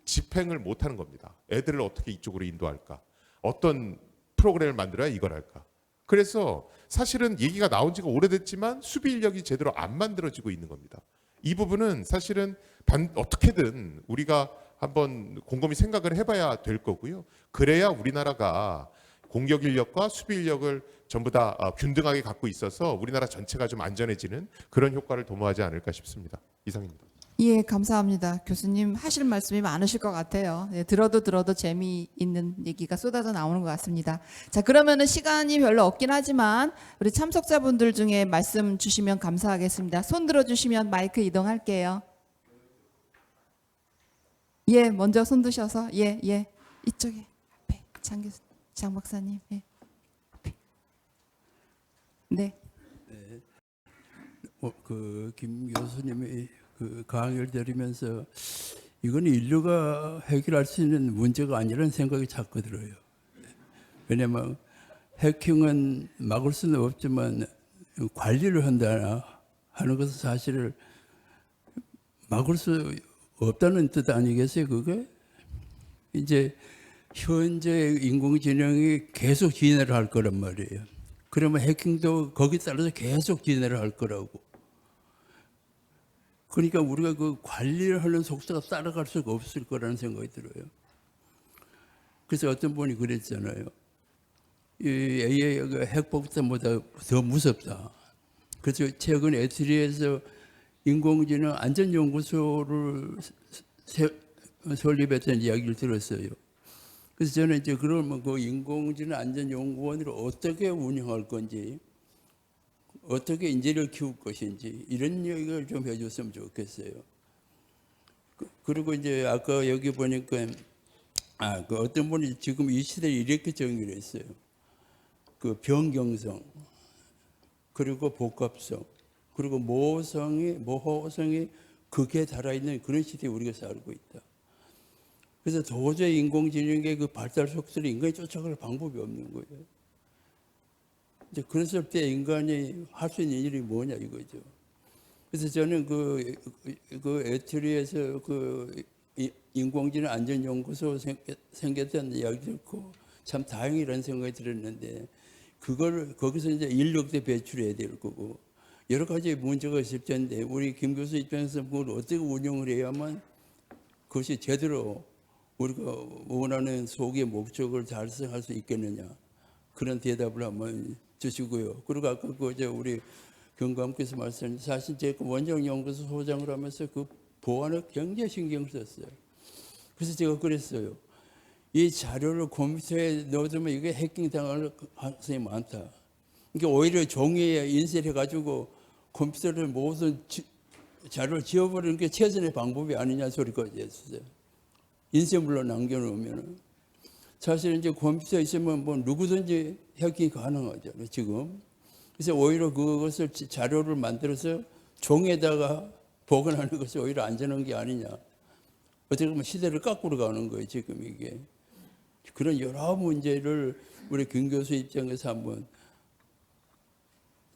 집행을 못하는 겁니다. 애들을 어떻게 이쪽으로 인도할까? 어떤 프로그램을 만들어야 이걸 할까? 그래서 사실은 얘기가 나온 지가 오래됐지만 수비 인력이 제대로 안 만들어지고 있는 겁니다. 이 부분은 사실은 어떻게든 우리가 한번 곰곰이 생각을 해봐야 될 거고요. 그래야 우리나라가 공격 인력과 수비 인력을 전부 다 균등하게 갖고 있어서 우리나라 전체가 좀 안전해지는 그런 효과를 도모하지 않을까 싶습니다. 이상입니다. 예, 감사합니다. 교수님 하실 말씀이 많으실 것 같아요. 예, 들어도 재미있는 얘기가 쏟아져 나오는 것 같습니다. 자, 그러면은 시간이 별로 없긴 하지만 우리 참석자분들 중에 말씀 주시면 감사하겠습니다. 손 들어주시면 마이크 이동할게요. 예, 먼저 손 드셔서 예, 이쪽에 앞에 장 박사님. 예. 앞에. 네. 김 교수님이 그 강의를 들으면서 이건 인류가 해결할 수 있는 문제가 아니라는 생각이 자꾸 들어요. 왜냐하면 해킹은 막을 수는 없지만 관리를 한다 하는 것은 사실 막을 수 없다는 뜻 아니겠어요, 그게? 이제 현재 인공지능이 계속 진화를 할 거란 말이에요. 그러면 해킹도 거기에 따라서 계속 진화를 할 거라고. 그러니까 우리가 그 관리를 하는 속도가 따라갈 수가 없을 거라는 생각이 들어요. 그래서 어떤 분이 그랬잖아요. 이 AI가 핵폭탄보다 더 무섭다. 그래서 최근 에트리에서 인공지능 안전연구소를 설립했다는 이야기를 들었어요. 그래서 저는 이제 그러면 그 인공지능 안전연구원을 어떻게 운영할 건지, 어떻게 인재를 키울 것인지 이런 얘기를 좀 해줬으면 좋겠어요. 그리고 이제 아까 여기 보니까 그 어떤 분이 지금 이 시대를 이렇게 정의를 했어요. 그 변경성, 그리고 복합성, 그리고 모호성이 극에 달아있는 그런 시대에 우리가 살고 있다. 그래서 도저히 인공지능의 그 발달 속도를 인간이 쫓아갈 방법이 없는 거예요. 이제 그랬을 때 인간이 할 수 있는 일이 뭐냐 이거죠. 그래서 저는 그 에트리에서 그 인공지능 안전연구소 생겼다는 이야기 듣고 참 다행이라는 생각이 들었는데 그걸 거기서 이제 인력도 배출해야 될 거고 여러 가지 문제가 있을 텐데 우리 김 교수 입장에서 그걸 어떻게 운영을 해야만 그것이 제대로 우리가 원하는 소기의 목적을 달성할 수 있겠느냐 그런 대답을 한번 주시고요. 그리고 아까 우리 경감께서 말씀하신 사실 제가 원자력연구소 소장을 하면서 그 보안을 굉장히 신경 썼어요. 그래서 제가 그랬어요. 이 자료를 컴퓨터에 넣어두면 이게 해킹 당할 가능성이 많다. 그러니까 오히려 종이에 인쇄해가지고 컴퓨터를 모든 자료를 지워버리는 게 최선의 방법이 아니냐 소리까지 했어요. 인쇄물로 남겨놓으면 사실 이제 컴퓨터에 있으면 뭐 누구든지 해킹이 가능하잖아요, 지금. 그래서 오히려 그것을 자료를 만들어서 종에다가 보관하는 것이 오히려 안전한 게 아니냐. 어떻게 보면 시대를 거꾸로 가는 거예요, 지금 이게. 그런 여러 문제를 우리 김 교수 입장에서 한번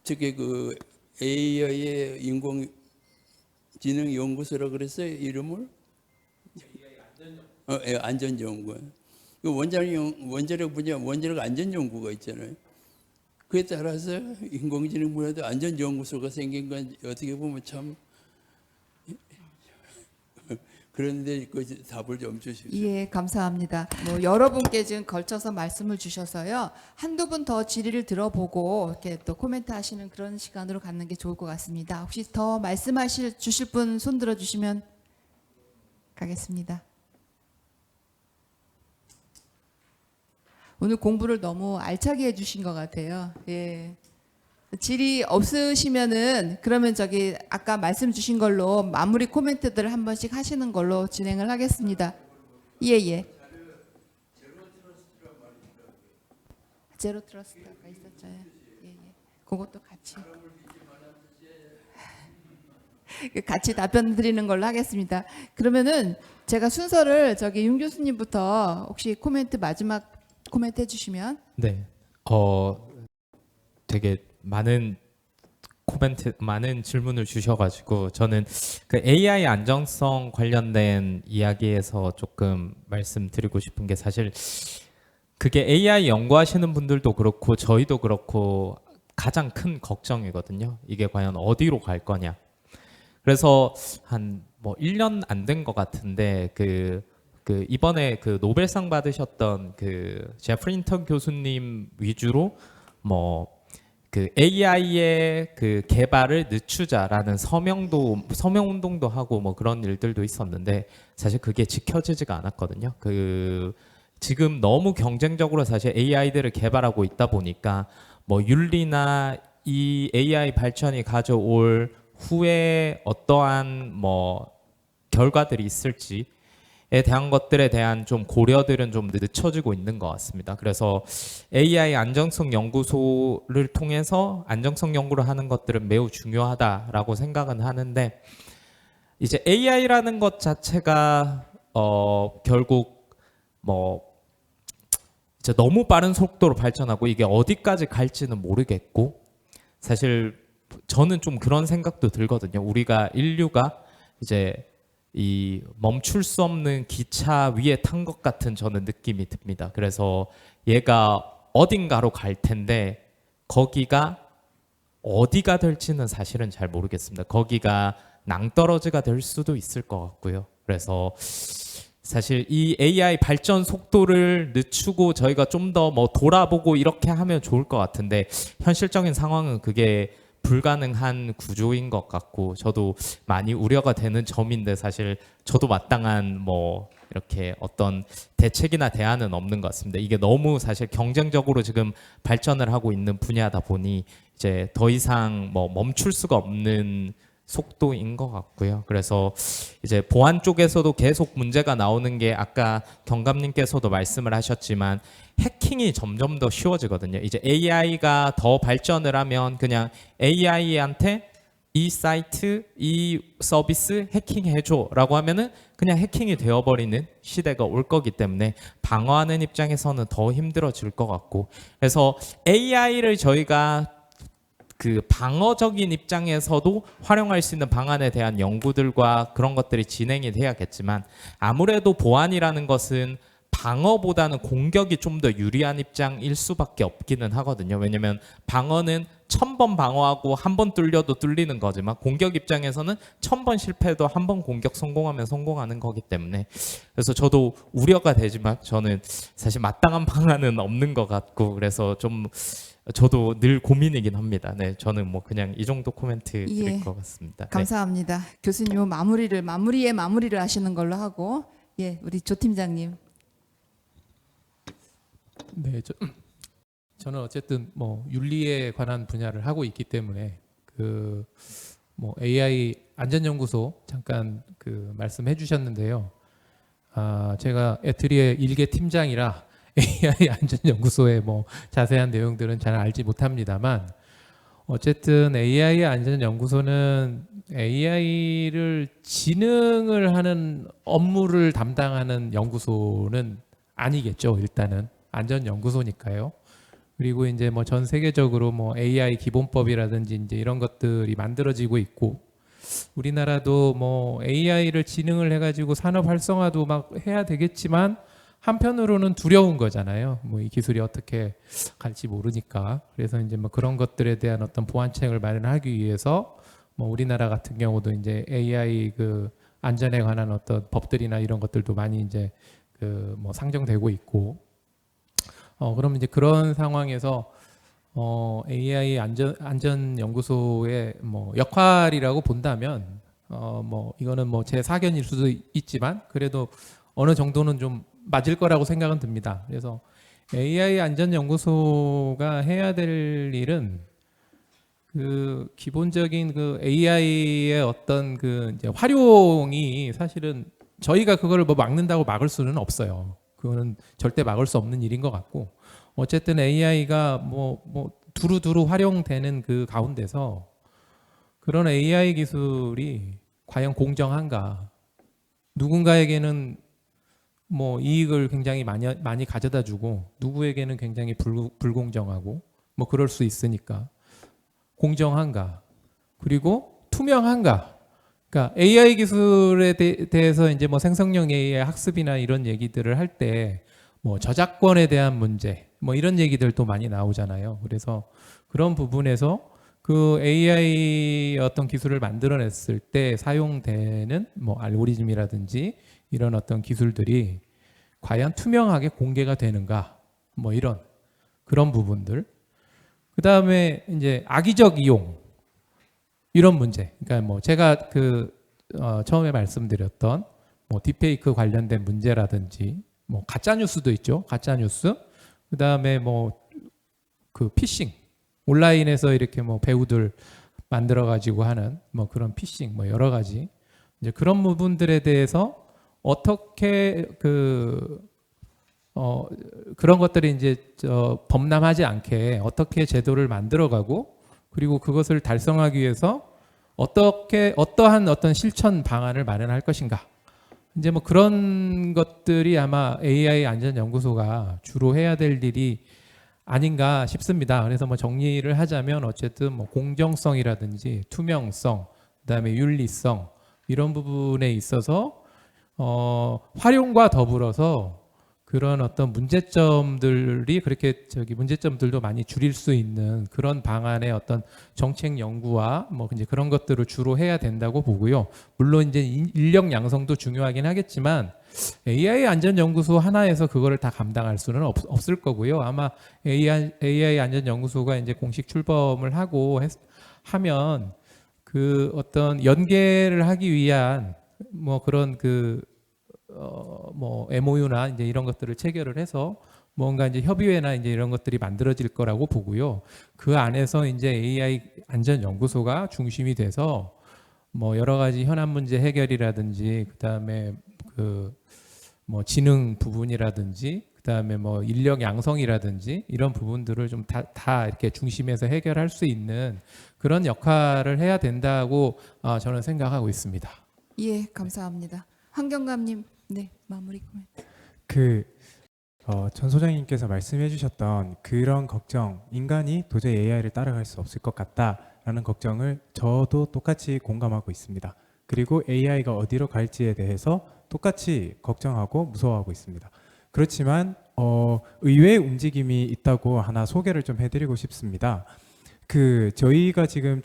특히 그 AI의 인공지능 연구소라 그랬어요, 이름을? 안전연구원. 그 원자력 분야 원자력 안전연구가 있잖아요. 그에 따라서 인공지능 분야도 안전연구소가 생긴 건 어떻게 보면 참 그런데 그 답을 좀 주십시오. 예, 감사합니다. 뭐 여러분께 지금 걸쳐서 말씀을 주셔서요. 한두 분 더 질의를 들어보고 이렇게 또 코멘트 하시는 그런 시간으로 갖는 게 좋을 것 같습니다. 혹시 더 말씀하실 주실 분 손 들어 주시면 가겠습니다. 오늘 공부를 너무 알차게 해주신 것 같아요. 예. 질의 없으시면은 그러면 저기 아까 말씀 주신 걸로 마무리 코멘트들을 한 번씩 하시는 걸로 진행을 하겠습니다. 예. 제로 트러스트가 있었죠. 예. 그것도 같이 답변 드리는 걸로 하겠습니다. 그러면은 제가 순서를 저기 윤 교수님부터 혹시 마지막 코멘트 해주시면. 네. 되게 많은 질문을 주셔가지고 저는 그 AI 안정성 관련된 이야기에서 조금 말씀드리고 싶은 게 사실 그게 AI 연구하시는 분들도 그렇고 저희도 그렇고 가장 큰 걱정이거든요. 이게 과연 어디로 갈 거냐. 그래서 한 뭐 1년 안 된 것 같은데 그 이번에 그 노벨상 받으셨던 그 제프리 힌턴 교수님 위주로 뭐 그 AI의 그 개발을 늦추자라는 서명 운동도 하고 뭐 그런 일들도 있었는데 사실 그게 지켜지지가 않았거든요. 그 지금 너무 경쟁적으로 사실 AI들을 개발하고 있다 보니까 뭐 윤리나 이 AI 발전이 가져올 후에 어떠한 뭐 결과들이 있을지에 대한 것들에 대한 좀 고려들은 좀 늦춰지고 있는 것 같습니다. 그래서 AI 안정성 연구소를 통해서 안정성 연구를 하는 것들은 매우 중요하다라고 생각은 하는데 이제 AI라는 것 자체가 결국 뭐 이제 너무 빠른 속도로 발전하고 이게 어디까지 갈지는 모르겠고 사실 저는 좀 그런 생각도 들거든요. 인류가 이제 이 멈출 수 없는 기차 위에 탄 것 같은 저는 느낌이 듭니다. 그래서 얘가 어딘가로 갈 텐데 거기가 어디가 될지는 사실은 잘 모르겠습니다. 거기가 낭떠러지가 될 수도 있을 것 같고요. 그래서 사실 이 AI 발전 속도를 늦추고 저희가 좀 더 뭐 돌아보고 이렇게 하면 좋을 것 같은데 현실적인 상황은 그게 불가능한 구조인 것 같고 저도 많이 우려가 되는 점인데 사실 저도 마땅한 뭐 이렇게 어떤 대책이나 대안은 없는 것 같습니다. 이게 너무 사실 경쟁적으로 지금 발전을 하고 있는 분야다 보니 이제 더 이상 뭐 멈출 수가 없는 속도인 것 같고요. 그래서 이제 보안 쪽에서도 계속 문제가 나오는 게 아까 경감님께서도 말씀을 하셨지만 해킹이 점점 더 쉬워지거든요. 이제 AI가 더 발전을 하면 그냥 AI한테 이 사이트, 이 서비스 해킹해줘라고 하면은 그냥 해킹이 되어버리는 시대가 올 거기 때문에 방어하는 입장에서는 더 힘들어질 것 같고 그래서 AI를 저희가 그 방어적인 입장에서도 활용할 수 있는 방안에 대한 연구들과 그런 것들이 진행이 돼야겠지만 아무래도 보안이라는 것은 방어보다는 공격이 좀 더 유리한 입장일 수밖에 없기는 하거든요. 왜냐하면 방어는 1000번 방어하고 한 번 뚫려도 뚫리는 거지만 공격 입장에서는 1000번 실패해도 한 번 공격 성공하면 성공하는 거기 때문에 그래서 저도 우려가 되지만 저는 사실 마땅한 방안은 없는 것 같고 그래서 좀 저도 늘 고민이긴 합니다. 네, 저는 뭐 그냥 이 정도 코멘트 드릴 것 같습니다. 감사합니다. 교수님 마무리를 하시는 걸로 하고 우리 조 팀장님. 네, 저는 어쨌든 뭐 윤리에 관한 분야를 하고 있기 때문에 그 뭐 AI 안전연구소 잠깐 그 말씀해 주셨는데요. 제가 에트리의 일개 팀장이라 AI 안전연구소의 뭐 자세한 내용들은 잘 알지 못합니다만 어쨌든 AI 안전연구소는 AI를 지능을 하는 업무를 담당하는 연구소는 아니겠죠. 일단은 안전연구소니까요. 그리고 이제 뭐 전 세계적으로 뭐 AI 기본법이라든지 이제 이런 것들이 만들어지고 있고 우리나라도 뭐 AI를 지능을 해가지고 산업 활성화도 막 해야 되겠지만 한편으로는 두려운 거잖아요. 뭐 이 기술이 어떻게 갈지 모르니까. 그래서 이제 뭐 그런 것들에 대한 어떤 보완책을 마련하기 위해서 뭐 우리나라 같은 경우도 이제 AI 그 안전에 관한 어떤 법들이나 이런 것들도 많이 이제 그 뭐 상정되고 있고. 그럼 이제 그런 상황에서 AI 안전 연구소의 뭐 역할이라고 본다면 뭐 이거는 뭐 제 사견일 수도 있지만 그래도 어느 정도는 좀 맞을 거라고 생각은 듭니다. 그래서 AI 안전 연구소가 해야 될 일은 그 기본적인 그 AI의 어떤 그 이제 활용이 사실은 저희가 그거를 뭐 막는다고 막을 수는 없어요. 그거는 절대 막을 수 없는 일인 것 같고, 어쨌든 AI가 뭐 두루두루 활용되는 그 가운데서 그런 AI 기술이 과연 공정한가? 누군가에게는 뭐 이익을 굉장히 많이 가져다 주고 누구에게는 굉장히 불공정하고 뭐 그럴 수 있으니까 공정한가? 그리고 투명한가? 그러니까 AI 기술에 대해서 이제 뭐 생성형 AI 학습이나 이런 얘기들을 할 때 뭐 저작권에 대한 문제 뭐 이런 얘기들도 많이 나오잖아요. 그래서 그런 부분에서 그 AI 어떤 기술을 만들어냈을 때 사용되는 뭐 알고리즘이라든지 이런 어떤 기술들이 과연 투명하게 공개가 되는가? 뭐 이런 그런 부분들. 그 다음에 이제 악의적 이용 이런 문제. 그러니까 뭐 제가 처음에 말씀드렸던 뭐 딥페이크 관련된 문제라든지 뭐 가짜 뉴스도 있죠. 가짜 뉴스. 그 다음에 뭐 그 피싱 온라인에서 이렇게 뭐 배우들 만들어 가지고 하는 뭐 그런 피싱 뭐 여러 가지 이제 그런 부분들에 대해서 어떻게 그런 것들이 이제 범람하지 않게 어떻게 제도를 만들어가고 그리고 그것을 달성하기 위해서 어떠한 어떤 실천 방안을 마련할 것인가. 이제 뭐 그런 것들이 아마 AI 안전연구소가 주로 해야 될 일이 아닌가 싶습니다. 그래서 뭐 정리를 하자면 어쨌든 뭐 공정성이라든지 투명성, 그다음에 윤리성 이런 부분에 있어서 활용과 더불어서 그런 어떤 문제점들이 그렇게 문제점들도 많이 줄일 수 있는 그런 방안의 어떤 정책 연구와 뭐 이제 그런 것들을 주로 해야 된다고 보고요. 물론 이제 인력 양성도 중요하긴 하겠지만 AI 안전연구소 하나에서 그거를 다 감당할 수는 없을 거고요. 아마 AI 안전연구소가 이제 공식 출범을 하면 그 어떤 연계를 하기 위한 뭐 그런 뭐 MOU나 이제 이런 것들을 체결을 해서 뭔가 이제 협의회나 이제 이런 것들이 만들어질 거라고 보고요. 그 안에서 이제 AI 안전연구소가 중심이 돼서 뭐 여러 가지 현안 문제 해결이라든지 그다음에 뭐 지능 부분이라든지 그다음에 뭐 인력 양성이라든지 이런 부분들을 좀 다 이렇게 중심에서 해결할 수 있는 그런 역할을 해야 된다고 저는 생각하고 있습니다. 예, 감사합니다. 황경감님, 네, 마무리 코멘트. 전 소장님께서 말씀해 주셨던 그런 걱정, 인간이 도저히 AI를 따라갈 수 없을 것 같다라는 걱정을 저도 똑같이 공감하고 있습니다. 그리고 AI가 어디로 갈지에 대해서 똑같이 걱정하고 무서워하고 있습니다. 그렇지만 의외의 움직임이 있다고 하나 소개를 좀 해드리고 싶습니다. 저희가 지금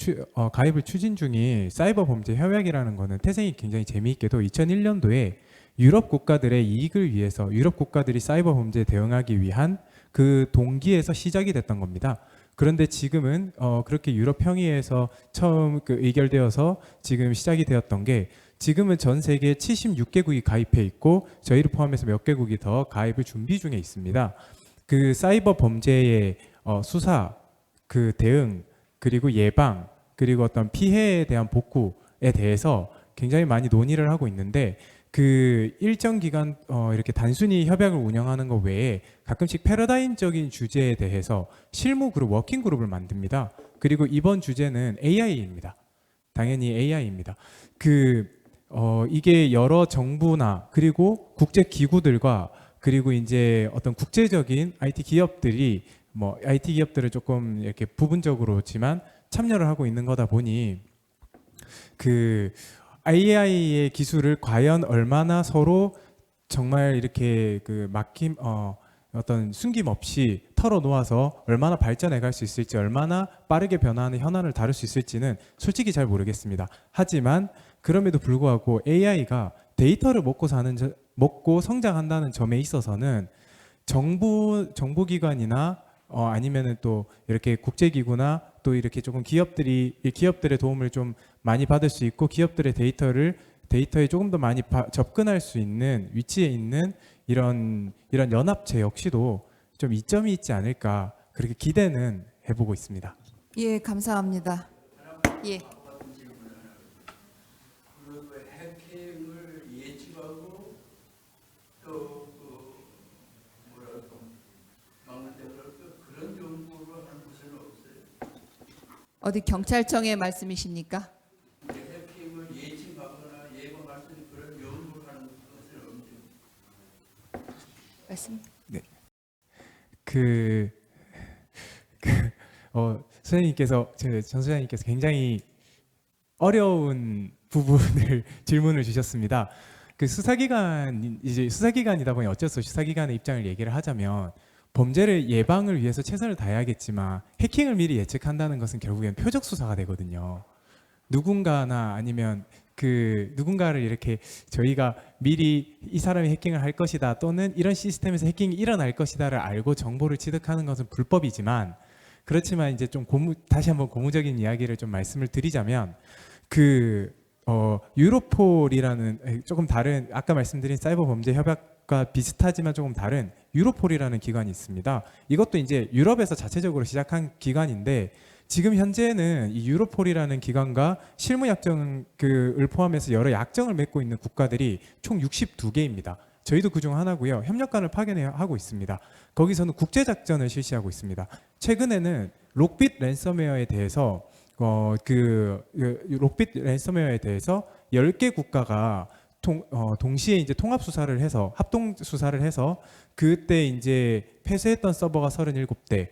가입을 추진 중인 사이버 범죄 협약이라는 거는 태생이 굉장히 재미있게도 2001년도에 유럽 국가들의 이익을 위해서 유럽 국가들이 사이버 범죄에 대응하기 위한 그 동기에서 시작이 됐던 겁니다. 그런데 지금은 그렇게 유럽 평의에서 처음 의결되어서 지금 시작이 되었던 게 지금은 전 세계 76개국이 가입해 있고 저희를 포함해서 몇 개국이 더 가입을 준비 중에 있습니다. 그 사이버 범죄의 수사, 그 대응, 그리고 예방, 그리고 어떤 피해에 대한 복구에 대해서 굉장히 많이 논의를 하고 있는데 그 일정 기간 이렇게 단순히 협약을 운영하는 것 외에 가끔씩 패러다임적인 주제에 대해서 실무 그룹, 워킹 그룹을 만듭니다. 그리고 이번 주제는 AI입니다. 당연히 AI입니다. 이게 여러 정부나 그리고 국제 기구들과 그리고 이제 어떤 국제적인 IT 기업들이 뭐 IT 기업들을 조금 이렇게 부분적으로지만 참여를 하고 있는 거다 보니 AI의 기술을 과연 얼마나 서로 정말 이렇게 어떤 숨김없이 털어놓아서 얼마나 발전해 갈 수 있을지, 얼마나 빠르게 변화하는 현안을 다룰 수 있을지는 솔직히 잘 모르겠습니다. 하지만 그럼에도 불구하고 AI가 데이터를 먹고 성장한다는 점에 있어서는 정부기관이나 아니면은 또 이렇게 국제기구나 또 이렇게 조금 기업들의 도움을 좀 많이 받을 수 있고 기업들의 데이터에 조금 더 많이 접근할 수 있는 위치에 있는 이런 연합체 역시도 좀 이점이 있지 않을까 그렇게 기대는 해보고 있습니다. 예, 감사합니다. 예. 해킹을 예측하고 또 막는 데 그런 연구를 하는 곳은 없어요. 어디 경찰청의 말씀이십니까? 해킹을 예측하거나 예방할 수 있는 그런 연구를 하는 것은 없죠. 말씀. 선생님께서 전 소장님께서 굉장히 어려운 부분을 질문을 주셨습니다. 그 수사기관이다 보니 어쩔 수 없이 수사기관의 입장을 얘기를 하자면 범죄를 예방을 위해서 최선을 다해야겠지만 해킹을 미리 예측한다는 것은 결국엔 표적 수사가 되거든요. 누군가나 아니면 누군가를 이렇게 저희가 미리 이 사람이 해킹을 할 것이다 또는 이런 시스템에서 해킹이 일어날 것이다를 알고 정보를 취득하는 것은 불법이지만 그렇지만 이제 좀 다시 한번 고무적인 이야기를 좀 말씀을 드리자면 유로폴이라는 조금 다른 아까 말씀드린 사이버 범죄 협약과 비슷하지만 조금 다른 유로폴이라는 기관이 있습니다. 이것도 이제 유럽에서 자체적으로 시작한 기관인데 지금 현재는 이 유로폴이라는 기관과 실무 약정을 포함해서 여러 약정을 맺고 있는 국가들이 총 62개입니다. 저희도 그중 하나고요. 협력관을 파견하고 있습니다. 거기서는 국제 작전을 실시하고 있습니다. 최근에는 록빗 랜섬웨어에 대해서 록빗 랜섬웨어에 대해서 10개 국가가 동시에 이제 통합 수사를 해서 합동 수사를 해서 그때 이제 폐쇄했던 서버가 37대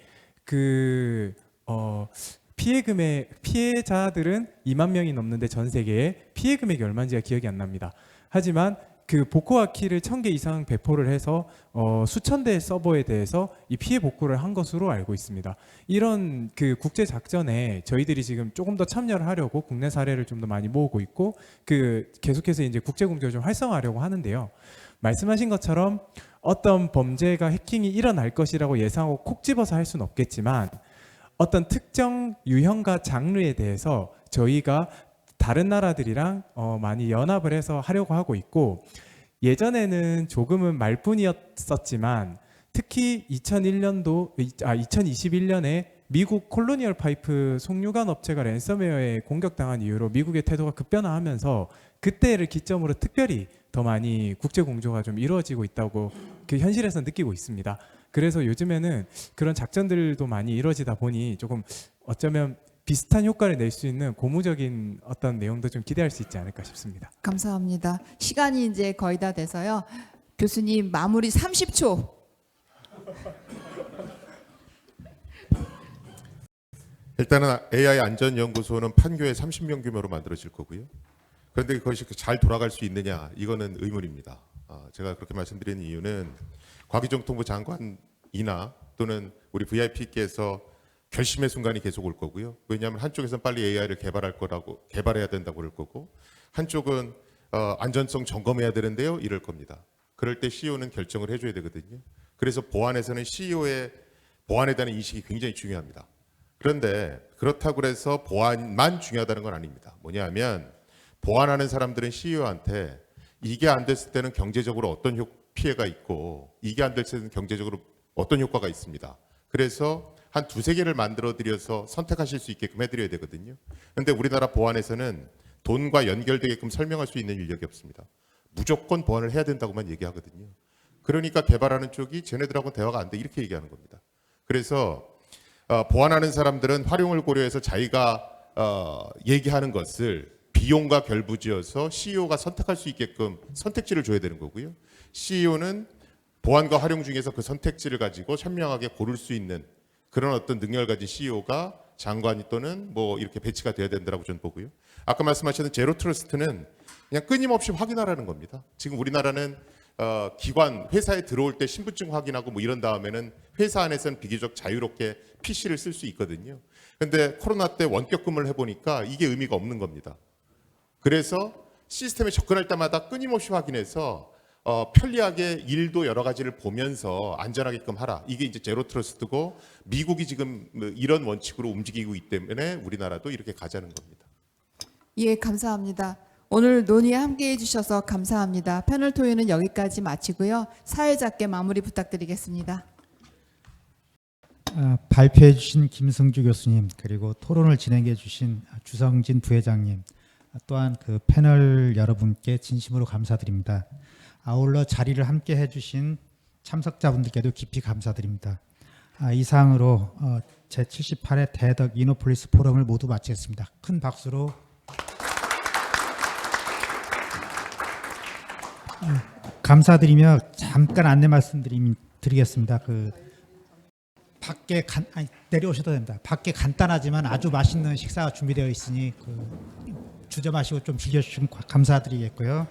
피해자들은 2만 명이 넘는데 전 세계에 피해 금액이 얼마인지가 기억이 안 납니다. 하지만 그 복구와 키를 1000개 이상 배포를 해서 수천 대의 서버에 대해서 이 피해 복구를 한 것으로 알고 있습니다. 이런 그 국제 작전에 저희들이 지금 조금 더 참여를 하려고 국내 사례를 좀 더 많이 모으고 있고 계속해서 이제 국제 공조를 좀 활성화하려고 하는데요. 말씀하신 것처럼 어떤 범죄가 해킹이 일어날 것이라고 예상하고 콕 집어서 할 수는 없겠지만 어떤 특정 유형과 장르에 대해서 저희가 다른 나라들이랑 많이 연합을 해서 하려고 하고 있고 예전에는 조금은 말뿐이었었지만 특히 2021년에 미국 콜로니얼 파이프 송유관 업체가 랜섬웨어에 공격당한 이후로 미국의 태도가 급변화하면서 그때를 기점으로 특별히 더 많이 국제 공조가 좀 이루어지고 있다고 그 현실에서 느끼고 있습니다. 그래서 요즘에는 그런 작전들도 많이 이루어지다 보니 조금 어쩌면 비슷한 효과를 낼 수 있는 고무적인 어떤 내용도 좀 기대할 수 있지 않을까 싶습니다. 감사합니다. 시간이 이제 거의 다 돼서요. 교수님 마무리 30초. 일단은 AI 안전연구소는 판교에 30명 규모로 만들어질 거고요. 그런데 그것이 잘 돌아갈 수 있느냐 이거는 의문입니다. 제가 그렇게 말씀드리는 이유는 과기정통부 장관이나 또는 우리 VIP께서 결심의 순간이 계속 올 거고요. 왜냐하면 한쪽에서는 빨리 AI를 개발해야 된다고 그럴 거고 한쪽은 안전성 점검해야 되는데요 이럴 겁니다. 그럴 때 CEO는 결정을 해줘야 되거든요. 그래서 보안에서는 CEO의 보안에 대한 인식이 굉장히 중요합니다. 그런데 그렇다고 해서 보안만 중요하다는 건 아닙니다. 뭐냐면 보안하는 사람들은 CEO한테 이게 안 됐을 때는 경제적으로 어떤 피해가 있고 이게 안 됐을 때는 경제적으로 어떤 효과가 있습니다. 그래서 한 2-3개를 만들어 드려서 선택하실 수 있게끔 해드려야 되거든요. 그런데 우리나라 보안에서는 돈과 연결되게끔 설명할 수 있는 인력이 없습니다. 무조건 보안을 해야 된다고만 얘기하거든요. 그러니까 개발하는 쪽이 쟤네들하고 대화가 안 돼 이렇게 얘기하는 겁니다. 그래서 보안하는 사람들은 활용을 고려해서 자기가 얘기하는 것을 비용과 결부지어서 CEO가 선택할 수 있게끔 선택지를 줘야 되는 거고요. CEO는 보안과 활용 중에서 그 선택지를 가지고 현명하게 고를 수 있는 그런 어떤 능력을 가진 CEO가 장관이 또는 뭐 이렇게 배치가 돼야 된다고 저는 보고요. 아까 말씀하셨던 제로 트러스트는 그냥 끊임없이 확인하라는 겁니다. 지금 우리나라는 기관 회사에 들어올 때 신분증 확인하고 뭐 이런 다음에는 회사 안에서는 비교적 자유롭게 PC를 쓸 수 있거든요. 그런데 코로나 때 원격 근무를 해보니까 이게 의미가 없는 겁니다. 그래서 시스템에 접근할 때마다 끊임없이 확인해서 편리하게 일도 여러 가지를 보면서 안전하게끔 하라. 이게 이제 제로 트러스트고 미국이 지금 이런 원칙으로 움직이고 있기 때문에 우리나라도 이렇게 가자는 겁니다. 예, 감사합니다. 오늘 논의에 함께해 주셔서 감사합니다. 패널 토의는 여기까지 마치고요. 사회자께 마무리 부탁드리겠습니다. 발표해 주신 김승주 교수님, 그리고 토론을 진행해 주신 주성진 부회장님, 또한 그 패널 여러분께 진심으로 감사드립니다. 아울러 자리를 함께 해주신 참석자분들께도 깊이 감사드립니다. 이상으로 제78회 대덕 이노폴리스 포럼을 모두 마치겠습니다. 큰 박수로. 감사드리며 잠깐 안내 말씀드리겠습니다. 밖에 내려오셔도 됩니다. 밖에 간단하지만 아주 맛있는 식사가 준비되어 있으니 주저 마시고 좀 즐겨주시면 감사드리겠고요.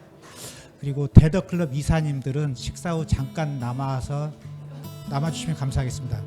그리고 대덕클럽 이사님들은 식사 후 잠깐 남아주시면 감사하겠습니다.